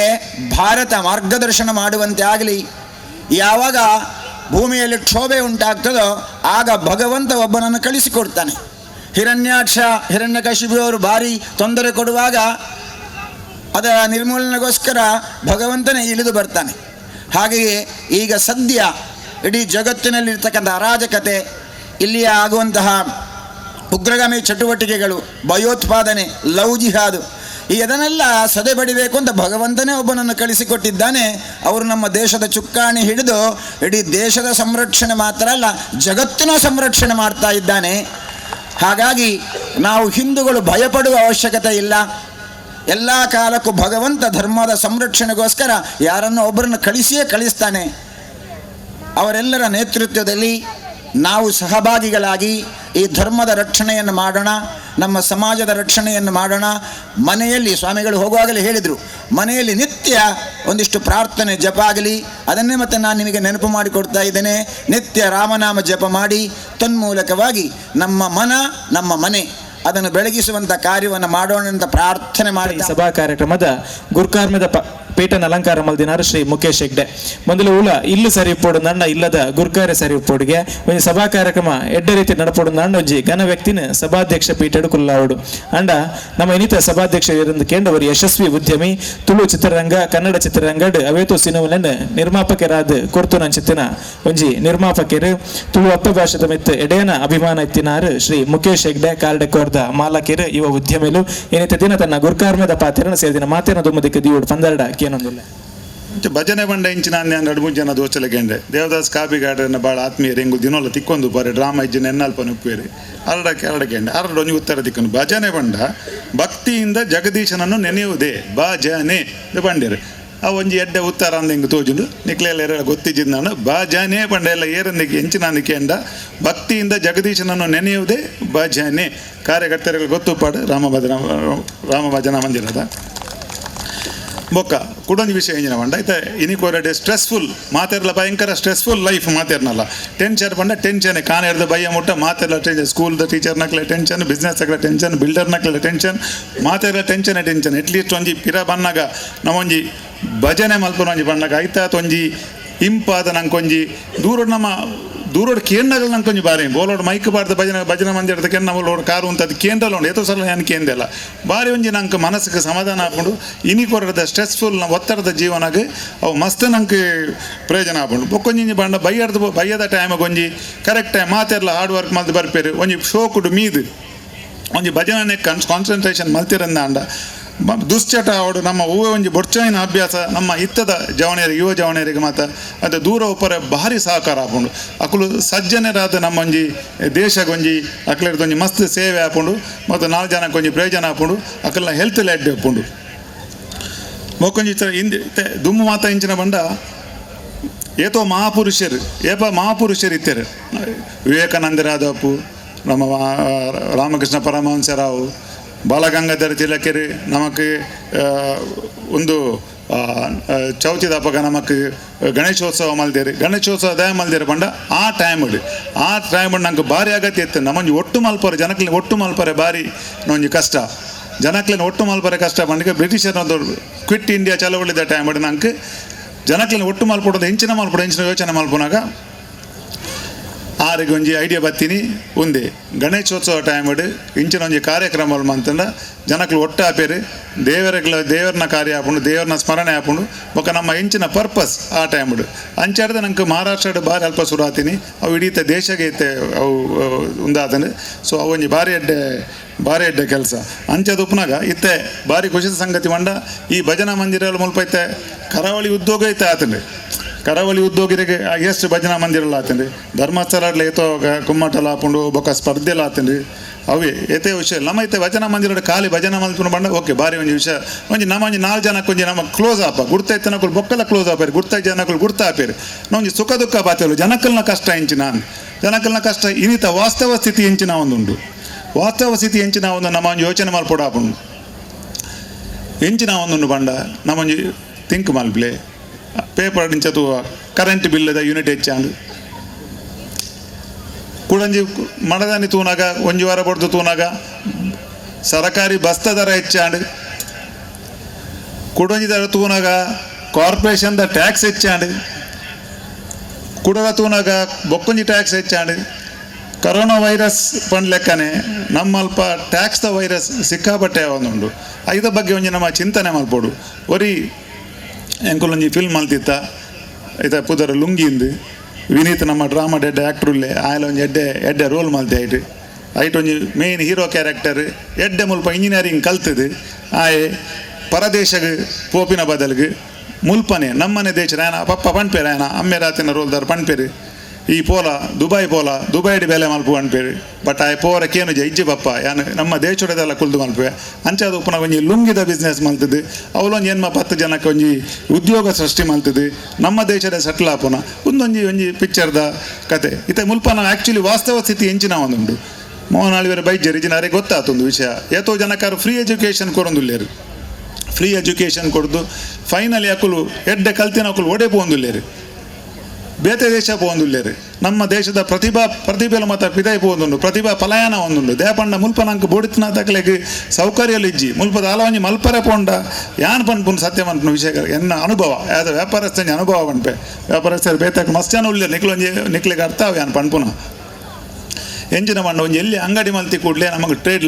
ಭಾರತ ಮಾರ್ಗದರ್ಶನ ಮಾಡುವಂತೆ ಆಗಲಿ. ಯಾವಾಗ ಭೂಮಿಯಲ್ಲಿ ಕ್ಷೋಭೆ ಉಂಟಾಗ್ತದೋ ಆಗ ಭಗವಂತ ಒಬ್ಬನನ್ನು ಕಳಿಸಿಕೊಡ್ತಾನೆ. ಹಿರಣ್ಯಕಶಿಪುವರು ಭಾರಿ ತೊಂದರೆ ಕೊಡುವಾಗ ಅದರ ನಿರ್ಮೂಲನೆಗೋಸ್ಕರ ಭಗವಂತನೇ ಇಳಿದು ಬರ್ತಾನೆ. ಹಾಗೆಯೇ ಈಗ ಸದ್ಯ ಇಡೀ ಜಗತ್ತಿನಲ್ಲಿರ್ತಕ್ಕಂಥ ಅರಾಜಕತೆ, ಇಲ್ಲಿಯ ಆಗುವಂತಹ ಉಗ್ರಗಾಮಿ ಚಟುವಟಿಕೆಗಳು, ಭಯೋತ್ಪಾದನೆ, ಲವ್ ಜಿಹಾದು, ಇದನ್ನೆಲ್ಲ ಸದೆ ಬಡಿಬೇಕು ಅಂತ ಭಗವಂತನೇ ಒಬ್ಬನನ್ನು ಕಳಿಸಿಕೊಟ್ಟಿದ್ದಾನೆ. ಅವರು ನಮ್ಮ ದೇಶದ ಚುಕ್ಕಾಣಿ ಹಿಡಿದು ಇಡೀ ದೇಶದ ಸಂರಕ್ಷಣೆ ಮಾತ್ರ ಅಲ್ಲ, ಜಗತ್ತಿನ ಸಂರಕ್ಷಣೆ ಮಾಡ್ತಾ ಇದ್ದಾನೆ. ಹಾಗಾಗಿ ನಾವು ಹಿಂದೂಗಳು ಭಯಪಡುವ ಅವಶ್ಯಕತೆ ಇಲ್ಲ. ಎಲ್ಲ ಕಾಲಕ್ಕೂ ಭಗವಂತ ಧರ್ಮದ ಸಂರಕ್ಷಣೆಗೋಸ್ಕರ ಯಾರನ್ನು ಒಬ್ಬರನ್ನು ಕಳಿಸ್ತಾನೆ. ಅವರೆಲ್ಲರ ನೇತೃತ್ವದಲ್ಲಿ ನಾವು ಸಹಭಾಗಿಗಳಾಗಿ ಈ ಧರ್ಮದ ರಕ್ಷಣೆಯನ್ನು ಮಾಡೋಣ, ನಮ್ಮ ಸಮಾಜದ ರಕ್ಷಣೆಯನ್ನು ಮಾಡೋಣ. ಮನೆಯಲ್ಲಿ ಸ್ವಾಮಿಗಳು ಹೋಗುವಾಗಲೇ ಹೇಳಿದರು, ಮನೆಯಲ್ಲಿ ನಿತ್ಯ ಒಂದಿಷ್ಟು ಪ್ರಾರ್ಥನೆ ಜಪ ಆಗಲಿ. ಅದನ್ನೇ ಮತ್ತೆ ನಾನು ನಿಮಗೆ ನೆನಪು ಮಾಡಿಕೊಡ್ತಾ ಇದ್ದೇನೆ. ನಿತ್ಯ ರಾಮನಾಮ ಜಪ ಮಾಡಿ ತನ್ಮೂಲಕವಾಗಿ ನಮ್ಮ ಮನ, ನಮ್ಮ ಮನೆ ಅದನ್ನು ಬೆಳಗಿಸುವಂಥ ಕಾರ್ಯವನ್ನು ಮಾಡೋಣ ಅಂತ ಪ್ರಾರ್ಥನೆ ಮಾಡಿ ಸಭಾ ಕಾರ್ಯಕ್ರಮದ ಗುರುಕಾರ್ಮದ ಪೇಟನ ಅಲಂಕಾರ ಮಲ್ದಿನಾರು ಶ್ರೀ ಮುಖೇಶ್ ಹೆಗ್ಡೆ. ಮೊದಲು ಉಳ ಇಲ್ಲು ಸರಿ ಇಪ್ಪೋಡು ನಂಡ ಇಲ್ಲದ ಗುರ್ಕಾರೆ ಸರಿ ಇಪ್ಪೋಡಿಗೆ ಒಂದು ಸಭಾ ಕಾರ್ಯಕ್ರಮ ಎಡ್ಡ ರೀತಿ ನಡಪೋಡು ನಂಡ ಒಂಜಿ ಘನ ವ್ಯಕ್ತಿನ ಸಭಾಧ್ಯಕ್ಷ ಪೀಠಡು ಕುಲ್ಲಾವುಡು ಅಂಡ ನಮ್ಮ ಇನ್ನಿತ ಸಭಾಧ್ಯಕ್ಷ ಇருந்து ಕೇಂದ್ರವರು ಯಶಸ್ವಿ ಉದ್ಯಮಿ ತುಳು ಚಿತ್ರರಂಗ ಕನ್ನಡ ಚಿತ್ರರಂಗಡ್ ಅವೇತು ಸಿನಿಮಾ ನಿರ್ಮಾಪಕರಾದ ಕೊರ್ತು ನಂಚಿತ್ತಿನ ಒಂಜಿ ನಿರ್ಮಾಪಕರು ತುಳು ಅಪ್ಪ ಭಾಷದ ಮಿತ್ ಎಡೆಯನ ಅಭಿಮಾನ ಎತ್ತಿನಾರು ಶ್ರೀ ಮುಖೇಶ್ ಹೆಗ್ಡೆ ಕಾರ್ಡೆಕೋರ್ದ ಮಾಲಕರು ಇವ ಉದ್ಯಮಿಲು ಏನಿತ ದಿನ ತನ್ನ ಗುರ್ಕಾರ್ಮದ ಪಾತ್ರನ ಸೇರಿದಿನ ಮಾತೇನ ದುಮ್ಮದಿಕ್ಕೆ ದಿಯೋಡು ಪಂದರಡ ಕೇನೊಂದಿಲ್ಲ ಭಜನೆ ಬಂಡ ಇಂಚಿನ ಎರಡು ಮೂರು ಜನ ದೋಚಲಗೆಂಡೆ ದೇವದಾಸ್ ಕಾಪಿಗಾಡನ ಭಾಳ ಆತ್ಮೀಯರು ಹೆಂಗು ದಿನೋಲ್ಲ ತಿಕ್ಕೊಂದು ಪಾರೆ ಡ್ರಾಮಾ ಇಜ್ಜಿನ ಎನ್ನಲ್ಪನ ಉಪ್ಪೇರಿ ಅರಡಗೆಂಡೆ ಒಂಜಿ ಉತ್ತರ ತಿಕ್ಕೊಂಡು ಭಜನೆ ಬಂಡ ಭಕ್ತಿಯಿಂದ ಜಗದೀಶನನ್ನು ನೆನೆಯುವುದೇ ಭಜನೆ ಬಂಡೇರು ಆ ಒಂಜಿ ಎಡ್ಡೆ ಉತ್ತರ ಅಂದ ಹಿಂಗೆ ತೋಜುಂಡು ನಿಕ್ಲೆಲ್ಲ ಎರಡು ಗೊತ್ತಿದ್ದ ನಾನು ಭಜನೆ ಬಂಡ ಎಲ್ಲ ಏರಂದಿಗೆ ಎಂಚಿನಾಂದಿಕೆ ಎಂಡ ಭಕ್ತಿಯಿಂದ ಜಗದೀಶನನ್ನು ನೆನೆಯುವುದೇ ಭಜನೆ ಕಾರ್ಯಕರ್ತರಿಗೆ ಗೊತ್ತುಪಾಡು ರಾಮ ಭಜನಾ ಮಂದಿರದ ಬೊಕ್ಕ ಕುಡೊಂದು ವಿಷಯ ಎಂಜಿನ ಬಂಡ ಐತೆ ಇನಿಕೋರಡೆ ಸ್ಟ್ರೆಸ್ಫುಲ್ ಮಾತೆರ್ಲ ಭಯಂಕರ ಸ್ಟ್ರೆಸ್ಫುಲ್ ಲೈಫ್ ಮಾತೇರ್ನಲ್ಲ ಟೆನ್ಷನ್ ಬಂಡ ಟೆನ್ಷನ್ ಕಾನ ಹಿಡ್ದು ಬಯ್ಯ ಮುಟ್ಟ ಮಾತೆಲ್ಲ ಟೆನ್ಷನ್ ಸ್ಕೂಲ್ದ ಟೀಚರ್ನಕ್ಲೆ ಟೆನ್ಷನ್ ಬಿಸ್ನೆಸ್ ಆಗಲ ಟೆನ್ಷನ್ ಬಿಲ್ಡರ್ನಕ್ಲೆ ಟೆನ್ಷನ್ ಮಾತೆಲ್ಲ ಟೆನ್ಷನ್ ಅಟ್ಲೀಸ್ಟ್ ಒಂಜಿ ಪಿರ ಬನ್ನಾಗ ನಾವೊಂಜಿ ಭಜನೆ ಮಲ್ಪನ ಒಂಜಿ ಬಣ್ಣಾಗ ಐತಾತ್ ಒಂಜಿ ಇಂಪಾದ ನಂಗೊಂಜಿ ದೂರೋಡ್ ಕೇಂದ್ರಗಳು ನಂಗೆ ಕೊಂಚ ಬಾರಿ ಬೋಲೋಡ್ ಮೈಕ್ ಬಾರ್ದು ಭಜನೆ ಮಂದಿರದ ಕೆನ್ನ ಬೋಲೋಡ್ ಕಾರು ಅಂತ ಅದು ಕೇಂದ್ರಲ್ಲ ಉಂಡು ಎತ್ತೋ ಸಲ ನಾನು ಕೇಂದ್ರಲ್ಲ ಬಾರಿ ಒಂಜಿ ನಂಗೆ ಮನಸ್ಸಿಗೆ ಸಮಾಧಾನ ಹಾಕೊಂಡು ಇನಿಕೊರದ ಸ್ಟ್ರೆಸ್ಫುಲ್ ಒತ್ತಡದ ಜೀವನಾಗ ಅವು ಮಸ್ತ್ ನಂಗೆ ಪ್ರಯೋಜನ ಹಾಕೊಂಡು ಬೊಕ್ಕೊಂಜಿ ಬಂಡ ಬಯ್ಯದ ಟೈಮಿಗೆ ಒಂಜಿ ಕರೆಕ್ಟ್ ಟೈಮ್ ಮಾತೆಲ್ಲ ಹಾರ್ಡ್ ವರ್ಕ್ ಮಲ್ದು ಬರ್ಪೇರು ಒಂಜಿ ಶೋ ಕುಡು ಮೀದು ಒಂಜಿ ಭಜನೆ ಕಾನ್ಸಂಟ್ರೇಷನ್ ಮಲ್ತಿರಂದ ಅಂಡ ದುಶ್ಚಟ ಅವಡು ನಮ್ಮ ಹೂವೆ ಒಂಜಿ ಬೊಡ್ಚಾಯಿನ ಅಭ್ಯಾಸ ನಮ್ಮ ಹಿತ್ತದ ಜವಣಿಯರಿಗೆ ಯುವ ಜವಣಿಯರಿಗೆ ಮಾತ್ರ ಅದು ದೂರ ಉಪ್ಪರೆ ಭಾರಿ ಸಹಕಾರ ಹಾಕೊಂಡು ಅಕುಲು ಸಜ್ಜನರಾದ ನಮ್ಮ ಒಂಜಿ ದೇಶಗೊಂಜಿ ಅಕ್ಲರ್ದೊಂಜಿ ಮಸ್ತ್ ಸೇವೆ ಹಾಕೊಂಡು ಮತ್ತು 4 ಜನಕ್ಕೆ ಒಂಜಿ ಪ್ರಯೋಜನ ಹಾಕೊಂಡು ಅಕಲ್ನ ಹೆಲ್ತ್ ಲೆಡ್ ಹಾಕೊಂಡು ಮೊಕ್ಕೊಂಜಿ ಹಿಂದೆ ದುಮ್ಮು ಮಾತ ಇಂಚಿನ ಬಂಡ ಏತೋ ಮಹಾಪುರುಷರು ಇತ್ತೇರು ವಿವೇಕಾನಂದರಾದಪ್ಪು ನಮ್ಮ ರಾಮಕೃಷ್ಣ ಪರಮಹಂಸರಾವು ಬಾಲಗಂಗಾಧರ ತಿಲಕರು ನಮಕ್ ಒಂದು ಚೌತಿದಪ್ಪಗ ನಮಕ್ ಗಣೇಶೋತ್ಸವ ಗಣೇಶೋತ್ಸವ ದಯ ಮಲ್ದೇರು ಬಂಡ ಆ ಟೈಮ್ ನಂಗೆ ಭಾರಿ ಅಗತ್ಯ ಇತ್ತು ನಮ್ಮಂಜಿ ಒಟ್ಟು ಮಲ್ಪರೆ ಜನಕ್ಲಿನ ಒಟ್ಟು ಮಲ್ಪರೆ ಭಾರಿ ನೊಂಜಿ ಕಷ್ಟ ಜನಕ್ಲಿನ ಒಟ್ಟು ಮಲ್ಪರೆ ಕಷ್ಟ ಬಂದಿಗೆ ಬ್ರಿಟಿಷರ್ನದು ಕ್ವಿಟ್ ಇಂಡಿಯಾ ಚಳವಳಿದ ಟೈಮ್ ನಂಗೆ ಜನಕ್ಲಿನ ಒಟ್ಟು ಮಲ್ಪಡೋದು ಹೆಂಚಿನ ಯೋಚನೆ ಮಲ್ಪನಾಗ ಆರಿಗೆ ಒಂಜಿ ಐಡಿಯಾ ಬತ್ತೀನಿ ಉಂದೆ ಗಣೇಶೋತ್ಸವ ಟೈಮ್ ಇಂಚಿನ ಒಂಜಿ ಕಾರ್ಯಕ್ರಮ ಅಂತಂದ ಜನಕ್ಲು ಒಟ್ಟು ಹಾಪೇರು ದೇವರನ್ನ ಕಾರ್ಯ ಹಾಕೊಂಡು ದೇವರನ್ನ ಸ್ಮರಣೆ ಹಾಕೊಂಡು ಬೊಕ್ಕ ನಮ್ಮ ಇಂಚಿನ ಪರ್ಪಸ್ ಆ ಟೈಮ್ ಅಂಚಾಡ್ದೆ ನಂಗೆ ಮಹಾರಾಷ್ಟ್ರ ಭಾರಿ ಅಲ್ಪ ಶುರು ಆತೀನಿ ಅವು ಇಡೀ ದೇಶಗೆ ಐತೆ ಅವು ಉಂದಾತನು ಸೊ ಅವು ಒಂಜಿ ಭಾರಿ ಎಡ್ಡೆ ಕೆಲಸ ಅಂಚದು ಉಪ್ನಾಗ ಇತ್ತೆ ಭಾರಿ ಖುಷಿದ ಸಂಗತಿ ಮಂಡ ಈ ಭಜನಾ ಮಂದಿರ ಮುಲ್ಪ ಐತೆ ಕರಾವಳಿ ಉದ್ಯೋಗ ಐತೆ ಆತಂಡೆ ಕರಾವಳಿ ಉದ್ಯೋಗಿರಿಗೆ ಎಷ್ಟು ಭಜನಾ ಮಂದಿರಲ್ಲ ಆತಂಡ್ರಿ ಧರ್ಮಸ್ಥಳ ಏತೋ ಕುಮ್ಮಟಲ್ಲ ಹಾಕೊಂಡು ಬೊಕ್ಕ ಸ್ಪರ್ಧೆಲ್ಲ ಆತಂಡ್ರಿ ಅವೇ ಏತೇ ವಿಷಯ ನಮ್ಮ ಐತೆ ಭಜನಾ ಮಂದಿರ ಖಾಲಿ ಭಜನಾ ಮಂದಿರ ಬಂಡ ಓಕೆ ಭಾರಿ ಒಂಜಿ ವಿಷಯ ಒಂಜಿ ನಮ್ಮ ಒಂಜಿ 4 ಜನಕ್ಕೆ ಒಂಜಿ ನಮ್ಮ ಕ್ಲೋಸ್ ಆಪ ಗುರ್ತೈತೆ ನಕಲು ಬೊಕ್ಕಲ್ಲ ಕ್ಲೋಸ್ ಆಪೇರಿ ಗುರ್ತೈ ಜನಗಳು ಗುರ್ತ ಆಪೇರಿ ನೊಂಜಿ ಸುಖ ದುಃಖ ಪಾತೇಳು ಜನಕಲ್ನ ಕಷ್ಟ ಹೆಂಚಿ ನಾನು ಜನಕಲ್ನ ಕಷ್ಟ ಇನ್ನಿತ ವಾಸ್ತವ ಸ್ಥಿತಿ ಹೆಂಚಿನ ಒಂದುಂಡು ವಾಸ್ತವ ಸ್ಥಿತಿ ಹೆಂಚಿನ ಒಂದು ನಮ್ಮ ಒಂಜಿ ಯೋಚನೆ ಮಲ್ಪೊಡ ಹಾಕೊಂಡು ಹೆಂಚಿನ ಒಂದುಂಡು ಬಂಡ ನಮ್ಮೊಂಜಿ ಥಿಂಕ್ ಮಲ್ಪ್ಲೆ ಪೇಪರ್ ಇಂಚದು ಕರೆಂಟ್ ಬಿಲ್ಲದ ಯೂನಿಟ್ ಹೆಚ್ಚಾಂಡು ಕುಡಂಜಿ ಮಣದಾನಿ ತೂನಾಗ ಒಂಜಿ ವಾರ ಬಡ್ದು ತೂನಾಗ ಸರಕಾರಿ ಬಸ್ತ ದರ ಹೆಚ್ಚಾಂಡು ಕುಡಂಜಿ ದರ ತೂನಾಗ ಕಾರ್ಪೊರೇಷನ್ದ ಟ್ಯಾಕ್ಸ್ ಹೆಚ್ಚಾಂಡು ಕುಡದ ತೂನಾಗ ಬೊಕ್ಕೊಂಜಿ ಟ್ಯಾಕ್ಸ್ ಹೆಚ್ಚಾಂಡು ಕರೋನಾ ವೈರಸ್ ಪಂಡ್ ಲೆಕ್ಕನೆ ನಮ್ಮಲ್ಪ ಟ್ಯಾಕ್ಸ್ದ ವೈರಸ್ ಸಿಕ್ಕಾಪಟ್ಟೆ ಒಂದುಂಡು ಐದ ಬಗ್ಗೆ ಒಂಜಿ ನಮ್ಮ ಚಿಂತನೆ ಮಲ್ಪೋಡು ಒರಿ ಎಂಕುಲೊಂಜಿ ಫಿಲ್ಮ್ ಮಲ್ತಿತ್ತ ಐತ ಪುದರ ಲುಂಗಿಂದು ವಿನೀತ್ ನಮ್ಮ ಡ್ರಾಮಾ ಎಡ್ಡೆ ಆ್ಯಕ್ಟ್ರುಲ್ಲೆ ಆಯ್ಲ ಒಂಜಿ ಎಡ್ಡೆ ರೋಲ್ ಮಲ್ತೆ ಐಟ್ ಒಂಜಿ ಮೇನ್ ಹೀರೋ ಕ್ಯಾರೆಕ್ಟರ್ ಎಡ್ಡೆ ಮುಲ್ಪ ಇಂಜಿನಿಯರಿಂಗ್ ಕಲ್ತದು ಆಯೆ ಪರದೇಶಗೆ ಪೋಪಿನ ಬದಲಿಗೆ ಮುಲ್ಪನೆ ನಮ್ಮನೆ ದೇಶದ ಆಯನ ಪಪ್ಪ ಪಣ್ಪೇರು ಆಯನ ಅಮ್ಮೆ ರಾತಿನ ರೋಲ್ದಾರ ಪಣ್ಪೇರು ಈ ದುಬೈಡಿ ಬೆಲೆ ಮಲ್ಪು ಅನ್ಪೇರು ಬಟ್ ಆಯ್ ಪೋರಕ್ಕೇನು ಇಜ್ಜಿ ಬಪ್ಪ ಯಾನು ನಮ್ಮ ದೇಶದೆಲ್ಲ ಕುಲ್ದು ಮಲ್ಪೆ ಅಂಚಾದ ಉಪ್ಪನ ಒಂಜಿ ಲುಂಗಿದ ಬಿಸ್ನೆಸ್ ಮಲ್ತದ್ದು ಅವಲೊಂಜಿ 10 ಜನಕ್ಕೆ ಒಂಜಿ ಉದ್ಯೋಗ ಸೃಷ್ಟಿ ಮಲ್ತದ್ದು ನಮ್ಮ ದೇಶದ ಸೆಟ್ಲ್ ಆಪುನ ಒಂದೊಂಜಿ ಪಿಕ್ಚರ್ದ ಕತೆ ಇತ್ತೆ ಮುಲ್ಪನ ಆ್ಯಕ್ಚುಲಿ ವಾಸ್ತವ ಸ್ಥಿತಿ ಹೆಂಚಿನ ಒಂದುಂಡು ಮೋಹನಾಳಿವರ ಬೈಜರ್ ಇಜಿನಾರೆ ಗೊತ್ತಾತೊಂದು ವಿಷಯ ಏತೋ ಜನಕಾರು ಫ್ರೀ ಎಜುಕೇಷನ್ ಕೊರೊಂದುಲ್ಲೇರು ಫ್ರೀ ಎಜುಕೇಷನ್ ಕೊಡ್ದು ಫೈನಲಿ ಅಕುಲು ಎಡ್ಡೆ ಕಲ್ತಿನ ಅಕುಲು ಒಡೆ ಪೋಂದುಲ್ಲೇರು ಬೇತೆ ದೇಶ ಪೋಂದುಲ್ಲೇರು ನಮ್ಮ ದೇಶದ ಪ್ರತಿಭೆಲು ಮತ್ತು ಪಿದೈ ಪೋಂದುಂಡು ಪ್ರತಿಭಾ ಪಲಾಯನ ಒಂದುಂಡು ದೇಪಂಡ ಮುಲ್ಪನಂಕ ಬೋಡಿತನ ತಕ್ಕಲೆಗೆ ಸೌಕರ್ಯಲು ಇಜ್ಜಿ ಮುಲ್ಪದ ಆಲವಂಜಿ ಮಲ್ಪರೆ ಪೋಂಡ ಯಾನ್ ಪನ್ಪುನ್ ಸತ್ಯ ಮನ್ಪುನ ವಿಷಯ ಎನ್ನ ಅನುಭವ ಯಾವ್ದು ವ್ಯಾಪಾರಸ್ಥಂಜಿ ಅನುಭವ ಪನ್ಪೆ ವ್ಯಾಪಾರಸ್ಥರು ಬೇತಾಕ ಮಸ್ತ್ಯಾನ ಉಳ್ಳಿ ನಿಕ್ಲಿಗೆ ಅರ್ಥ ಯಾನ್ ಪನ್ಪುನ ಎಂಜಿನ ಮಣ್ಣು ಒಂದು ಎಲ್ಲಿ ಅಂಗಡಿ ಮಲ್ತಿ ಕೂಡಲೇ ನಮಗೆ ಟ್ರೇಡ್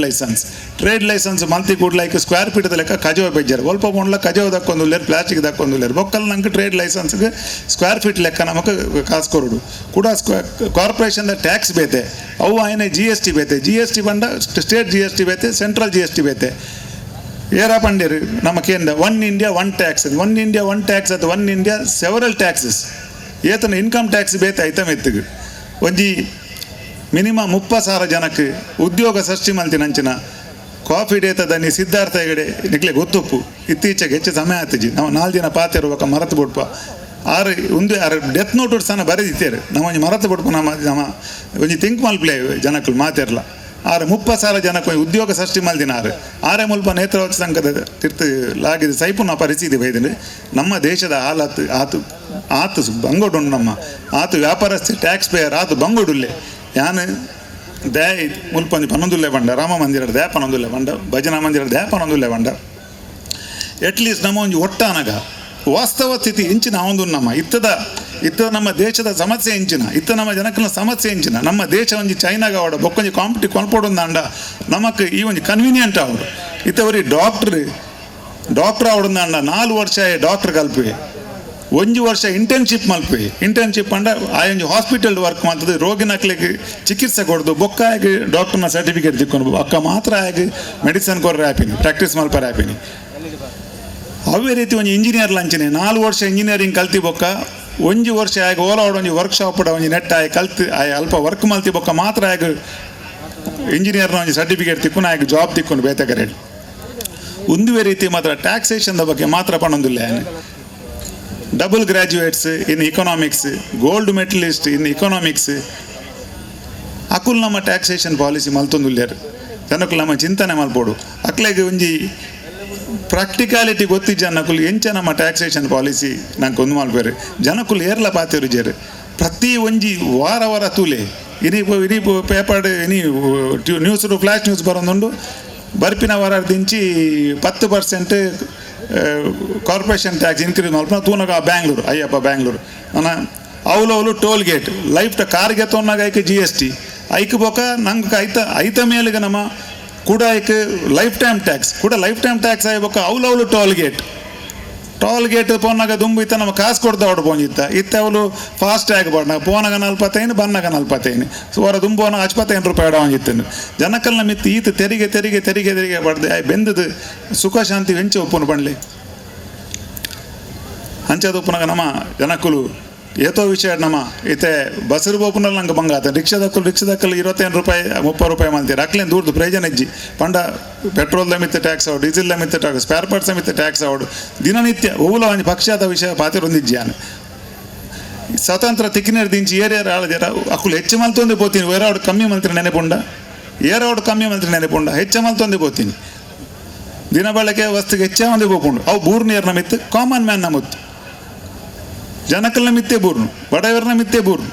ಲೈಸೆನ್ಸ್ ಮಲ್ತಿ ಕೂಡಲೈಕ್ ಸ್ಕ್ವೇರ್ ಫೀಟ್ ಲೆಕ್ಕ ಕಜವ ಬೆಜ್ಜರು ಒಲ್ಪ ಪೊಂಡ್ಲ ಕಜವ ದಕ್ಕೊಂದುಲ್ಲೇರು ಪ್ಲಾಸ್ಟಿಕ್ ದಕ್ಕೊಂದುಲ್ಲೇರು ಬೊಕ್ಕಲ್ ನಂಗೆ ಟ್ರೇಡ್ ಲೈಸೆನ್ಸ್ಗೆ ಸ್ಕ್ವೇರ್ ಫೀಟ್ ಲೆಕ್ಕ ನಮಗೆ ಕಾಸು ಕೊರೋಡು ಕೂಡ ಕಾರ್ಪೊರೇಷನ್ದ ಟ್ಯಾಕ್ಸ್ ಬೇತೆ ಅವು ಆಯ್ನೆ GST ಬೇತೆ GST ಬಂಡ ಸ್ಟೇಟ್ GST ಬೇತೆ ಸೆಂಟ್ರಲ್ GST ಬೇತೆ ಏರ ಪಂಡೇರು ನಮ್ಮ ಕೇಂದ್ರ ಒನ್ ಇಂಡಿಯಾ ಒನ್ ಟ್ಯಾಕ್ಸ್ ಅದು ಒನ್ ಇಂಡಿಯಾ ಸೆವರಲ್ ಟ್ಯಾಕ್ಸಸ್ ಏತನ ಇನ್ಕಮ್ ಟ್ಯಾಕ್ಸ್ ಬೇತೆ ಐತಮ್ ಎತ್ತಿಗೆ ಒಂಜಿ ಮಿನಿಮಮ್ 30,000 ಜನಕ್ಕೆ ಉದ್ಯೋಗ ಸೃಷ್ಟಿ ಮಲ್ತಿ ನಂಚಿನ ಕಾಫಿ ಡೇತದನಿ ಸಿದ್ಧಾರ್ಥ ಹೆಗಡೆ ನಿಕ್ಲೆ ಗೊತ್ತುಪ್ಪು ಇತ್ತೀಚೆಗೆ ಹೆಚ್ಚು ಸಮಯ ಆತಿಜಿ ನಾವು 4 ದಿನ ಪಾತಿರುವಾಗ ಮರತು ಬಿಡ್ಪ ಆರು ಡೆತ್ ನೋಟ್ ಸಹ ಬರೆದಿತ್ತೇರು ನಾವು ಒಂಜಿ ಮರತು ಬಿಡ್ಪು ನಮ್ಮ ಒಂಜಿ ಥಿಂಕ್ ಮಲ್ಪ್ಲೆ ಜನಕ್ಕಳು ಮಾತಿರಲ್ಲ 30,000 ಜನಕ್ಕೆ ಉದ್ಯೋಗ ಸೃಷ್ಟಿ ಮಲ್ದಿನ ಆರೇ ಮುಲ್ಪ ನೇತ್ರೋತ್ಸ ಸಂಘದ ತಿರ್ತು ಲಾಗಿದ ಸೈಪುನ ಪರಿಸ್ಥಿತಿ ಬೈದಿನಿ ನಮ್ಮ ದೇಶದ ಹಾಲತ್ತು ಆತು ಬಂಗೋಡುಂಡು ನಮ್ಮ ಆತು ವ್ಯಾಪಾರಸ್ಥೆ ಟ್ಯಾಕ್ಸ್ ಪೇಯರ್ ಆತು ಬಂಗೋಡುಲ್ಲೆ ಯಾನು ದೇ ಮುಲ್ಪಂದಿ ಪನ್ನೊಂದುಲ್ಲೆ ಬಂಡ ರಾಮ ಮಂದಿರ ದೇ ಪನ್ನೊಂದುಲ್ಲೆ ಬಂಡ ಭಜನಾ ಮಂದಿರ ದೇ ಪನ್ನೊಂದುಲ್ಲೆ ಬಂಡ ಎಟ್ಲೀಸ್ಟ್ ನಮ್ಮ ಒಂಜಿ ಒಟ್ಟಾನಗ ವಾಸ್ತವ ಸ್ಥಿತಿ ಇಂಚಿನ ಒಂದು ನಮ್ಮ ಇತ್ತದ ನಮ್ಮ ದೇಶದ ಸಮಸ್ಯೆ ಇಂಚಿನ ನಮ್ಮ ಜನಕ್ಕನ ಸಮಸ್ಯೆ ಇಂಚಿನ ನಮ್ಮ ದೇಶ ಒಂಜಿ ಚೈನಾಗ ಆವಡ ಬೊಕ್ಕೊಂಜಿ ಕಾಂಪಿಟಿ ಕೊನ್ಪೊಡು ಅಂಡ ನಮಕ್ ಈ ಒಂಜಿ ಕನ್ವೀನಿಯಂಟ್ ಆವಡು ಇತ್ತವರಿ ಡಾಕ್ಟರ್ ಆವಡಂದ 4 ವರ್ಷ ಡಾಕ್ಟರ್ ಕಲ್ಪಿ 1 ವರ್ಷ ಇಂಟರ್ನ್ಶಿಪ್ ಅಂಡ ಆ ಒಂಜಿ ಹಾಸ್ಪಿಟಲ್ ವರ್ಕ್ ಮಾಡ್ತದೆ ರೋಗಿನಕ್ಲಿಗೆ ಚಿಕಿತ್ಸೆ ಕೊಡೋದು ಬೊಕ್ಕ ಆಗಿ ಡಾಕ್ಟರ್ನ ಸರ್ಟಿಫಿಕೇಟ್ ತಿಕ್ಕೊಂಡು ಅಕ್ಕ ಮಾತ್ರ ಆಗಿ ಮೆಡಿಸಿನ್ ಕೊರ್ರೆ ಆಪಿನಿ ಪ್ರಾಕ್ಟೀಸ್ ಮಲ್ಪರೆ ಆಪಿನಿ ಅವೇ ರೀತಿ ಒಂದು ಇಂಜಿನಿಯರ್ ಲಂಚನೆ 4 ವರ್ಷ ಇಂಜಿನಿಯರಿಂಗ್ ಕಲ್ತಿ ಬೊಕ್ಕ 1 ವರ್ಷ ಆಗಿ ಓಲಾವಡ ಒಂಜಿ ವರ್ಕ್ಶಾಪ್ ಒಂಜಿ ನೆಟ್ ಆಗಿ ಕಲ್ತಿ ಅಲ್ಪ ವರ್ಕ್ ಮಲ್ತಿ ಬೊಕ್ಕ ಮಾತ್ರ ಆಗಿ ಇಂಜಿನಿಯರ್ನ ಒಂಜಿ ಸರ್ಟಿಫಿಕೇಟ್ ತಿಕ್ಕೊಂಡು ಆಗಿ ಜಾಬ್ ತಿಕ್ಕೊಂಡು ಬೇತಕರೆ ಒಂದುವೇ ರೀತಿ ಮಾತ್ರ ಟ್ಯಾಕ್ಸೇಷನ್ದ ಬಗ್ಗೆ ಮಾತ್ರ ಪಣೊಂದಿಲ್ಲ ಡಬಲ್ ಗ್ರಾಜ್ಯುಯೇಟ್ಸ್ ಇನ್ ಇಕನಾಮಿಕ್ಸ್ ಗೋಲ್ಡ್ ಮೆಡಲಿಸ್ಟ್ ಇನ್ ಇಕನಾಮಿಕ್ಸ್ ಅಕುಲ್ ನಮ್ಮ ಟ್ಯಾಕ್ಸೇಷನ್ ಪಾಲಿಸಿ ಮಲ್ತೊಂದುಲ್ಲೇರು ಜನಕ್ಕೂ ನಮ್ಮ ಚಿಂತನೆ ಮಲ್ಪೋಡು ಅಕ್ಲೆಗೆ ಒಂಜಿ ಪ್ರಾಕ್ಟಿಕಾಲಿಟಿ ಗೊತ್ತಿಜ್ಜ ಅನ್ನಕುಲ್ ಎಂಚ ನಮ್ಮ ಟ್ಯಾಕ್ಸೇಷನ್ ಪಾಲಿಸಿ ನಂಗೆ ಒಂದು ಮಲ್ಪೇರು ಜನಕ್ಕುಲ್ ಏರ್ಲ ಪಾತಿರು ಜೇರು ಪ್ರತಿ ಒಂಜಿ ವಾರ ತೂಲೆ ಇನಿ ಪೇಪರ್ ಇನಿ ನ್ಯೂಸ್ ಫ್ಲಾಶ್ ನ್ಯೂಸ್ ಬರೋದುಂಡು ಬರ್ಪಿನ ವಾರ ದಿಂಚಿ 10% ಕಾರ್ಪೊರೇಷನ್ ಟ್ಯಾಕ್ಸ್ ಇನ್ಕ್ರೀಸ್ ಮಲ್ಪನ ತೂನಗ ಬ್ಯಾಂಗ್ಳೂರು ನನ್ನ ಅವಳು ಟೋಲ್ ಗೇಟ್ ಲೈಫ್ ಕಾರ್ಗೆ ತೊನ್ನಾಗ ಐಕೆ GST ಐಕ್ ಬೋಕ ನಂಗೆ ಐತ ಮೇಲಿಗೆ ನಮ್ಮ ಕೂಡ ಐಕೆ ಲೈಫ್ ಟೈಮ್ ಟ್ಯಾಕ್ಸ್ ಆಯ್ಬೋಕ ಅವಳು ಟೋಲ್ ಗೇಟ್ ಪೋನಾಗ ದುಂಬು ಇತ್ತ ನಮ್ಮ ಕಾಸು ಕೊಡ್ತಾ ಹೊಡ್ಬೋಂಜಿತ್ತ ಇತ್ತ ಅವಳು ಫಾಸ್ಟ್ ಆಗಿ ಬಣ್ಣ ಪೋನಾಗ 45 ಬನ್ನಾಗ 45 ಸುವರ ದುಂಬೋನ 55 ರೂಪಾಯಿ ಇಡವಂಜಿತ್ತನು ಜನಕ್ಕಲ್ನ ಮಿತ್ತು ಈತ ತೆರಿಗೆ ಬಡ್ದು ಬೆಂದದು ಸುಖ ಶಾಂತಿ ವೆಂಚ ಒಪ್ಪುನು ಬಣ್ಲಿ ಹಂಚದ ಉಪ್ಪುನಾಗ ನಮ್ಮ ಜನಕ್ಕಲು ಏತೋ ವಿಷಯ ನಮ್ಮ ಇತ್ತೆ ಬಸ್ರು ಬೋಪುನಲ್ಲಿ ನಂಗೆ ಬಂಗಾತ ರಿಕ್ಷಾದಕ್ಕಲು 25 ರೂಪಾಯಿ 30 ರೂಪಾಯಿ ಮಾಡ್ತೀರಿ ಅಕ್ಲೇನು ದೂರದು ಪ್ರಯೋಜನ ಇಜ್ಜಿ ಪಂಡ ಪೆಟ್ರೋಲ್ದ ಮಿತ್ತ ಟ್ಯಾಕ್ಸ್ ಆವಡು ಡೀಸೆಲ್ದ ಮಿತ್ತ ಟ್ಯಾಕ್ಸ್ ಸ್ಪೇರ್ ಪಾರ್ಟ್ಸ್ ಮಿತ್ತ ಟ್ಯಾಕ್ಸ್ ಆವಡು ದಿನನಿತ್ಯ ಓಲ ಒಂದು ಪಕ್ಷಾದ ವಿಷಯ ಪಾತಿರೊಂದಿಜ್ಜಾನು ಸ್ವತಂತ್ರ ತಿಕ್ಕಿನೇರು ದಿಂಚಿ ಏರಿಯಾರು ಆಳದಿರ ಅಕ್ಕಳು ಹೆಚ್ಚು ಮಲ್ತೊಂದೆ ಪೋತೀನಿ ಏರಾವಡು ಕಮ್ಮಿ ಮಂತ್ರಿ ನೆನೆಪುಂಡ ಹೆಚ್ಚು ಮಲ್ತೊಂದೆ ಪೋತೀನಿ ದಿನ ಬಳಕೆ ವಸ್ತುಗೆ ಹೆಚ್ಚೇ ಒಂದೇ ಬೋಪುಂಡು ಅವು ಬೂರ್ನಿಯರ್ನ ಮಿತ್ತು ಕಾಮನ್ ಮ್ಯಾನ್ನ ಮುತ್ತು ಜನಕಲ್ನ ಮಿತ್ತೆ ಬೂರ್ನು ಬಡವರನ್ನ ಮಿತ್ತೆ ಬೂರ್ನು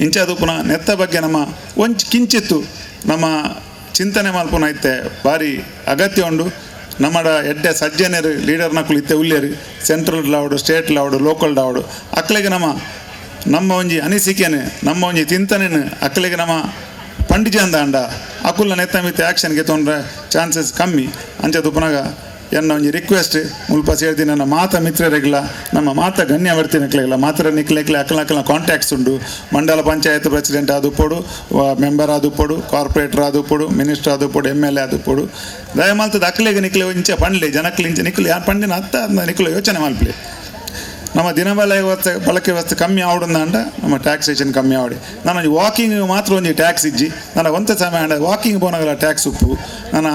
ಇಂಚಾದು ಪುನಃ ನೆತ್ತ ಬಗ್ಗೆ ನಮ್ಮ ಒಂಚು ಕಿಂಚಿತ್ತು ನಮ್ಮ ಚಿಂತನೆ ಮಲ್ಪುನ ಐತೆ ಭಾರಿ ಅಗತ್ಯ ಉಂಡು ನಮ್ಮ ಎಡ್ಡೆ ಸಜ್ಜನರು ಲೀಡರ್ನಕ್ಕಳು ಇತ್ತೆ ಉಳ್ಳೇರು ಸೆಂಟ್ರಲ್ ಲಾವಡು ಸ್ಟೇಟ್ ಲಾವಡು ಲೋಕಲ್ ಲಾವಡು ಅಕ್ಲೆಗೆ ನಮ್ಮ ಒಂಜಿ ಅನಿಸಿಕೆನೆ ನಮ್ಮ ಒಂಜಿ ಚಿಂತನೆನು ಅಕ್ಲೆಗೆ ನಮ್ಮ ಪಂಡಿಜಂದ ಅಂಡ ಅಕುಲ್ನ ನೆತ್ತ ಮಿತ್ತೆ ಆ್ಯಕ್ಷನ್ಗೆ ತೊಂದರೆ ಚಾನ್ಸಸ್ ಕಮ್ಮಿ ಅಂಚದು ಪುನಃ ಎನ್ನ ಒಂಜಿ ರಿಕ್ವೆಸ್ಟ್ ಮುಲ್ಪ ಸೇರ್ದಿ ನನ್ನ ಮಾತ ಮಿತ್ರರಿಗಿಲ್ಲ ನಮ್ಮ ಮಾತ ಗಣ್ಯ ವರ್ತಿನಕ್ಲೆಗಿಲ್ಲ ಮಾತ್ರ ನಿಕ್ಲೆಕ್ಲೆ ಅಕ್ಕಲ ಕಾಂಟ್ಯಾಕ್ಟ್ಸ್ ಉಂಡು ಮಂಡಲ ಪಂಚಾಯತ್ ಪ್ರೆಸಿಡೆಂಟ್ ಆದುಪ್ಪಡು ಮೆಂಬರ್ ಆದುಪ್ಪಡು ಕಾರ್ಪೊರೇಟರ್ ಆದುಪ್ಪಡು ಮಿನಿಸ್ಟರ್ ಆದುಪ್ಪಡು MLA ಆದುಪ್ಪಡು ದಯಮಾಲ್ತದ ಅಕ್ಲೆಗೆ ನಿಕ್ಲೆ ಇಂಚ ಪಂಡ್ಲಿ ಜನಕ್ಲೆ ಇಂಚ ನಿಕ್ಲೆ ಯಾರು ಪಂಡಿನ ಹತ್ತ ನಿಕ್ಲೆ ಯೋಚನೆ ಮಲ್ಪಲಿ ನಮ್ಮ ಬಳಕೆ ವ್ಯವಸ್ಥೆ ಕಮ್ಮಿ ಆವಡಂದ ನಮ್ಮ ಟ್ಯಾಕ್ಸೇಷನ್ ಕಮ್ಮಿ ಆವಡಿ ನಾನು ವಾಕಿಂಗ್ ಮಾತ್ರ ಒಂದು ಟ್ಯಾಕ್ಸ್ ಇಜ್ಜಿ ನಾನು ಒಂದೇ ಸಮಯ ಅಂಡ ವಾಕಿಂಗ್ ಬೋನಾಗಲ್ಲ ಟ್ಯಾಕ್ಸ್ ಉಪ್ಪು ನಾನು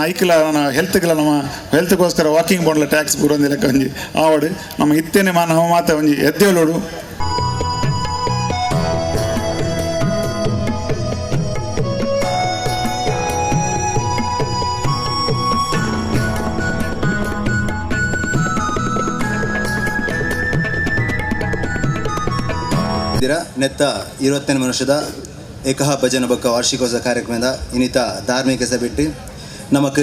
ನನ್ನ ಹೆಲ್ತ್ಗೆಲ್ಲ ನಮ್ಮ ಹೆಲ್ತ್ಗೋಸ್ಕರ ವಾಕಿಂಗ್ ಬೋನಲ್ಲ ಟ್ಯಾಕ್ಸ್ ಬರೋದಿಲ್ಲ ಒಂಜಿ ಆವಡು ನಮ್ಮ ಇತ್ತೇನೆ ನಮ್ಮ ಮಾತ ಒಂಜಿ ಎದ್ದೇಳೋಡು ಬಂದಿರ ನೆತ್ತ 20ನೇ ವರ್ಷದ ಏಕಹ ಭಜನ ಬೊಕ್ಕ ವಾರ್ಷಿಕೋತ್ಸವ ಕಾರ್ಯಕ್ರಮದ ಇನ್ನಿತ ಧಾರ್ಮಿಕ ಸಭೆಟ್ಟು ನಮಕ್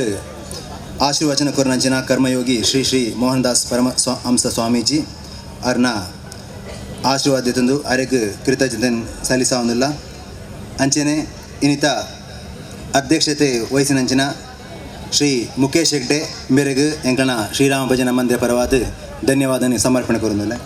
ಆಶೀರ್ವಚನ ಕೊರನಂಚಿನ ಕರ್ಮಯೋಗಿ ಶ್ರೀ ಶ್ರೀ ಮೋಹನ್ ದಾಸ್ ಪರಮ ಹಂಸ ಸ್ವಾಮೀಜಿ ಅವ್ರನ್ನ ಆಶೀರ್ವಾದ ತಂದು ಅರೆಗ್ ಕೃತಜ್ಞತೆ ಸಲ್ಲಿಸಾವುದಿಲ್ಲ. ಅಂಚೆನೆ ಇನ್ನಿತ ಅಧ್ಯಕ್ಷತೆ ವಹಿಸಿನಂಚಿನ ಶ್ರೀ ಮುಖೇಶ್ ಹೆಗ್ಡೆ ಮೇರೆಗೆ ಎಂಕಣ ಶ್ರೀರಾಮ ಭಜನ ಮಂದಿರ ಪರವಾದ ಧನ್ಯವಾದ ಸಮರ್ಪಣೆ ಕೊರೊಂದಿಲ್ಲ.